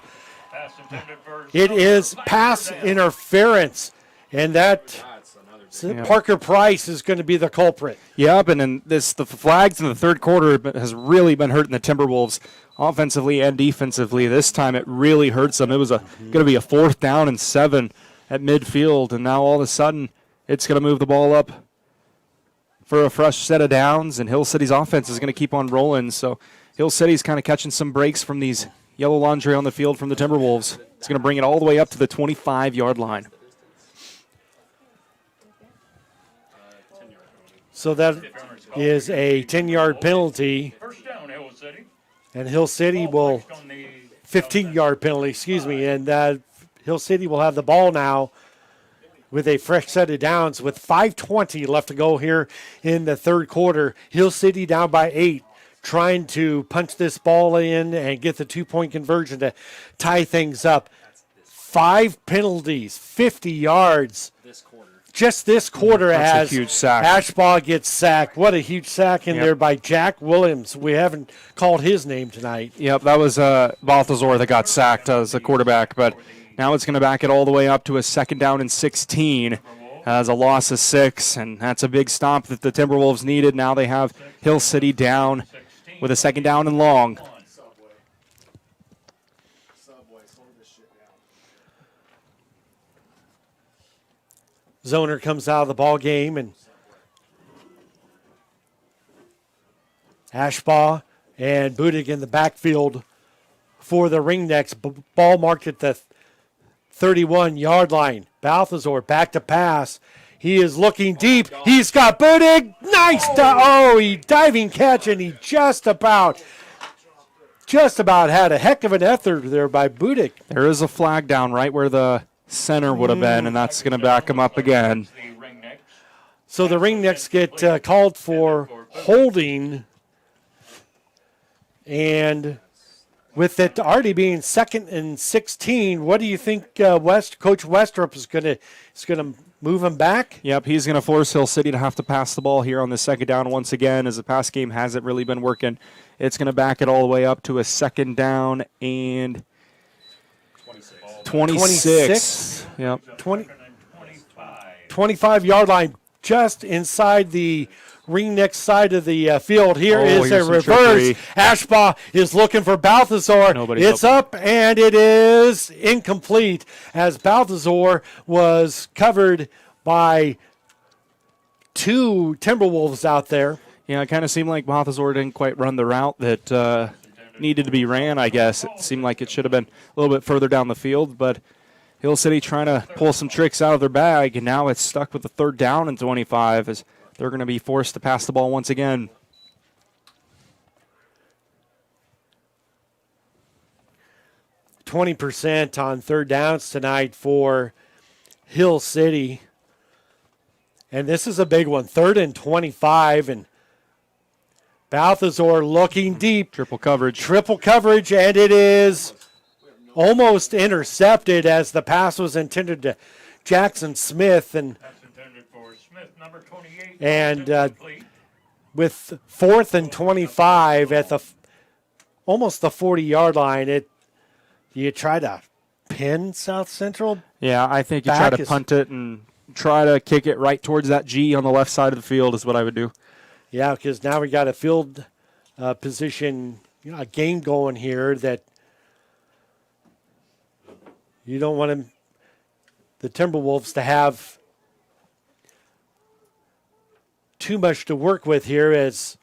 it is pass interference, and that Parker Price is going to be the culprit. Yep, and then the flags in the 3rd quarter has really been hurting the Timberwolves offensively and defensively. This time it really hurts them. It was going to be a 4th down and 7 at midfield, and now all of a sudden it's going to move the ball up for a fresh set of downs, and Hill City's offense is going to keep on rolling. So Hill City's kind of catching some breaks from these yellow laundry on the field from the Timberwolves. It's going to bring it all the way up to the 25-yard line. So that is a 10-yard penalty. First down, Hill City. And Hill City will, 15-yard penalty, excuse me. And Hill City will have the ball now with a fresh set of downs with 5:20 left to go here in the third quarter. Hill City down by 8, trying to punch this ball in and get the 2-point conversion to tie things up. 5 penalties, 50 yards. Just this quarter That's as a huge sack. Ashbaugh gets sacked. What a huge sack in there by Jack Williams. We haven't called his name tonight. Yep, that was Balthazar that got sacked as a quarterback, but now it's going to back it all the way up to a 2nd down and 16 as a loss of 6, and that's a big stop that the Timberwolves needed. Now they have Hill City down with a 2nd down and long. Zoner comes out of the ball game, and Ashbaugh and Budig in the backfield for the Ringnecks. Ball marked at the 31-yard line. Balthazar back to pass. He is looking deep. He's got Budig. Nice. He diving catch, and he just about had a heck of an effort there by Budig. There is a flag down right where the center would have been, and that's going to back him up again. So the Ringnecks get called for holding, and with it already being 2nd and 16, what do you think Coach Westrup is going to move him back? Yep, he's going to force Hill City to have to pass the ball here on the 2nd down once again, as the pass game hasn't really been working. It's going to back it all the way up to a 2nd down and 26. Yep. 25-yard line, just inside the Ringnecks side of the field. Here is a reverse. Trickery. Ashbaugh is looking for Balthazar. It's up, and it is incomplete as Balthazar was covered by 2 Timberwolves out there. Yeah, it kind of seemed like Balthazar didn't quite run the route that needed to be ran, I guess. It seemed like it should have been a little bit further down the field, but Hill City trying to pull some tricks out of their bag, and now it's stuck with the 3rd down and 25 as they're going to be forced to pass the ball once again. %, on 3rd downs tonight for Hill City. And this is a big one, 3rd and 25, and Balthazar looking deep. Triple coverage, and it is almost intercepted as the pass was intended to Jackson Smith. And number 28. And with 4th and 25 at almost the 40-yard line, you try to pin South Central? Yeah, I think you try to punt it and try to kick it right towards that G on the left side of the field is what I would do. Yeah, because now we got a field position, a game going here that you don't want the Timberwolves to have too much to work with here as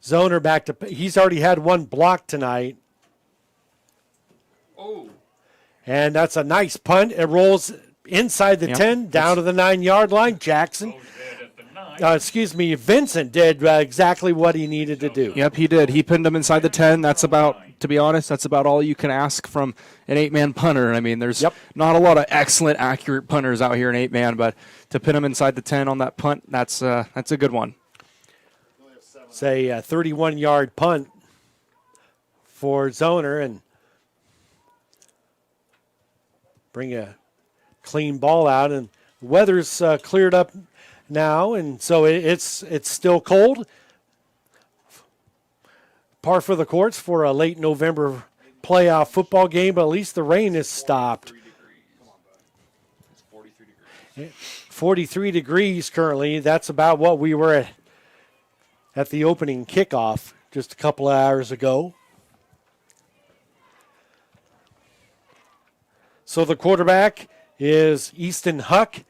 Zoner back to, he's already had 1 block tonight. And that's a nice punt. It rolls inside the 10, down to the 9-yard line. Jackson. Vincent did exactly what he needed to do. Yep, he did. He pinned him inside the 10. That's about, to be honest, that's about all you can ask from an 8-man punter. I mean, there's not a lot of excellent, accurate punters out here in 8-man, but to pin him inside the 10 on that punt, that's a good one. It's a 31-yard punt for Zoner, and bring a clean ball out. And the weather's cleared up now, and so it's still cold. Par for the course for a late November playoff football game, but at least the rain has stopped. 43 degrees currently. That's about what we were at the opening kickoff just a couple of hours ago. So the quarterback is Easton Huck.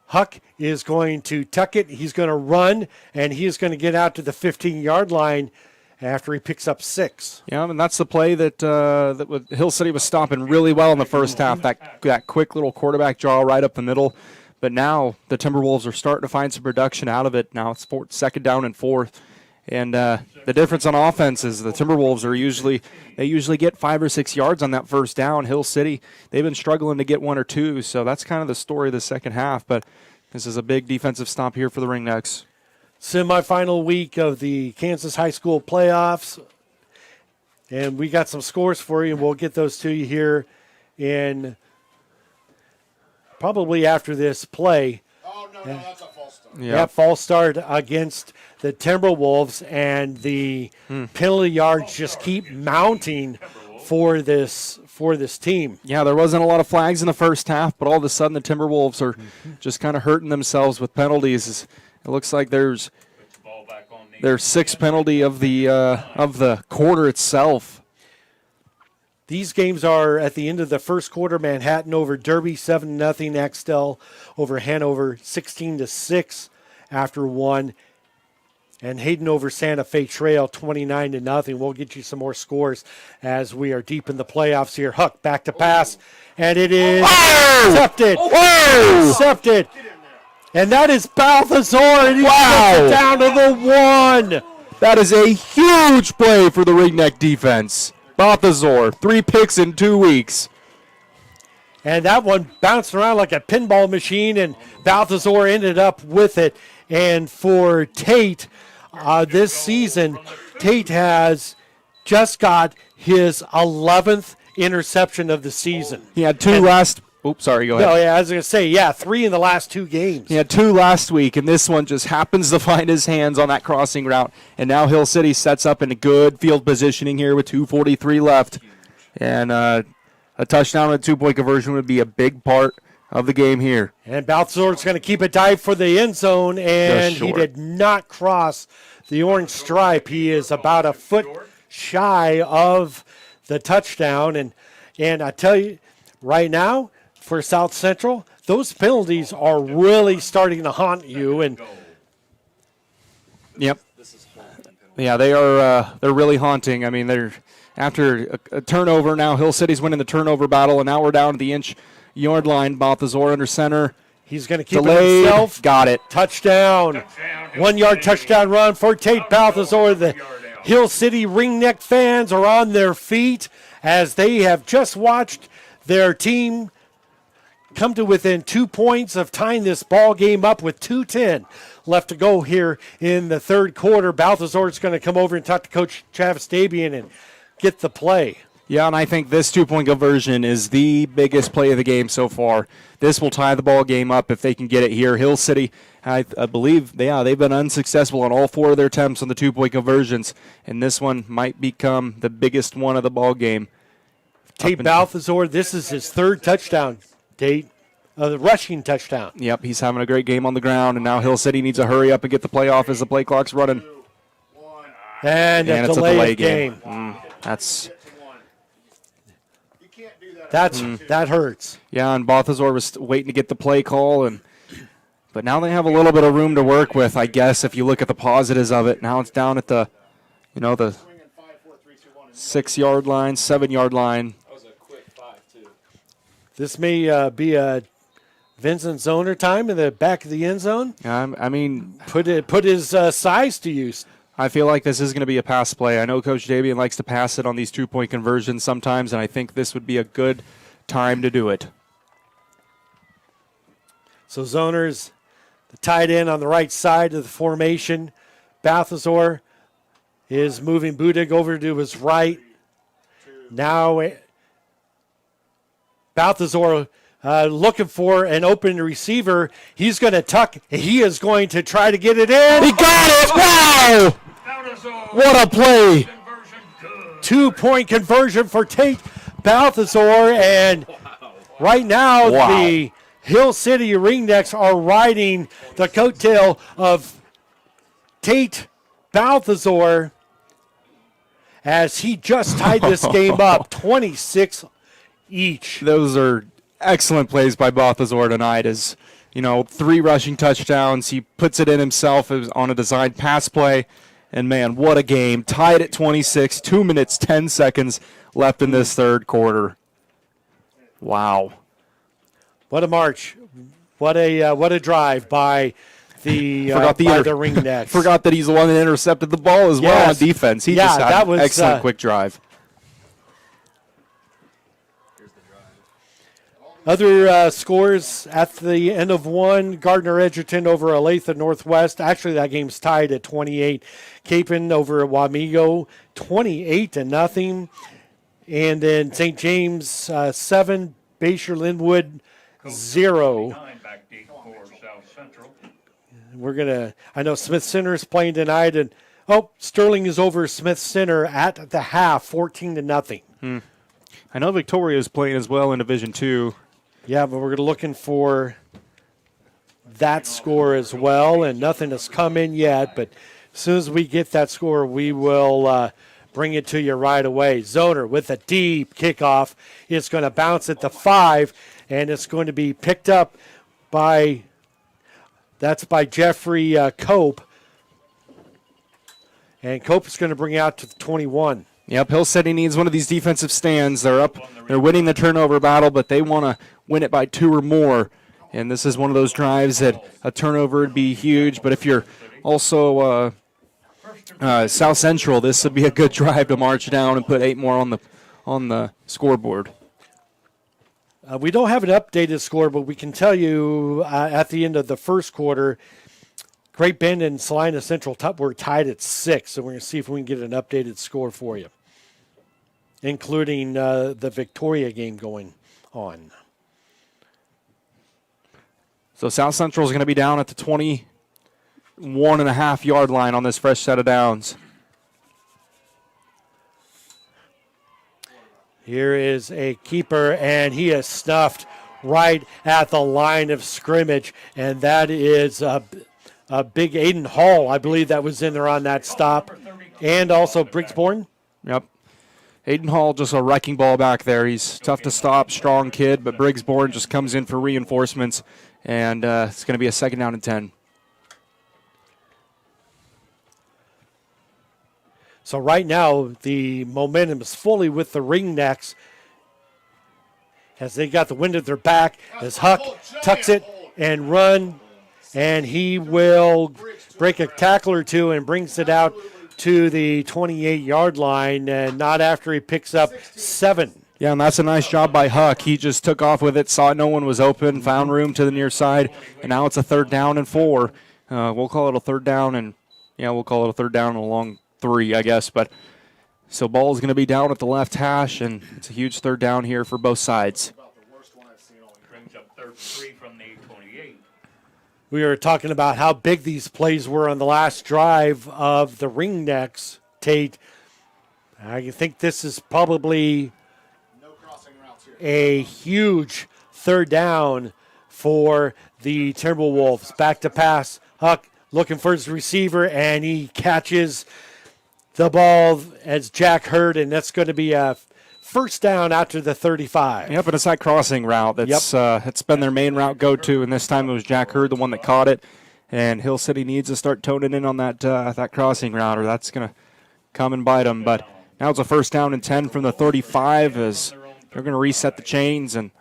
Huck is going to tuck it. He's going to run, and he is going to get out to the 15-yard line after he picks up 6. Yeah, and that's the play that Hill City was stopping really well in the first half. That quick little quarterback draw right up the middle. But now the Timberwolves are starting to find some production out of it. Now it's 2nd down and 4. And the difference on offense is the Timberwolves usually get 5 or 6 yards on that first down. Hill City, they've been struggling to get 1 or 2, so that's kind of the story of the second half. But this is a big defensive stop here for the Ringnecks. Semifinal week of the Kansas High School playoffs, and we got some scores for you, and we'll get those to you here in probably after this play. Oh, no, that's a false start. Yeah, false start against the Timberwolves, and the penalty yards just keep mounting for this team. Yeah, there wasn't a lot of flags in the first half, but all of a sudden the Timberwolves are just kind of hurting themselves with penalties. It looks like there's their 6th penalty of the quarter itself. These games are at the end of the first quarter. Manhattan over Derby 7-0. Axtell over Hanover 16-6 after 1. And Hayden over Santa Fe Trail 29-0. We'll get you some more scores as we are deep in the playoffs here. Huck back to pass, and it is intercepted. Intercepted. And that is Balthazar, and he gets it down to the 1. That is a huge play for the Ringneck defense. Balthazar, 3 picks in 2 weeks. And that one bounced around like a pinball machine, and Balthazar ended up with it. And for Tate, this season, Tate has just got his 11th interception of the season. He had 2 last. Oops, sorry, go ahead. No, yeah, I was going to say, 3 in the last 2 games. He had 2 last week, and this one just happens to find his hands on that crossing route. And now Hill City sets up in a good field positioning here with 2:43 left. And a touchdown and a 2-point conversion would be a big part of the game here. And Balthazar's going to keep it dive for the end zone, and he did not cross the orange stripe. He is about a foot shy of the touchdown. And I tell you, right now, for South Central, those penalties are really starting to haunt you. And yep, yeah, they are. They're really haunting. I mean, they're after a turnover now. Hill City's winning the turnover battle, and now we're down to the inch-yard line. Balthazar under center. He's going to keep Delayed. it himself. Got it. Touchdown. 1-yard touchdown run for Tate Balthazar. The Hill City Ringneck fans are on their feet as they have just watched their team come to within 2 points of tying this ball game up with 2:10 left to go here in the third quarter. Balthazar is going to come over and talk to Coach Travis Dabian and get the play. Yeah, and I think this 2-point conversion is the biggest play of the game so far. This will tie the ball game up if they can get it here. Hill City, I believe, they've been unsuccessful on all 4 of their attempts on the 2-point conversions, and this one might become the biggest one of the ball game. Tate Balthazar, this is his 3rd touchdown, Tate. The rushing touchdown. Yep, he's having a great game on the ground, and now Hill City needs to hurry up and get the play off as the play clock's running. And a it's delay a delay of game. That hurts. Yeah, and Balthazar was waiting to get the play call, but now they have a little bit of room to work with, I guess, if you look at the positives of it. Now it's down at the 6-yard line, 7-yard line. This may be a Vincent Zoner time in the back of the end zone. I mean, put his size to use. I feel like this is going to be a pass play. I know Coach Davian likes to pass it on these 2-point conversions sometimes, and I think this would be a good time to do it. So Zoner's the tight end on the right side of the formation. Balthazar is moving Budig over to his right. Now Balthazar looking for an open receiver. He's going to tuck. He is going to try to get it in. He got it! Wow! What a play! 2-point conversion for Tate Balthazar. And right now the Hill City Ringnecks are riding the coattail of Tate Balthazar as he just tied this game up 26 each. Those are excellent plays by Balthazar tonight. As 3 rushing touchdowns. He puts it in himself on a designed pass play. And, man, what a game. Tied at 26, 2 minutes, 10 seconds left in this third quarter. Wow. What a march. What a drive by the Ringnecks. Forgot that he's the one that intercepted the ball as well on defense. He just had an excellent quick drive. Other scores at the end of one, Gardner Edgerton over Olathe Northwest. Actually, that game's tied at 28. Capon over Wamego, 28-0. And then St. James 7, Bayshore Linwood 0. I know Smith Center is playing tonight, and Sterling is over Smith Center at the half, 14-0. I know Victoria is playing as well in Division 2. Yeah, but we're looking for that score as well, and nothing has come in yet. But as soon as we get that score, we will bring it to you right away. Zoner with a deep kickoff. It's going to bounce at the 5, and it's going to be picked up by Jeffrey Cope. And Cope is going to bring it out to the 21. Yep, Hill City needs one of these defensive stands. They're winning the turnover battle, but they want to win it by 2 or more. And this is one of those drives that a turnover would be huge. But if you're also South Central, this would be a good drive to march down and put 8 more on the scoreboard. We don't have an updated score, but we can tell you at the end of the first quarter, Great Bend and Salina Central were tied at 6. So we're going to see if we can get an updated score for you, including the Victoria game going on. So South Central is going to be down at the 21.5-yard line on this fresh set of downs. Here is a keeper, and he is snuffed right at the line of scrimmage, and that is a big Aiden Hall, I believe, that was in there on that stop, and also Briggsborn. Yep. Aiden Hall, just a wrecking ball back there. He's tough to stop, strong kid, but Briggsborn just comes in for reinforcements, and it's going to be a 2nd down and 10. So right now, the momentum is fully with the Ringnecks as they got the wind at their back, as Huck tucks it and run, and he will break a tackle or two and brings it out to the 28-yard line, and not after he picks up 7. Yeah, and that's a nice job by Huck. He just took off with it, saw no one was open, found room to the near side, and now it's a 3rd down and 4. We'll call it a 3rd down, and we'll call it a 3rd down and a long 3, I guess. But so ball is going to be down at the left hash, and it's a huge 3rd down here for both sides. Brings up 3 from the 28. We were talking about how big these plays were on the last drive of the Ringnecks, Tate. I think this is probably a huge 3rd down for the Timberwolves. Back to pass. Huck looking for his receiver, and he catches the ball as Jack Hurd, and that's going to be a 1st down after the 35. Yep, and it's that crossing route. It's been their main route go-to, and this time it was Jack Hurd, the one that caught it. And Hill City needs to start toning in on that crossing route, or that's going to come and bite them. But now it's a 1st down and 10 from the 35 as they're going to reset the chains, and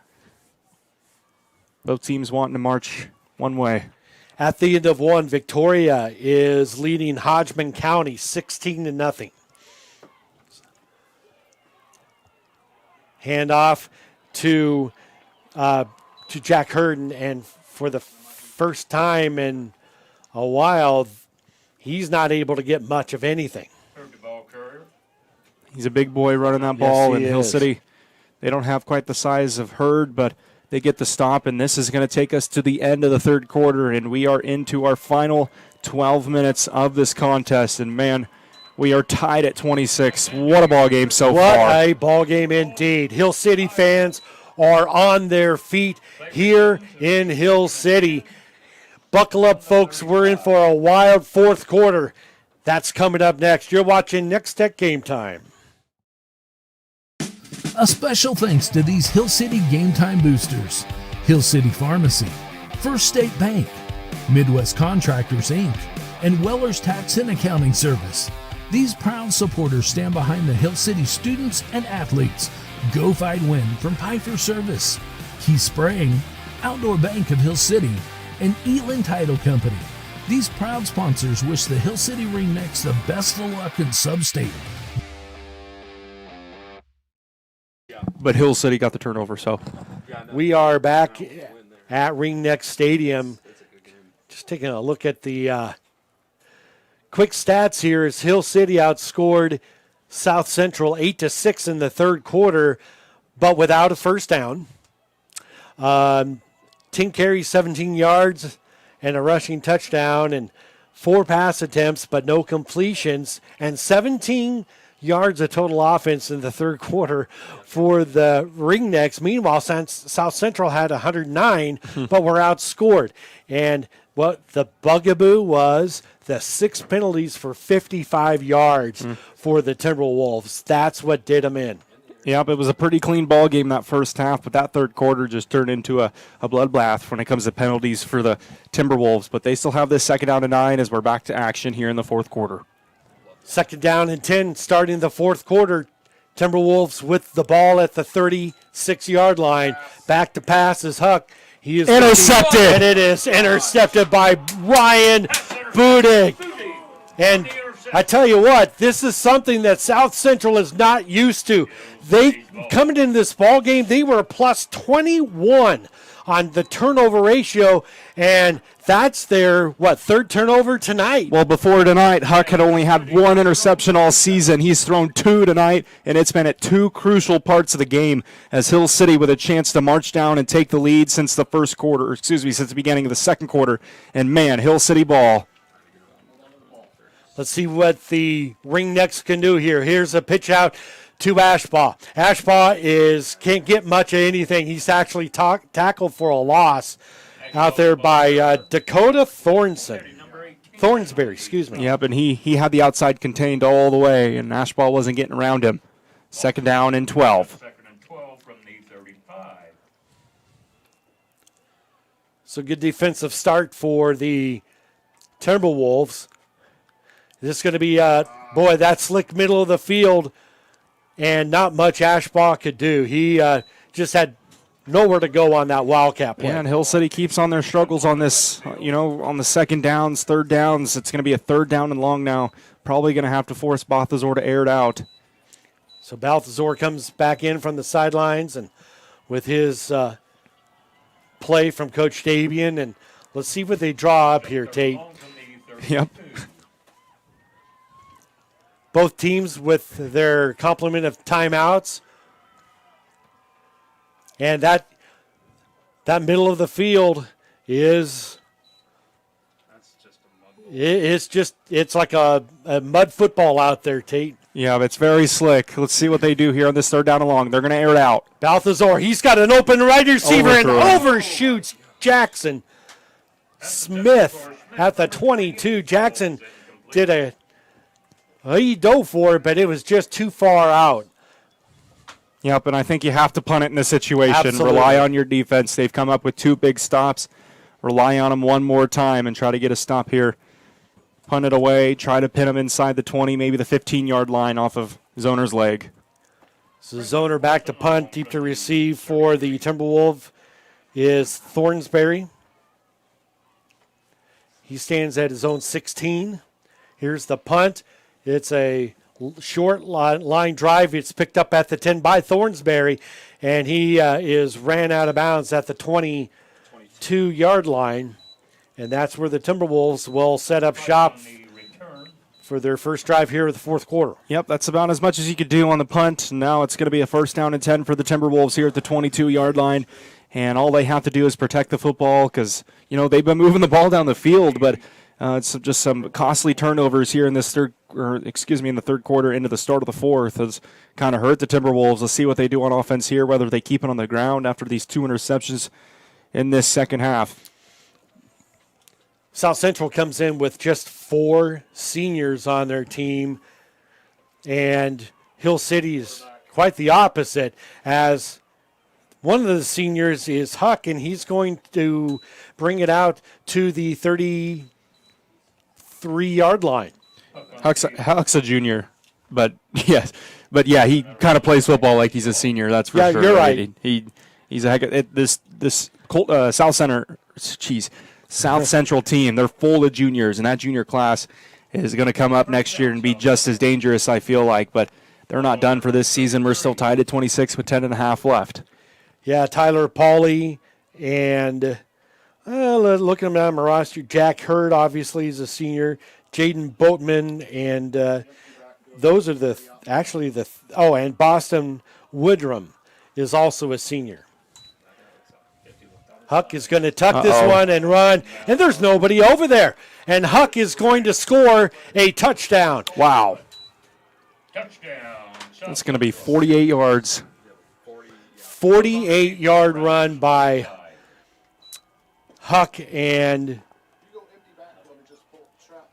both teams wanting to march one way. At the end of one, Victoria is leading Hodgman County 16-0. Hand off to Jack Hurden, and for the first time in a while, he's not able to get much of anything. He's a big boy running that ball, Yes, and he Hill is. City, they don't have quite the size of Hurd, but they get the stop, and this is going to take us to the end of the 3rd quarter, and we are into our final 12 minutes of this contest, and man, we are tied at 26. What a ball game so far. What a ball game indeed. Hill City fans are on their feet here in Hill City. Buckle up, folks. We're in for a wild 4th quarter. That's coming up next. You're watching Nex-Tech Game Time. A special thanks to these Hill City Game Time boosters: Hill City Pharmacy, First State Bank, Midwest Contractors Inc., and Weller's Tax and Accounting Service. These proud supporters stand behind the Hill City students and athletes. Go Fight Win from Piper Service, Key Spraying, Outdoor Bank of Hill City, and Eland Title Company. These proud sponsors wish the Hill City Ringnecks the best of luck in Sub-State. But Hill City got the turnover, so. We are back at Ringnecks Stadium. Just taking a look at the quick stats here as Hill City outscored South Central 8-6 in the third quarter, but without a first down. 10 carries, 17 yards, and a rushing touchdown, and 4 pass attempts, but no completions, and 17 yards of total offense in the third quarter for the Ringnecks. Meanwhile, South Central had 109, but were outscored. And what the bugaboo was, the 6 penalties for 55 yards for the Timberwolves. That's what did them in. Yep, it was a pretty clean ball game that first half, but that third quarter just turned into a bloodbath when it comes to penalties for the Timberwolves. But they still have this 2nd down and 9 as we're back to action here in the fourth quarter. 2nd down and 10 starting the fourth quarter. Timberwolves with the ball at the 36-yard line. Back to pass is Huck. He is intercepted. And it is intercepted by Ryan Budig. And I tell you what, this is something that South Central is not used to. They coming into this ball game, they were plus 21 on the turnover ratio, and that's their, third turnover tonight? Well, before tonight, Huck had only had 1 interception all season. He's thrown 2 tonight, and it's been at 2 crucial parts of the game as Hill City with a chance to march down and take the lead since the since the beginning of the second quarter. And man, Hill City ball. Let's see what the Ringnecks can do here. Here's a pitch out to Ashbaugh. Ashbaugh can't get much of anything. He's actually tackled for a loss out there by Dakota Thornsberry, excuse me. Yep, and he had the outside contained all the way, and Ashbaugh wasn't getting around him. 2nd down and 12. 2nd and 12 from the 35. So good defensive start for the Timberwolves. This is going to be, that slick middle of the field, and not much Ashbaugh could do. He just had nowhere to go on that Wildcat play. Yeah, and Hill City keeps on their struggles on this, on the 2nd downs, 3rd downs. It's going to be a 3rd down and long now. Probably going to have to force Balthazar to air it out. So Balthazar comes back in from the sidelines and with his play from Coach Davian. And let's see what they draw up here, Tate. Yep. Both teams with their complement of timeouts. And that middle of the field is it's like a mud football out there, Tate. Yeah, it's very slick. Let's see what they do here on this 3rd down and long. They're going to air it out. Balthazar, he's got an open right receiver and overshoots Jackson Smith at the 22. Jackson did he dove for it, but it was just too far out. Yep, and I think you have to punt it in this situation. Absolutely. Rely on your defense. They've come up with 2 big stops. Rely on them one more time and try to get a stop here. Punt it away. Try to pin them inside the 20, maybe the 15-yard line off of Zoner's leg. So Zoner back to punt. Deep to receive for the Timberwolves is Thornsberry. He stands at his own 16. Here's the punt. It's a short line drive. It's picked up at the 10 by Thornsberry, and he is ran out of bounds at the 22-yard line. And that's where the Timberwolves will set up shop for their first drive here of the fourth quarter. Yep, that's about as much as you could do on the punt. Now it's going to be a 1st down and 10 for the Timberwolves here at the 22-yard line. And all they have to do is protect the football because, they've been moving the ball down the field, but it's just some costly turnovers here in the third quarter into the start of the fourth has kind of hurt the Timberwolves. Let's see what they do on offense here, whether they keep it on the ground after these 2 interceptions in this second half. South Central comes in with just 4 seniors on their team, and Hill City's quite the opposite, as one of the seniors is Huck, and he's going to bring it out to the 33-yard line. Huck's a junior, but yeah, he kind of plays football like he's a senior. That's for sure. Yeah, you're right. He's a heck of this South Central team. They're full of juniors, and that junior class is going to come up next year and be just as dangerous, I feel like. But they're not done for this season. We're still tied at 26 with 10.5 left. Yeah, Tyler Pauly and looking at my roster, Jack Hurd obviously is a senior, Jaden Boatman, and those are and Boston Woodrum is also a senior. Huck is going to tuck this one and run, and there's nobody over there. And Huck is going to score a touchdown. Wow. Touchdown. It's going to be 48 yards. 48-yard run by Huck, and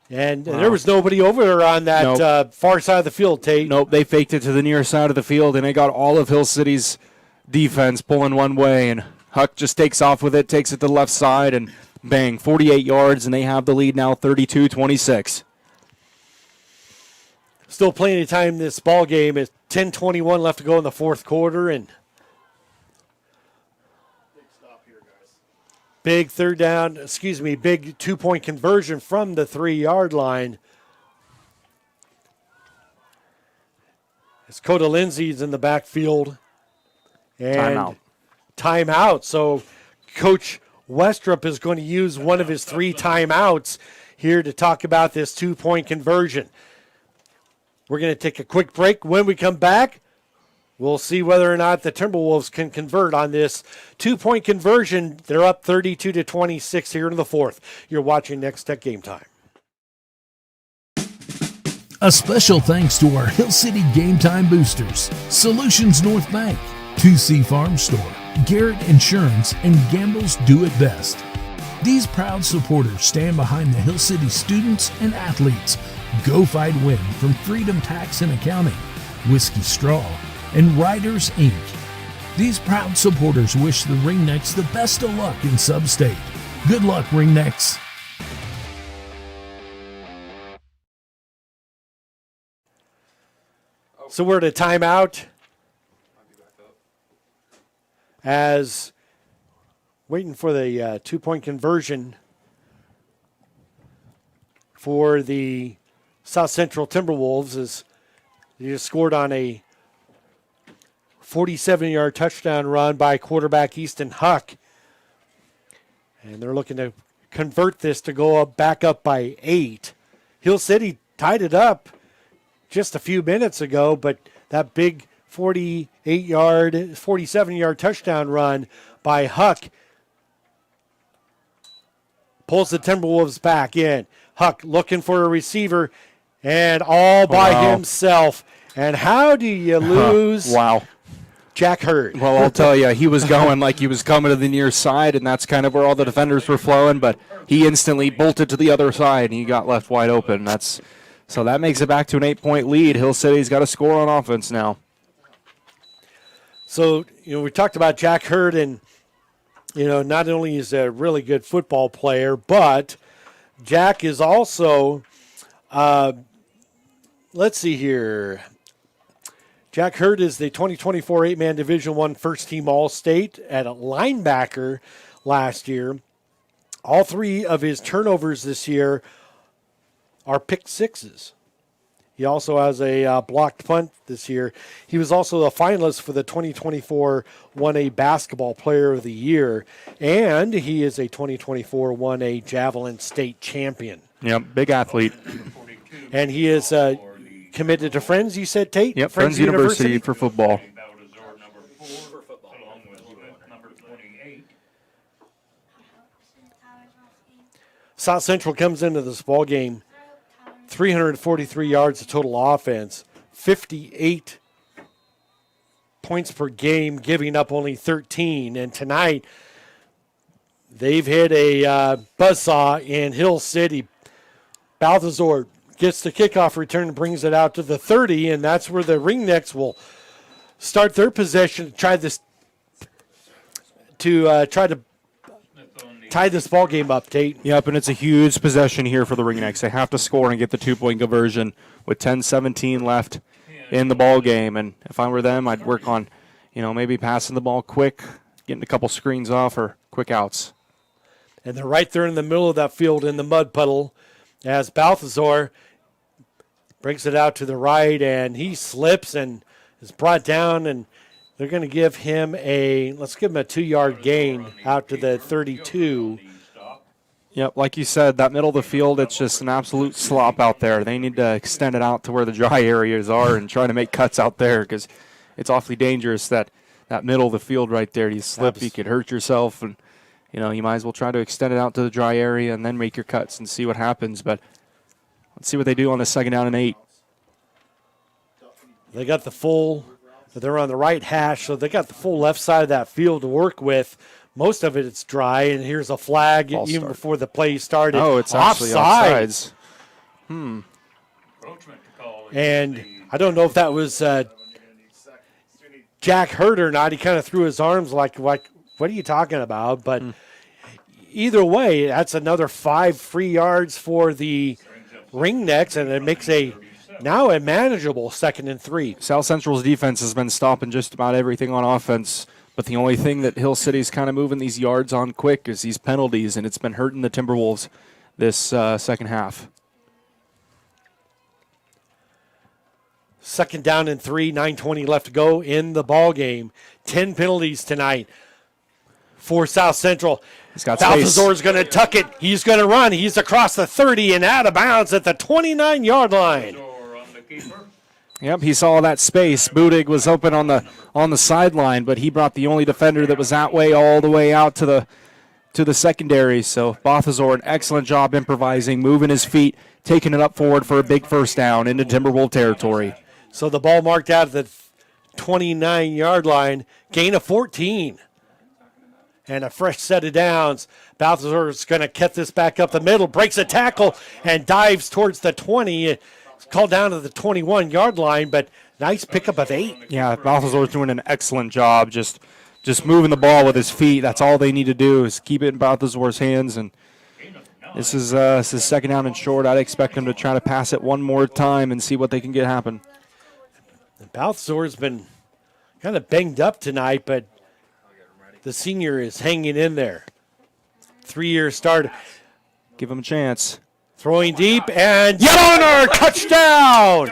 there was nobody over there on that far side of the field, Tate. Nope, they faked it to the near side of the field, and they got all of Hill City's defense pulling one way, and Huck just takes off with it, takes it to the left side, and bang, 48 yards, and they have the lead now 32-26. Still plenty of time in this ball game. It's 10:21 left to go in the fourth quarter, and big big two-point conversion from the 3-yard line. As Coda Lindsay's in the backfield. And timeout. So Coach Westrup is going to use one of his 3 timeouts here to talk about this two-point conversion. We're going to take a quick break. When we come back, we'll see whether or not the Timberwolves can convert on this two-point conversion. They're up 32-26 here in the fourth. You're watching Nex-Tech Game Time. A special thanks to our Hill City Game Time boosters, Solutions North Bank, 2C Farm Store, Garrett Insurance, and Gamble's Do It Best. These proud supporters stand behind the Hill City students and athletes. Go Fight Win from Freedom Tax and Accounting, Whiskey Straw, and Riders Inc. These proud supporters wish the Ringnecks the best of luck in Sub-State. Good luck, Ringnecks. So we're at a timeout as waiting for the two-point conversion for the South Central Timberwolves as they just scored on a 47-yard touchdown run by quarterback Easton Huck. And they're looking to convert this to go back up by 8. Hill City tied it up just a few minutes ago, but that big 47-yard touchdown run by Huck pulls the Timberwolves back in. Huck looking for a receiver and all by himself. And how do you lose Jack Hurd? Well, I'll tell you, he was going like he was coming to the near side, and that's kind of where all the defenders were flowing, but he instantly bolted to the other side, and he got left wide open. So that makes it back to an 8-point lead. Hill City's got to score on offense now. So, we talked about Jack Hurd, and, not only is a really good football player, but Jack is also, let's see here. Jack Hurd is the 2024 8-man Division I first-team All-State at a linebacker last year. All 3 of his turnovers this year are pick sixes. He also has a blocked punt this year. He was also a finalist for the 2024 1A Basketball Player of the Year, and he is a 2024 1A Javelin State Champion. Yep, big athlete. And he is committed to Friends, you said, Tate? Yep, Friends University for football. South Central comes into this ball game 343 yards of total offense, 58 points per game, giving up only 13. And tonight, they've hit a buzzsaw in Hill City. Balthazar gets the kickoff return and brings it out to the 30, and that's where the Ringnecks will start their possession, try to tie this ball game up, Tate. Yep, and it's a huge possession here for the Ringnecks. They have to score and get the 2-point conversion with 10:17 left in the ball game. And if I were them, I'd work on, maybe passing the ball quick, getting a couple screens off or quick outs. And they're right there in the middle of that field in the mud puddle as Balthazar brings it out to the right, and he slips and is brought down, and they're going to give him let's give him a 2-yard gain out to the 32. Yep, like you said, that middle of the field, it's just an absolute slop out there. They need to extend it out to where the dry areas are and try to make cuts out there because it's awfully dangerous that middle of the field right there. You slip, you could hurt yourself, and you might as well try to extend it out to the dry area and then make your cuts and see what happens. But let's see what they do on the 2nd down and 8. They got the full, they're on the right hash, so they got the full left side of that field to work with. Most of it's dry, and here's a flag even before the play started. Oh, it's actually offsides. And I don't know if that was Jack hurt or not. He kind of threw his arms like, what are you talking about? But either way, that's another 5 free yards for the Ringnecks, and it makes now a manageable 2nd and 3. South Central's defense has been stopping just about everything on offense, but the only thing that Hill City's kind of moving these yards on quick is these penalties, and it's been hurting the Timberwolves this second half. 2nd down and 3, 9:20 left to go in the ball game. 10 penalties tonight for South Central. He's got Balthazar's going to tuck it. He's going to run. He's across the 30 and out of bounds at the 29-yard line. Yep, he saw that space. Budig was open on the sideline, but he brought the only defender that was that way all the way out to the secondary. So Balthazar, an excellent job improvising, moving his feet, taking it up forward for a big first down into Timberwolf territory. So the ball marked out at the 29-yard line, gain of 14. And a fresh set of downs. Balthazar is going to cut this back up the middle, breaks a tackle, and dives towards the 20. It's called down to the 21-yard line, but nice pickup of 8. Yeah, Balthazar's doing an excellent job just moving the ball with his feet. That's all they need to do is keep it in Balthazar's hands. And this is 2nd down and short. I'd expect them to try to pass it one more time and see what they can get happen. Balthazar's been kind of banged up tonight, but the senior is hanging in there. 3-year starter. Give him a chance. Throwing deep, and Yelloner, touchdown!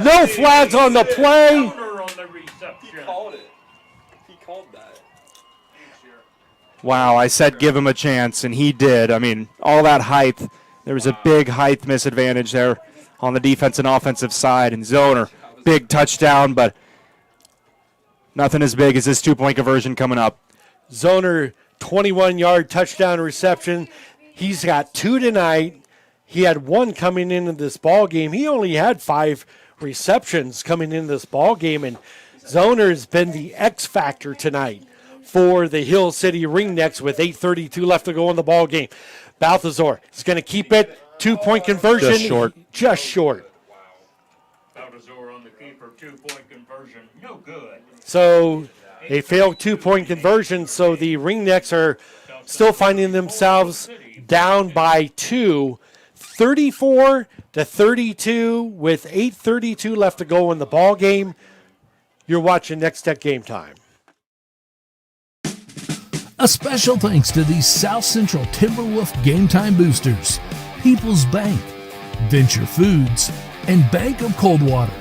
No flags on the play. He called it. He called that. Wow, I said give him a chance, and he did. I mean, all that height. There was a big height misadvantage there on the defense and offensive side, and Zoner, big touchdown, but nothing as big as this 2-point conversion coming up. Zoner, 21-yard touchdown reception. He's got 2 tonight. He had 1 coming into this ball game. He only had 5 receptions coming into this ball game, and Zoner has been the X factor tonight for the Hill City Ringnecks with 8:32 left to go in the ball game. Balthazar is going to keep it. 2-point conversion. Just short. Balthazar on the keeper, 2-point conversion, no good. So a failed 2-point conversion, so the Ringnecks are still finding themselves down by 2, 34-32 with 8:32 left to go in the ball game. You're watching Nex-Tech Game Time. A special thanks to these South Central Timberwolf Game Time boosters, People's Bank, Venture Foods, and Bank of Coldwater.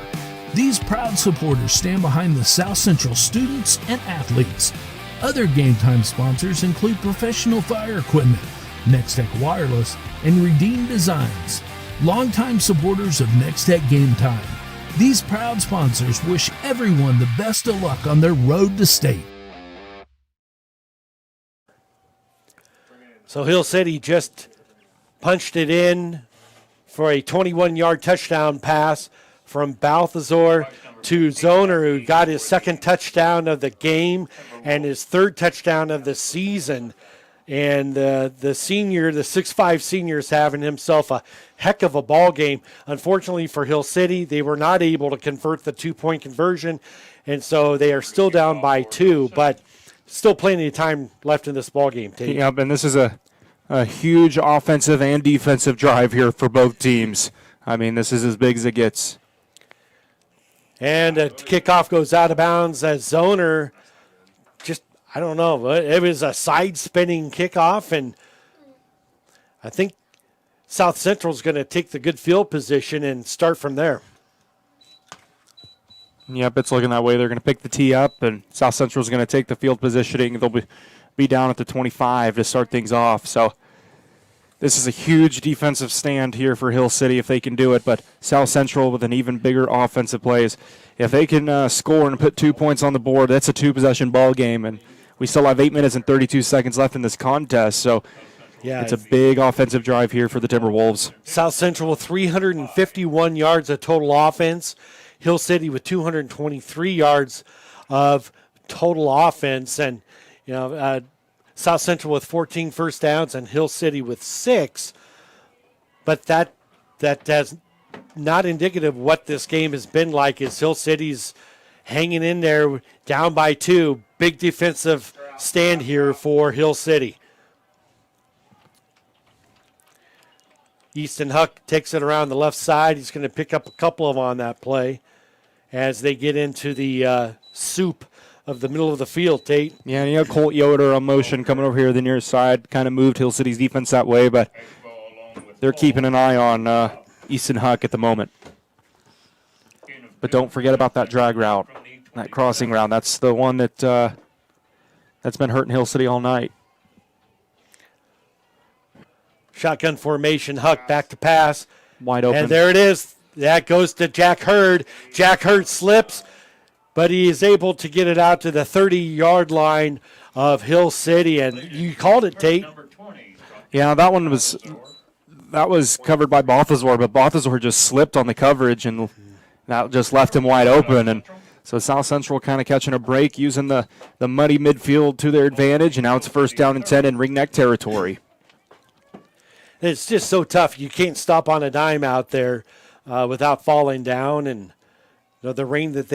These proud supporters stand behind the South Central students and athletes. Other Game Time sponsors include Professional Fire Equipment, Nex-Tech Wireless, and Redeem Designs. Longtime supporters of Nex-Tech Game Time. These proud sponsors wish everyone the best of luck on their road to state. So Hill City just punched it in for a 21-yard touchdown pass from Balthazar to Zoner, who got his 2nd touchdown of the game and his 3rd touchdown of the season. And the senior, the 6'5 senior, is having himself a heck of a ball game. Unfortunately for Hill City, they were not able to convert the 2-point conversion, and so they are still down by 2, but still plenty of time left in this ball game. Tate. Yep, and this is a huge offensive and defensive drive here for both teams. I mean, this is as big as it gets. And a kickoff goes out of bounds as Zoner just, I don't know, it was a side-spinning kickoff, and I think South Central's going to take the good field position and start from there. Yep, it's looking that way. They're going to pick the tee up, and South Central's going to take the field positioning. They'll be down at the 25 to start things off. So this is a huge defensive stand here for Hill City if they can do it, but South Central with an even bigger offensive plays. If they can score and put 2 points on the board, that's a 2-possession ball game, and we still have 8 minutes and 32 seconds left in this contest, so yeah, it's a big offensive drive here for the Timberwolves. South Central with 351 yards of total offense. Hill City with 223 yards of total offense, and South Central with 14 first downs and Hill City with 6. But that does not indicative of what this game has been like. Is Hill City's hanging in there, down by 2. Big defensive stand here for Hill City. Easton Huck takes it around the left side. He's going to pick up a couple of them on that play as they get into the soup of the middle of the field, Tate. Yeah, and you have Colt Yoder on motion coming over here the near side. Kind of moved Hill City's defense that way, but they're keeping an eye on Easton Huck at the moment. But don't forget about that drag route, that crossing route. That's the one that's been hurting Hill City all night. Shotgun formation, Huck back to pass. Wide open. And there it is. That goes to Jack Hurd. Jack Hurd slips, but he is able to get it out to the 30-yard line of Hill City. And you called it, Tate. Yeah, that was covered by Balthazar, but Balthazar just slipped on the coverage, and that just left him wide open. And so South Central kind of catching a break, using the muddy midfield to their advantage, and now it's first down and 10 in Ringneck territory. It's just so tough. You can't stop on a dime out there without falling down. And the rain that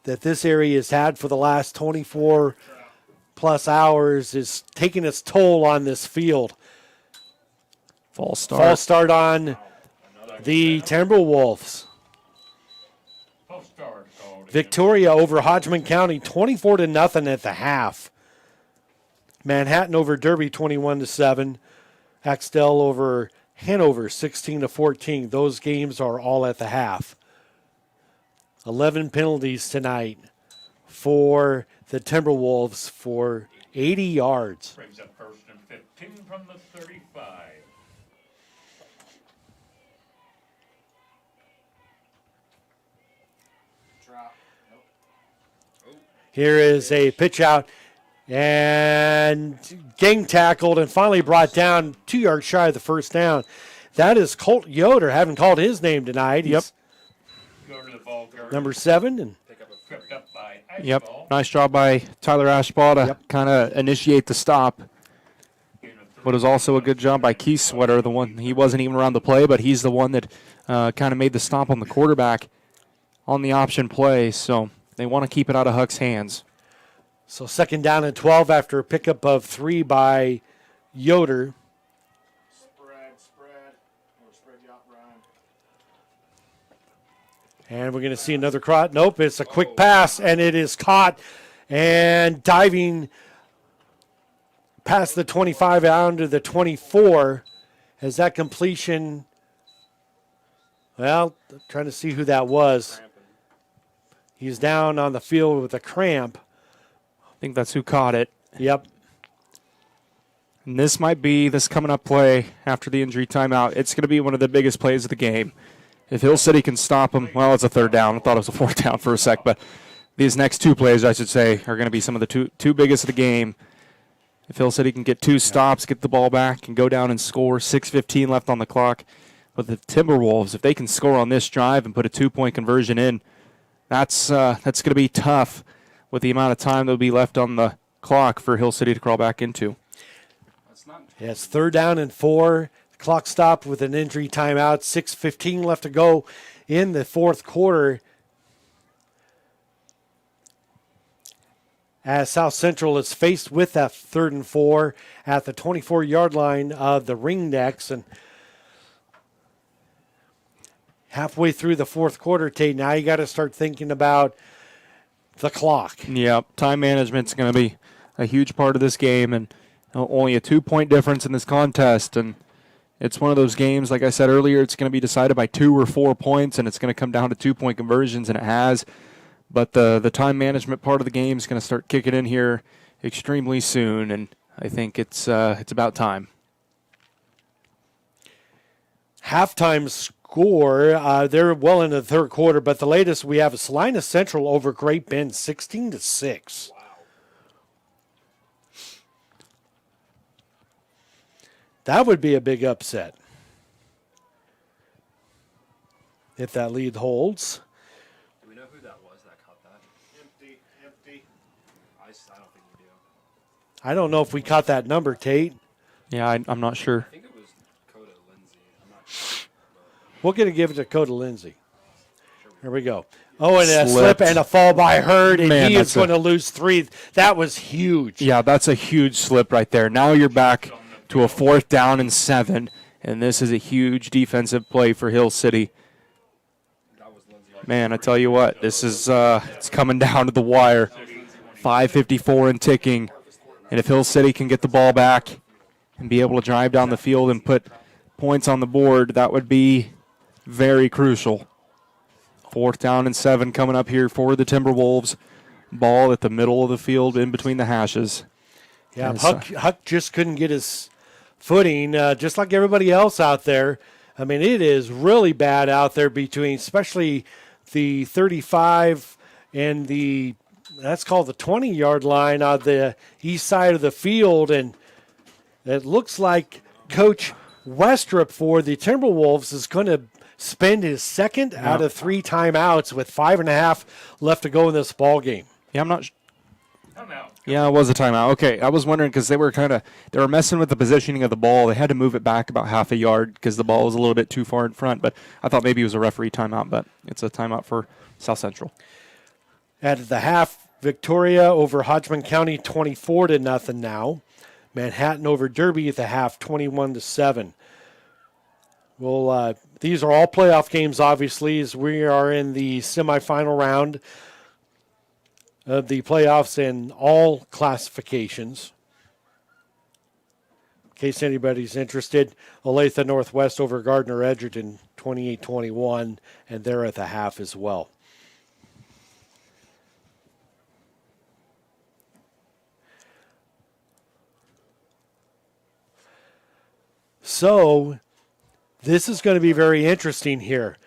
this area has had for the last 24 plus hours is taking its toll on this field. False start on the Timberwolves. Victoria over Hodgman County, 24-0 at the half. Manhattan over Derby, 21-7. Axtell over Hanover, 16-14. Those games are all at the half. 11 penalties tonight for the Timberwolves for 80 yards. Brings up 1st and 15 from the 35. Here is a pitch out, and gang tackled and finally brought down 2 yards shy of the first down. That is Colt Yoder. Haven't called his name tonight. He's number 7. And Yep, nice job by Tyler Ashball to kind of initiate the stop. But it was also a good job by Keith Sweater, the one, he wasn't even around the play, but he's the one that kind of made the stop on the quarterback on the option play. So they want to keep it out of Huck's hands. So 2nd down and 12 after a pickup of 3 by Yoder. And we're going to see another crowd. Nope, it's a quick pass, and it is caught and diving past the 25 down to the 24. Has that completion? Well, trying to see who that was. He's down on the field with a cramp. I think that's who caught it. Yep. And this might be this coming up play after the injury timeout. It's going to be one of the biggest plays of the game. If Hill City can stop them, well, it's a 3rd down. I thought it was a 4th down for a sec, but these next 2 plays, I should say, are going to be some of the two biggest of the game. If Hill City can get 2 stops, get the ball back, and go down and score, 6:15 left on the clock. But the Timberwolves, if they can score on this drive and put a 2-point conversion in, that's going to be tough with the amount of time that will be left on the clock for Hill City to crawl back into. Yes, 3rd down and 4. Clock stopped with an injury timeout. 6:15 left to go in the 4th quarter. as South Central is faced with that 3rd and 4 at the 24-yard line of the Ringnecks. And halfway through the 4th quarter, Tate, now you got to start thinking about the clock. Yep, time management's going to be a huge part of this game, and only a 2-point difference in this contest. And it's one of those games, like I said earlier, it's going to be decided by 2 or 4 points, and it's going to come down to 2-point conversions, and it has. But the time management part of the game is going to start kicking in here extremely soon, and I think it's about time. Halftime score, they're well into the 3rd quarter, but the latest we have is Salina Central over Great Bend, 16-6. Wow. That would be a big upset if that lead holds. Do we know who that was that caught that? Empty. I don't think we do. I don't know if we caught that number, Tate. Yeah, I'm not sure. I think it was Coda Lindsay. I'm not sure. We're going to give it to Coda Lindsay. Here we go. Oh, and a slip and a fall by Hurd, and he is going to lose 3. That was huge. Yeah, that's a huge slip right there. Now you're back to a 4th down and 7, and this is a huge defensive play for Hill City. Man, I tell you what, this is it's coming down to the wire. 5:54 and ticking, and if Hill City can get the ball back and be able to drive down the field and put points on the board, that would be very crucial. 4th down and 7 coming up here for the Timberwolves. Ball at the middle of the field in between the hashes. Yeah, Huck just couldn't get his footing, just like everybody else out there. I mean, it is really bad out there between, especially the 35 and that's called the 20-yard line on the east side of the field. And it looks like Coach Westrup for the Timberwolves is going to spend his 2nd out of 3 timeouts with 5.5 left to go in this ball game. Yeah, I'm not Yeah, it was a timeout. Okay, I was wondering because they were messing with the positioning of the ball. They had to move it back about half a yard because the ball was a little bit too far in front. But I thought maybe it was a referee timeout, but it's a timeout for South Central. At the half, Victoria over Hodgman County, 24-0 now. Manhattan over Derby at the half, 21-7. Well, these are all playoff games, obviously, as we are in the semifinal round of the playoffs in all classifications. In case anybody's interested, Olathe Northwest over Gardner Edgerton, 28-21, and they're at the half as well. So this is going to be very interesting here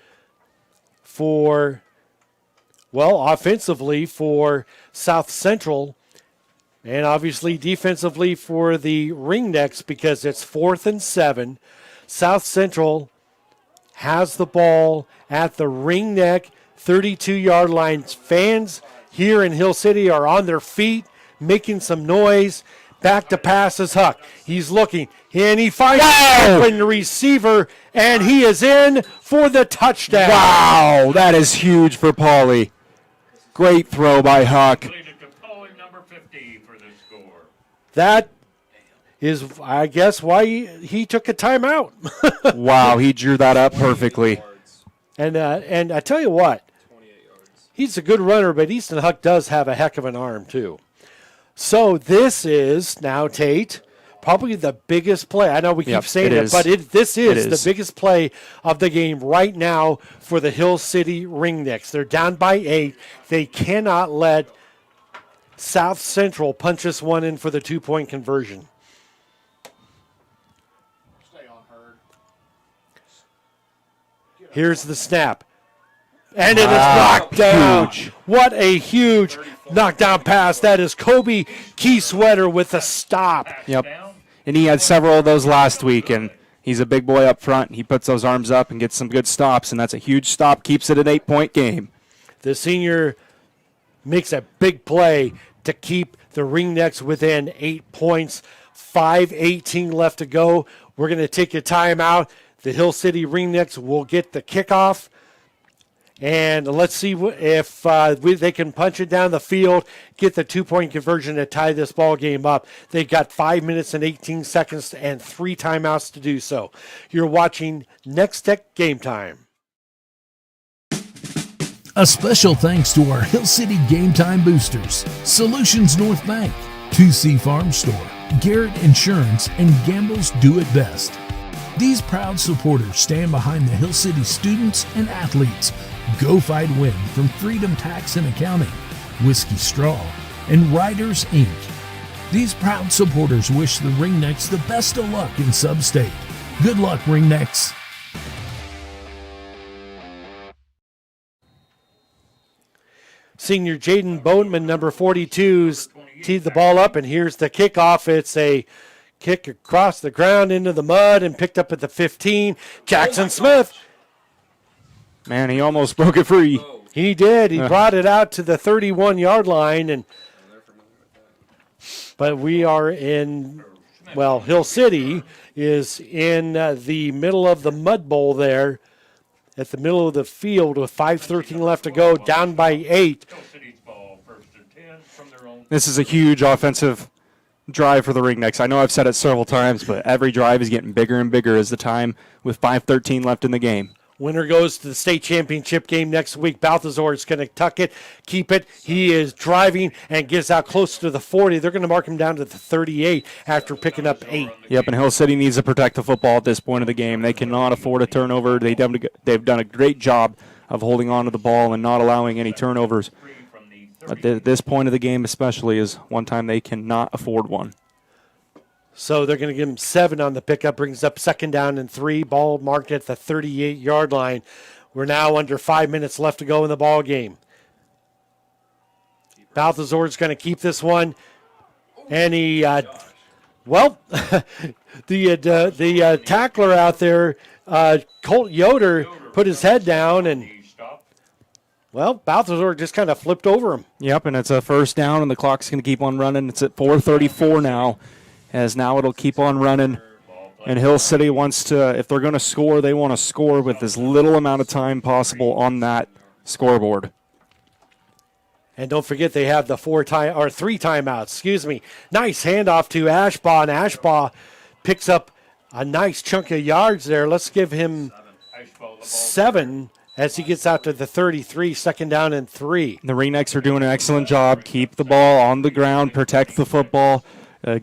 offensively for South Central, and obviously defensively for the Ringnecks because it's 4th and 7. South Central has the ball at the Ringneck 32-yard line. Fans here in Hill City are on their feet, making some noise. Back to pass is Huck. He's looking, and he finds an open receiver, and he is in for the touchdown. Wow, that is huge for Pauly. Great throw by Huck. That is, I guess, why he took a timeout. Wow, he drew that up perfectly. And I tell you what, he's a good runner, but Easton Huck does have a heck of an arm, too. So this is now, Tate, probably the biggest play. I know we keep saying it, but this is the biggest play of the game right now for the Hill City Ringnecks. They're down by 8. They cannot let South Central punch this one in for the 2-point conversion. Here's the snap. And it is knocked down. Huge. What a huge knockdown pass. That is Kobe Keysweater with a stop. Yep. And he had several of those last week, and he's a big boy up front. He puts those arms up and gets some good stops, and that's a huge stop. Keeps it an 8-point game. The senior makes a big play to keep the Ringnecks within 8 points. 5:18 left to go. We're going to take a timeout. The Hill City Ringnecks will get the kickoff. And let's see if they can punch it down the field, get the 2-point conversion to tie this ball game up. They've got 5 minutes and 18 seconds and 3 timeouts to do so. You're watching Nex-Tech Game Time. A special thanks to our Hill City Game Time boosters, Solutions North Bank, 2C Farm Store, Garrett Insurance, and Gamble's Do It Best. These proud supporters stand behind the Hill City students and athletes. Go Fight Win from Freedom Tax and Accounting, Whiskey Straw, and Riders Inc. These proud supporters wish the Ringnecks the best of luck in Sub-State. Good luck, Ringnecks. Senior Jaden Boatman, number 42's teed the ball up, and here's the kickoff. It's a kick across the ground into the mud and picked up at the 15. Jackson Smith. Man, he almost broke it free. He did. He brought it out to the 31-yard line, but we are in, Hill City is in the middle of the mud bowl there at the middle of the field with 5:13 left to go, down by 8. This is a huge offensive drive for the Ringnecks. I know I've said it several times, but every drive is getting bigger and bigger as the time with 5:13 left in the game. Winner goes to the state championship game next week. Balthazar is going to tuck it, keep it. He is driving and gets out close to the 40. They're going to mark him down to the 38 after picking up 8. Yep, and Hill City needs to protect the football at this point of the game. They cannot afford a turnover. They've done a great job of holding on to the ball and not allowing any turnovers. At this point of the game especially is one time they cannot afford one. So they're going to give him 7 on the pickup, brings up 2nd down and 3. Ball marked at the 38-yard line. We're now under 5 minutes left to go in the ball game. Balthazar's going to keep this one, and he, the tackler out there, Colt Yoder, put his head down, and Balthazar just kind of flipped over him. Yep, and it's a 1st down, and the clock's going to keep on running. It's at 4:34 now. As now it'll keep on running. And Hill City wants to, if they're going to score, they want to score with as little amount of time possible on that scoreboard. And don't forget they have the 3 timeouts. Nice handoff to Ashbaugh, and Ashbaugh picks up a nice chunk of yards there. Let's give him 7 as he gets out to the 33, 2nd down and 3. The Ringnecks are doing an excellent job. Keep the ball on the ground, protect the football.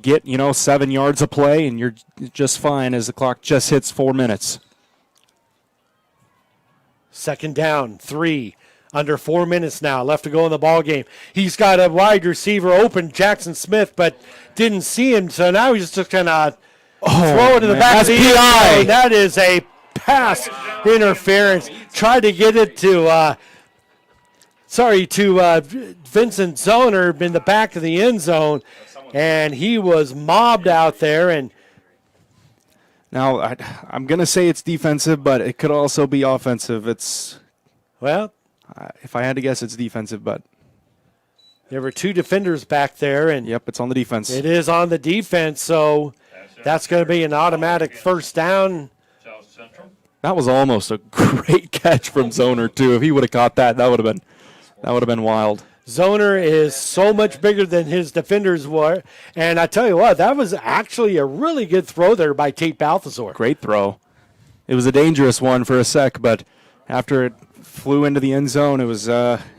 Get 7 yards of play, and you're just fine as the clock just hits 4 minutes. 2nd down, 3. Under 4 minutes now left to go in the ball game. He's got a wide receiver open, Jackson Smith, but didn't see him, so now he's just going to throw it in the back of the end zone. That is a pass interference. Tried to get it to Vincent Zoner in the back of the end zone. And he was mobbed out there. And now I'm going to say it's defensive, but it could also be offensive. If I had to guess, it's defensive, but there were 2 defenders back there. And yep, it's on the defense. It is on the defense, so that's going to be an automatic 1st down. That was almost a great catch from Zoner too. If he would have caught that, that would have been wild. Zoner is so much bigger than his defenders were. And I tell you what, that was actually a really good throw there by Tate Balthazar. Great throw. It was a dangerous one for a sec, but after it flew into the end zone, it was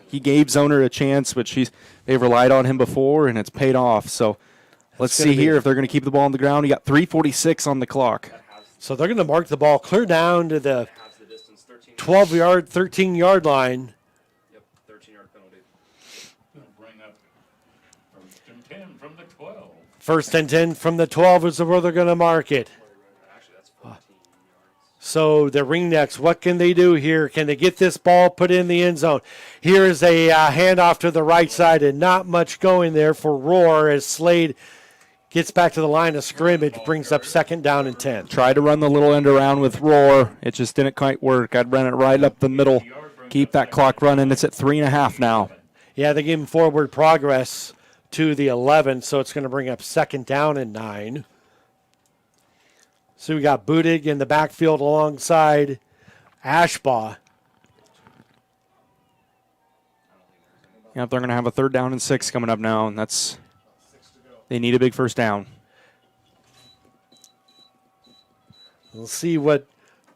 he gave Zoner a chance, which they've relied on him before, and it's paid off. So let's see here if they're going to keep the ball on the ground. You got 3:46 on the clock. So they're going to mark the ball clear down to the 12-yard, 13-yard line. 1st and 10 from the 12 is where they're going to mark it. So the Ringnecks, what can they do here? Can they get this ball put in the end zone? Here is a handoff to the right side, and not much going there for Roar as Slade gets back to the line of scrimmage, brings up 2nd down and 10. Tried to run the little end around with Roar. It just didn't quite work. I'd run it right up the middle, keep that clock running. It's at 3.5 now. Yeah, they gave him forward progress to the 11, so it's going to bring up 2nd down and 9. So we got Budig in the backfield alongside Ashbaugh. Yep, they're going to have a 3rd down and 6 coming up now, and they need a big first down. We'll see what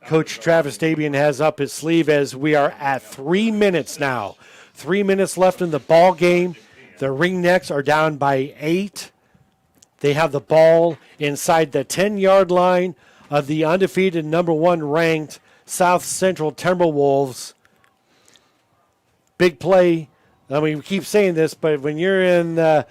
Coach Travis Dabian has up his sleeve as we are at 3 minutes now. 3 minutes left in the ball game. The Ringnecks are down by 8. They have the ball inside the 10-yard line of the undefeated number 1 ranked South Central Timberwolves. Big play. I mean, we keep saying this, but when you're in the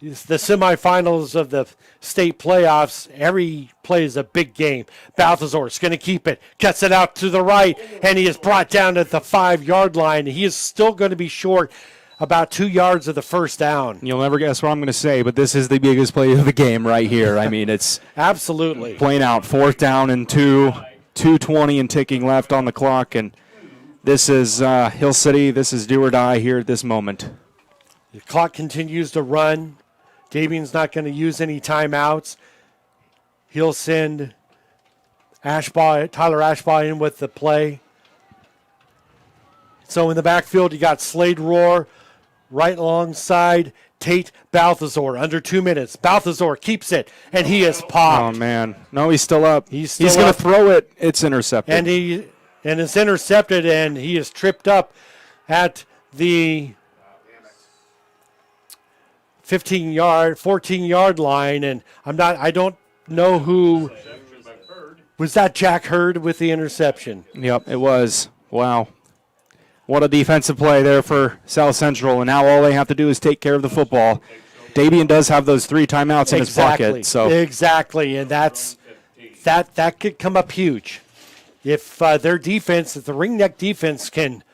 semifinals of the state playoffs, every play is a big game. Balthazar is going to keep it, cuts it out to the right, and he is brought down at the 5-yard line. He is still going to be short about 2 yards of the first down. You'll never guess what I'm going to say, but this is the biggest play of the game right here. I mean, it's absolutely playing out 4th down and 2, 2:20 and ticking left on the clock, and this is Hill City. This is do or die here at this moment. The clock continues to run. Davian's not going to use any timeouts. He'll send Tyler Ashbaugh in with the play. So in the backfield, you got Slade Roar right alongside Tate Balthazar. Under 2 minutes. Balthazar keeps it, and he is popped. Oh, man. No, he's still up. He's going to throw it. It's intercepted. And it's intercepted, and he is tripped up at the 14-yard line, and I don't know who. Was that Jack Hurd with the interception? Yep, it was. Wow. What a defensive play there for South Central, and now all they have to do is take care of the football. Dabian does have those 3 timeouts in his pocket. So exactly, and that could come up huge. If their defense, if the Ringneck defense can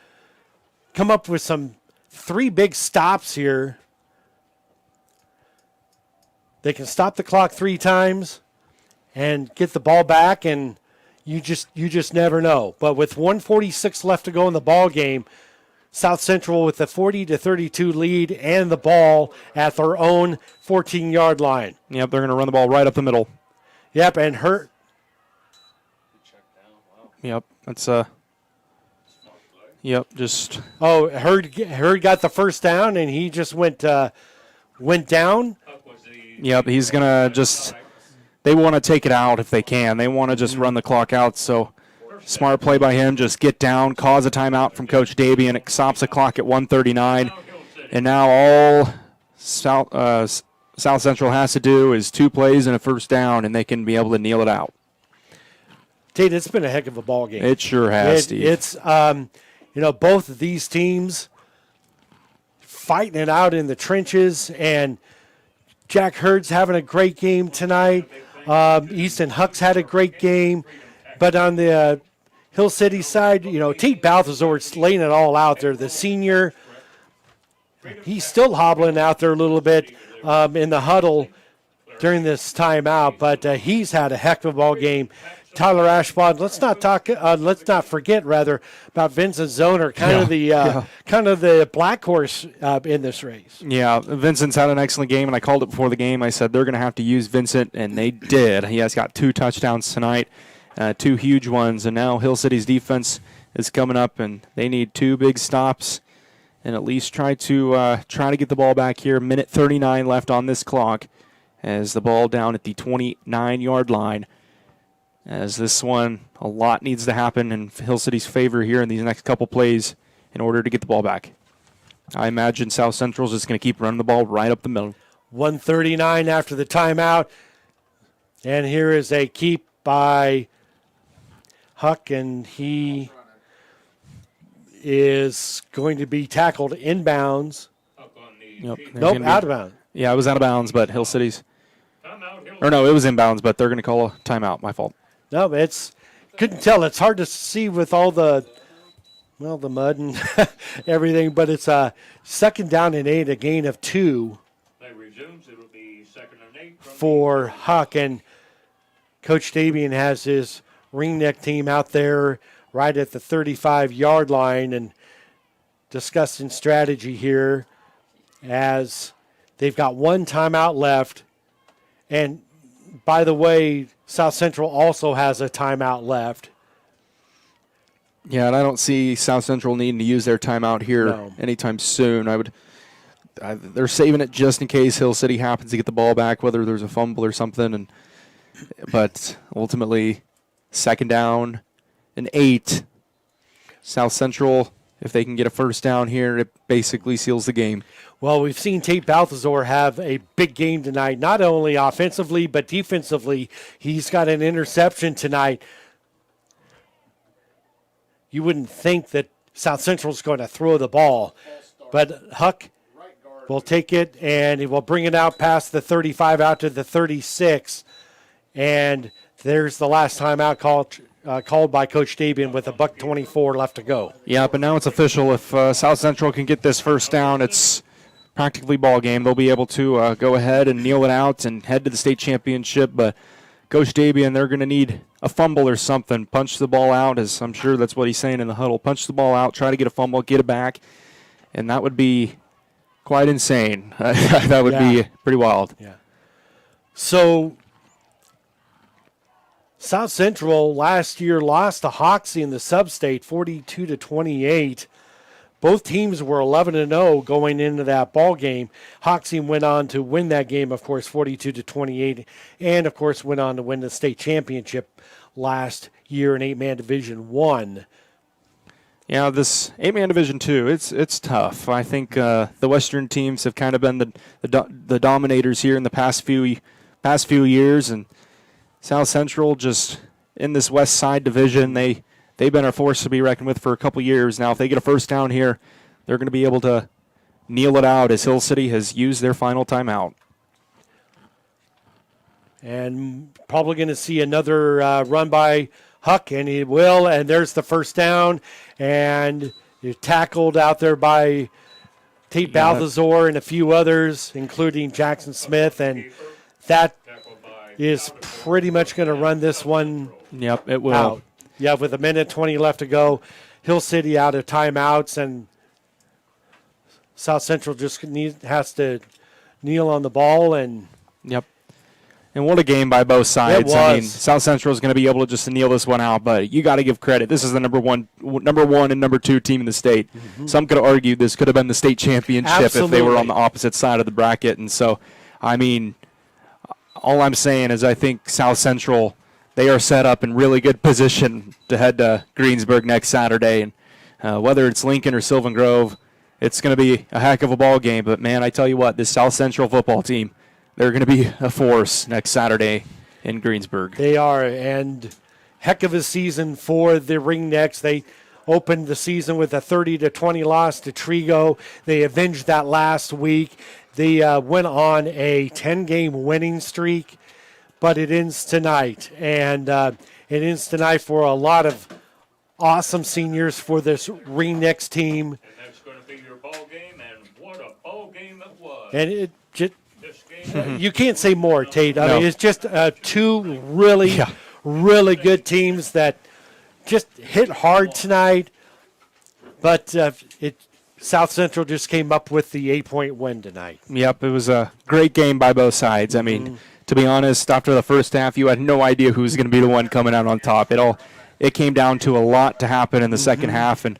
come up with some 3 big stops here, they can stop the clock 3 times and get the ball back, and you just never know. But with 1:46 left to go in the ball game, South Central with the 40-32 lead and the ball at their own 14-yard line. Yep, they're going to run the ball right up the middle. Yep, and Hurt. Yep, that's Yep, just. Oh, Hurd got the first down, and he just went down. Yep, he's gonna just. They want to take it out if they can. They want to just run the clock out. So, smart play by him. Just get down, cause a timeout from Coach Dabian. It stops the clock at 1:39, and now all South Central has to do is 2 plays and a first down, and they can be able to kneel it out. Tate, it's been a heck of a ball game. It sure has, Steve. It's both of these teams fighting it out in the trenches, and Jack Hurd's having a great game tonight. Easton Huck's had a great game, but on the Hill City side, Tate Balthazar's laying it all out there. The senior, he's still hobbling out there a little bit in the huddle during this timeout, but he's had a heck of a ball game. Tyler Ashbaugh. Let's not forget about Vincent Zoner, kind of the black horse in this race. Yeah, Vincent's had an excellent game, and I called it before the game. I said they're going to have to use Vincent, and they did. He has got 2 touchdowns tonight, 2 huge ones, and now Hill City's defense is coming up, and they need 2 big stops, and at least try to get the ball back here. 1:39 left on this clock, as the ball down at the 29-yard line. As this one, a lot needs to happen in Hill City's favor here in these next couple plays in order to get the ball back. I imagine South Central's just going to keep running the ball right up the middle. 1:39 after the timeout. And here is a keep by Huck, and he is going to be tackled inbounds. Yep. Nope, out of bounds. Yeah, it was out of bounds, but Hill City's. Or no, it was inbounds, but they're going to call a timeout. My fault. No, couldn't tell. It's hard to see with all the mud and everything, but it's a 2nd down and 8, a gain of 2 for Huck. And Coach Dabian has his Ringneck team out there right at the 35-yard line and discussing strategy here as they've got 1 timeout left. And by the way, South Central also has a timeout left. Yeah, and I don't see South Central needing to use their timeout here No. anytime soon. They're saving it just in case Hill City happens to get the ball back, whether there's a fumble or something. But ultimately, 2nd down and 8. South Central, if they can get a first down here, it basically seals the game. Well, we've seen Tate Balthazar have a big game tonight, not only offensively but defensively. He's got an interception tonight. You wouldn't think that South Central's going to throw the ball, but Huck will take it and he will bring it out past the 35 out to the 36. And there's the last timeout called by Coach Dabian with $1:24 left to go. Yeah, but now it's official. If South Central can get this first down, it's practically ball game. They'll be able to go ahead and kneel it out and head to the state championship. But Coach Dabian, they're going to need a fumble or something. Punch the ball out, as I'm sure that's what he's saying in the huddle. Punch the ball out, try to get a fumble, get it back, and that would be quite insane. That would be pretty wild. Yeah. So South Central last year lost to Hoxie in the sub-state 42-28. Both teams were 11-0 going into that ball game. Hoxie went on to win that game, of course, 42-28, and of course went on to win the state championship last year in 8-man Division 1. Yeah, this 8-man Division 2, it's tough. I think the Western teams have kind of been the dominators here in the past few years, and South Central just in this West Side division, they've been a force to be reckoned with for a couple years now. If they get a first down here, they're going to be able to kneel it out as Hill City has used their final timeout. And probably going to see another run by Huck, and he will. And there's the first down, and you're tackled out there by Tate Balthazar and a few others, including Jackson Smith, and that is pretty much going to run this one. Yep, it will. Out. Yeah, with 1:20 left to go, Hill City out of timeouts, and South Central just has to kneel on the ball. And yep. And what a game by both sides. It was. I mean, South Central is going to be able to just kneel this one out, but you got to give credit. This is the number one and number 2 team in the state. Mm-hmm. Some could have argued this could have been the state championship if they were on the opposite side of the bracket. And so, I mean, all I'm saying is I think South Central, they are set up in really good position to head to Greensburg next Saturday. And whether it's Lincoln or Sylvan Grove, it's going to be a heck of a ball game. But, man, I tell you what, this South Central football team, they're going to be a force next Saturday in Greensburg. They are, and heck of a season for the Ringnecks. They opened the season with a 30-20 loss to Trigo. They avenged that last week. They went on a 10-game winning streak, but it ends tonight. And it ends tonight for a lot of awesome seniors for this Ringnecks team. And that's going to be your ball game, and what a ball game it was. And it just, This game you can't say more, Tate. I No. mean, it's just two really good teams that just hit hard tonight. But South Central just came up with the 8-point win tonight. Yep, it was a great game by both sides. I mean, to be honest, after the first half, you had no idea who was going to be the one coming out on top. It came down to a lot to happen in the second half, and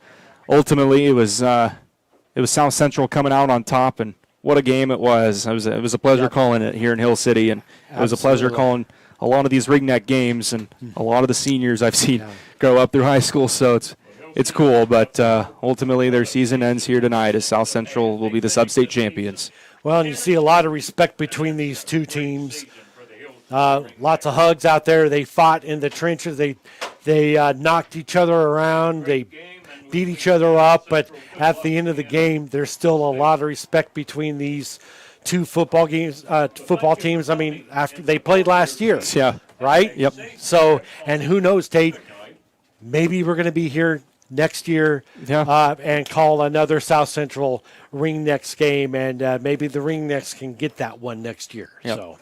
ultimately it was South Central coming out on top, and what a game it was. It was a pleasure calling it here in Hill City, and it was a pleasure calling a lot of these Ringneck games and a lot of the seniors I've seen grow up through high school. So it's cool, but ultimately their season ends here tonight as South Central will be the sub-state champions. Well, and you see a lot of respect between these two teams. Lots of hugs out there. They fought in the trenches. They knocked each other around. They beat each other up. But at the end of the game, there's still a lot of respect between these two football teams. I mean, after they played last year. Yeah. Right? Yep. So, and who knows, Tate, maybe we're going to be here next year and call another South Central Ringnecks game, and maybe the Ringnecks can get that one next year. Yep. So,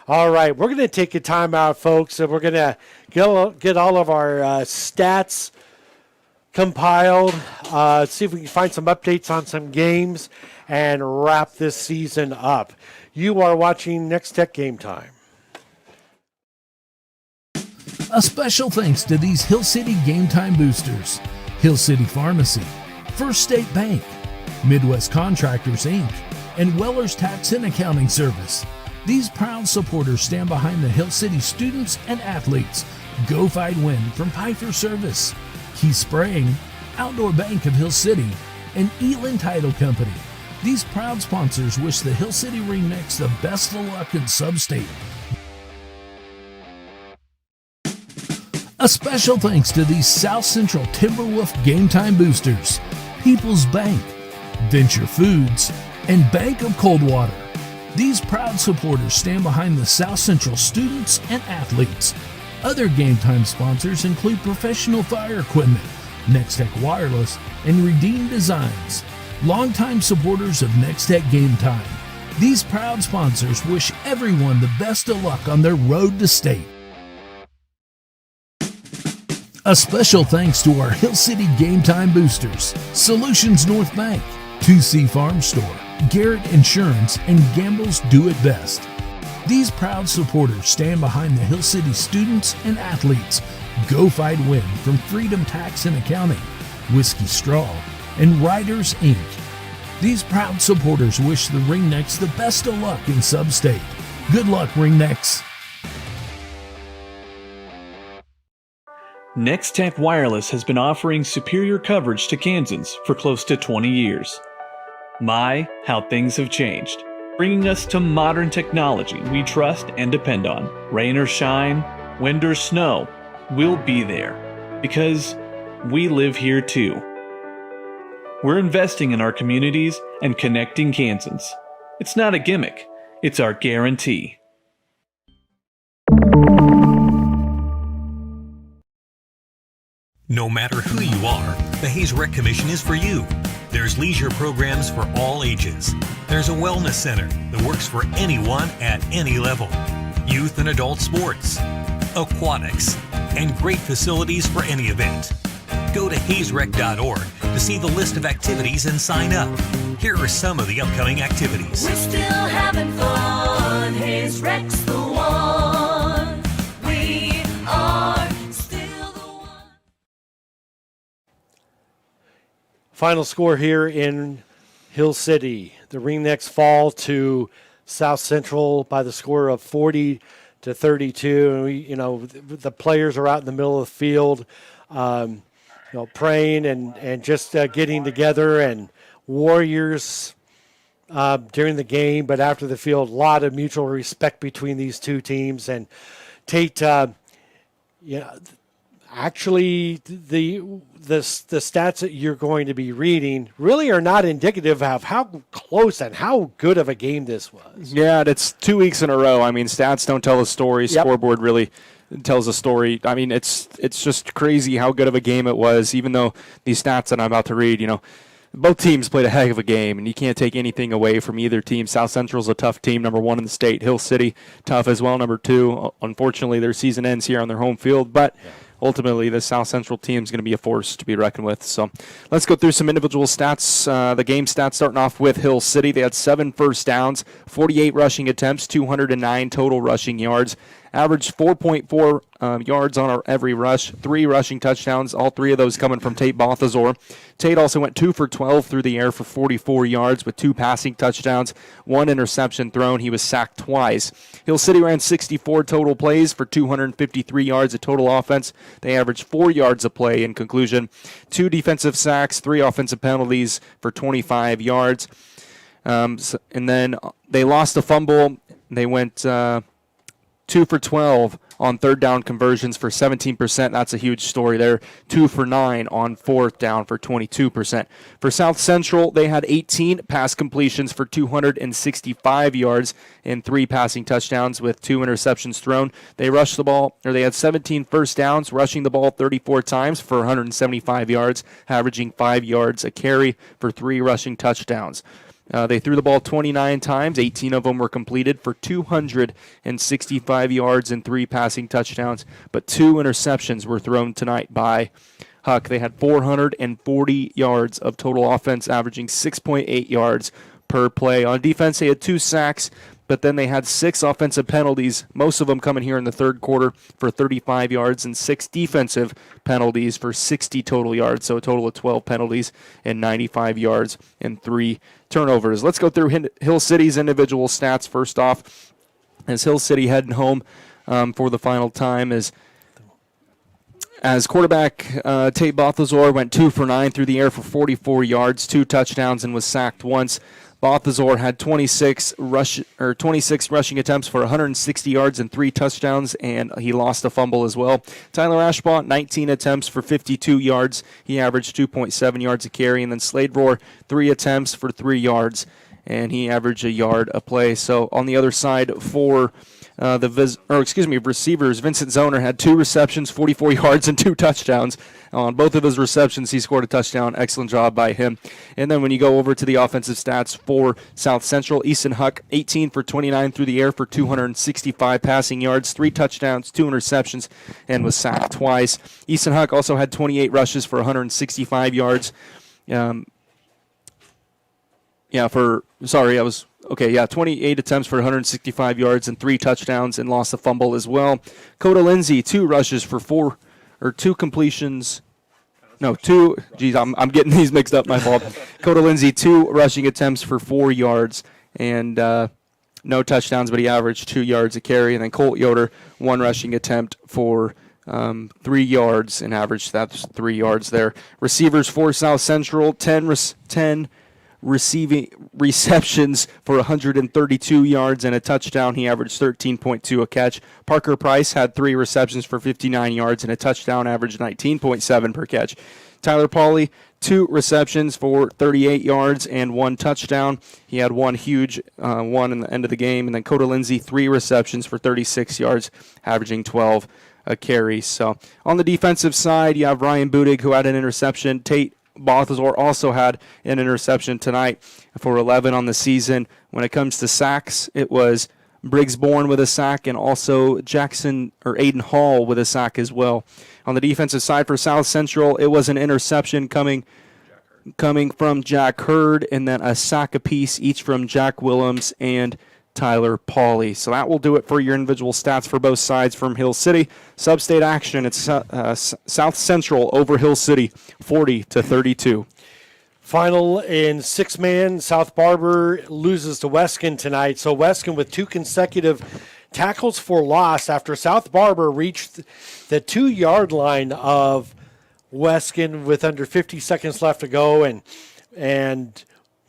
all right, we're going to take a timeout, folks, and we're going to get all of our stats compiled, see if we can find some updates on some games, and wrap this season up. You are watching Nex-Tech Game Time. A special thanks to these Hill City Game Time boosters: Hill City Pharmacy, First State Bank, Midwest Contractors Inc., and Weller's Tax and Accounting Service. These proud supporters stand behind the Hill City students and athletes. Go Fight Win from Pfeiffer Service, Key Spraying, Outdoor Bank of Hill City, and Elin Title Company. These proud sponsors wish the Hill City Ringnecks the best of luck in Sub-State. A special thanks to these South Central Timberwolf Game Time boosters: People's Bank, Venture Foods, and Bank of Coldwater. These proud supporters stand behind the South Central students and athletes. Other Game Time sponsors include Professional Fire Equipment, Nex-Tech Wireless, and Redeem Designs. Longtime supporters of Nex-Tech Game Time. These proud sponsors wish everyone the best of luck on their road to state. A special thanks to our Hill City Game Time boosters: Solutions North Bank, 2C Farm Store, Garrett Insurance, and Gamble's Do It Best. These proud supporters stand behind the Hill City students and athletes. Go Fight Win from Freedom Tax and Accounting, Whiskey Straw, and Riders Inc. These proud supporters wish the Ringnecks the best of luck in Sub-State. Good luck, Ringnecks. Nex-Tech Wireless has been offering superior coverage to Kansans for close to 20 years. My, how things have changed. Bringing us to modern technology we trust and depend on. Rain or shine, wind or snow, we'll be there. Because we live here too. We're investing in our communities and connecting Kansans. It's not a gimmick, it's our guarantee. No matter who you are, the Hayes Rec Commission is for you. There's leisure programs for all ages. There's a wellness center that works for anyone at any level. Youth and adult sports, aquatics, and great facilities for any event. Go to hazerec.org to see the list of activities and sign up. Here are some of the upcoming activities. We're still having fun. His Rec's the one. We are still the one. Final score here in Hill City. The Ringnecks fall to South Central by the score of 40-32. And the players are out in the middle of the field, praying and just getting together, and warriors during the game, but after the field, a lot of mutual respect between these two teams. And Tate, actually, the stats that you're going to be reading really are not indicative of how close and how good of a game this was. Yeah, it's 2 weeks in a row. I mean, stats don't tell a story. Yep. Scoreboard really tells a story. I mean, it's just crazy how good of a game it was, even though these stats that I'm about to read, both teams played a heck of a game, and you can't take anything away from either team. South Central's a tough team, number 1 in the state. Hill City, tough as well, number 2. Unfortunately, their season ends here on their home field, but ultimately, the South Central team is going to be a force to be reckoned with. So let's go through some individual stats. The game stats starting off with Hill City. They had 7 first downs, 48 rushing attempts, 209 total rushing yards. Averaged 4.4 yards on every rush, 3 rushing touchdowns, all 3 of those coming from Tate Balthazar. Tate also went 2 for 12 through the air for 44 yards with 2 passing touchdowns, 1 interception thrown. He was sacked twice. Hill City ran 64 total plays for 253 yards of total offense. They averaged 4 yards a play in conclusion, 2 defensive sacks, 3 offensive penalties for 25 yards. And then they lost a fumble. They went 2 for 12 on third down conversions for 17%. That's a huge story there. 2 for 9 on fourth down for 22%. For South Central, they had 18 pass completions for 265 yards and 3 passing touchdowns with 2 interceptions thrown. They rushed the ball, or they had 17 first downs, rushing the ball 34 times for 175 yards, averaging 5 yards a carry for 3 rushing touchdowns. They threw the ball 29 times. 18 of them were completed for 265 yards and 3 passing touchdowns. But 2 interceptions were thrown tonight by Huck. They had 440 yards of total offense, averaging 6.8 yards per play. On defense, they had 2 sacks but then they had 6 offensive penalties, most of them coming here in the third quarter for 35 yards, and 6 defensive penalties for 60 total yards, so a total of 12 penalties and 95 yards and 3 turnovers. Let's go through Hill City's individual stats first off, as Hill City heading home for the final time as quarterback Tate Balthazar went 2 for 9 through the air for 44 yards, 2 touchdowns, and was sacked once. Balthazar had 26 rushing attempts for 160 yards and 3 touchdowns, and he lost a fumble as well. Tyler Ashbaugh, 19 attempts for 52 yards. He averaged 2.7 yards a carry, and then Slade Rohr, 3 attempts for 3 yards, and he averaged a yard a play. So on the other side for receivers, Vincent Zoner had 2 receptions, 44 yards, and 2 touchdowns. On both of his receptions, he scored a touchdown. Excellent job by him. And then when you go over to the offensive stats for South Central, Easton Huck, 18 for 29 through the air for 265 passing yards, 3 touchdowns, 2 interceptions, and was sacked twice. Easton Huck also had 28 rushes for 165 yards. 28 attempts for 165 yards and 3 touchdowns, and lost a fumble as well. Coda Lindsay, 2 rushes for 2 completions. I'm getting these mixed up, my fault. Coda Lindsay, 2 rushing attempts for 4 yards and no touchdowns, but he averaged 2 yards a carry. And then Colt Yoder, 1 rushing attempt for 3 yards and averaged 3 yards there. Receivers for South Central, 10 receiving receptions for 132 yards and a touchdown. He averaged 13.2 a catch. Parker Price had 3 receptions for 59 yards and a touchdown, averaged 19.7 per catch. Tyler Pauly, 2 receptions for 38 yards and 1 touchdown. He had 1 huge one in the end of the game. And then Coda Lindsay, 3 receptions for 36 yards, averaging 12 a carry. So on the defensive side, you have Ryan Budig, who had an interception. Tate Balthazar also had an interception tonight for 11 on the season. When it comes to sacks, it was Briggs Bourne with a sack, and also Aiden Hall with a sack as well. On the defensive side for South Central, it was an interception coming from Jack Hurd, and then a sack apiece, each from Jack Willems and Tyler Pauly. So that will do it for your individual stats for both sides from Hill City. Sub-state action, it's South Central over Hill City, 40-32. Final in 6-man, South Barber loses to Weskin tonight. So Weskin with 2 consecutive tackles for loss after South Barber reached the 2-yard line of Weskin with under 50 seconds left to go, and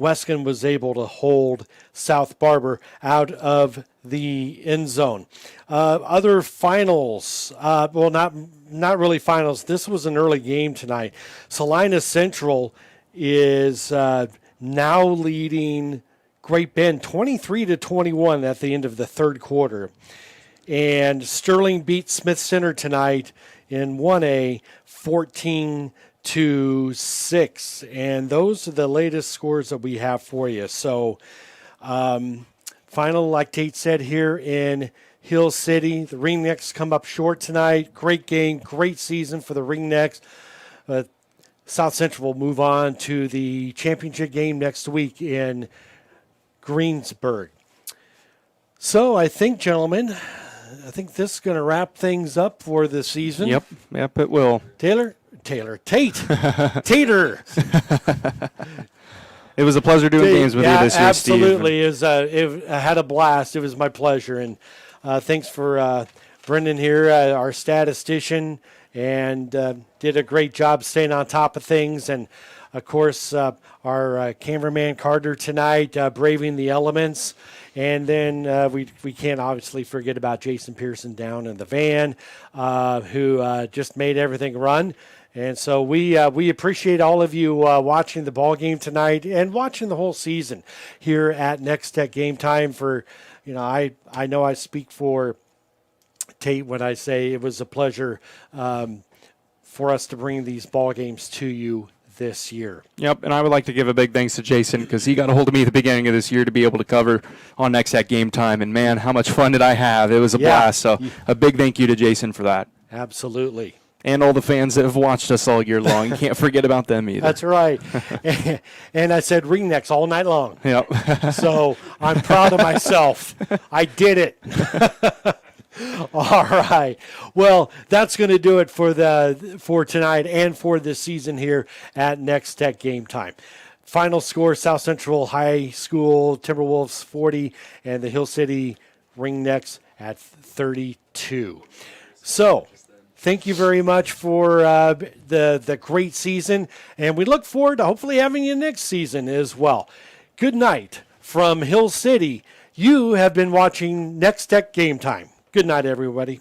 Weskin was able to hold South Barber out of the end zone. Other finals, not really finals. This was an early game tonight. Salina Central is now leading Great Bend 23-21 at the end of the third quarter. And Sterling beat Smith Center tonight in 1A 14-6, and those are the latest scores that we have for you. So final, like Tate said, here in Hill City, the Ringnecks come up short tonight. Great game, great season for the Ringnecks. South Central will move on to the championship game next week in Greensburg. So I think, gentlemen, this is going to wrap things up for the season. Yep, it will. Tate. Tater. It was a pleasure doing games with you this year, absolutely. Steve. I had a blast. It was my pleasure. And thanks for Brendan here, our statistician, and did a great job staying on top of things. And, of course, our cameraman Carter tonight, braving the elements. And then we can't obviously forget about Jason Pearson down in the van, who just made everything run. And so we appreciate all of you watching the ball game tonight and watching the whole season here at Nex-Tech Game Time. I know I speak for Tate when I say it was a pleasure for us to bring these ball games to you this year. Yep, and I would like to give a big thanks to Jason because he got a hold of me at the beginning of this year to be able to cover on Nex-Tech Game Time. And, man, how much fun did I have. It was a blast. So a big thank you to Jason for that. Absolutely. And all the fans that have watched us all year long. You can't forget about them either. That's right. And I said Ringnecks all night long. Yep. So I'm proud of myself. I did it. All right. Well, that's going to do it for tonight and for this season here at Nex-Tech Game Time. Final score: South Central High School Timberwolves 40 and the Hill City Ringnecks at 32. So, thank you very much for the great season, and we look forward to hopefully having you next season as well. Good night from Hill City. You have been watching Nex-Tech Game Time. Good night, everybody.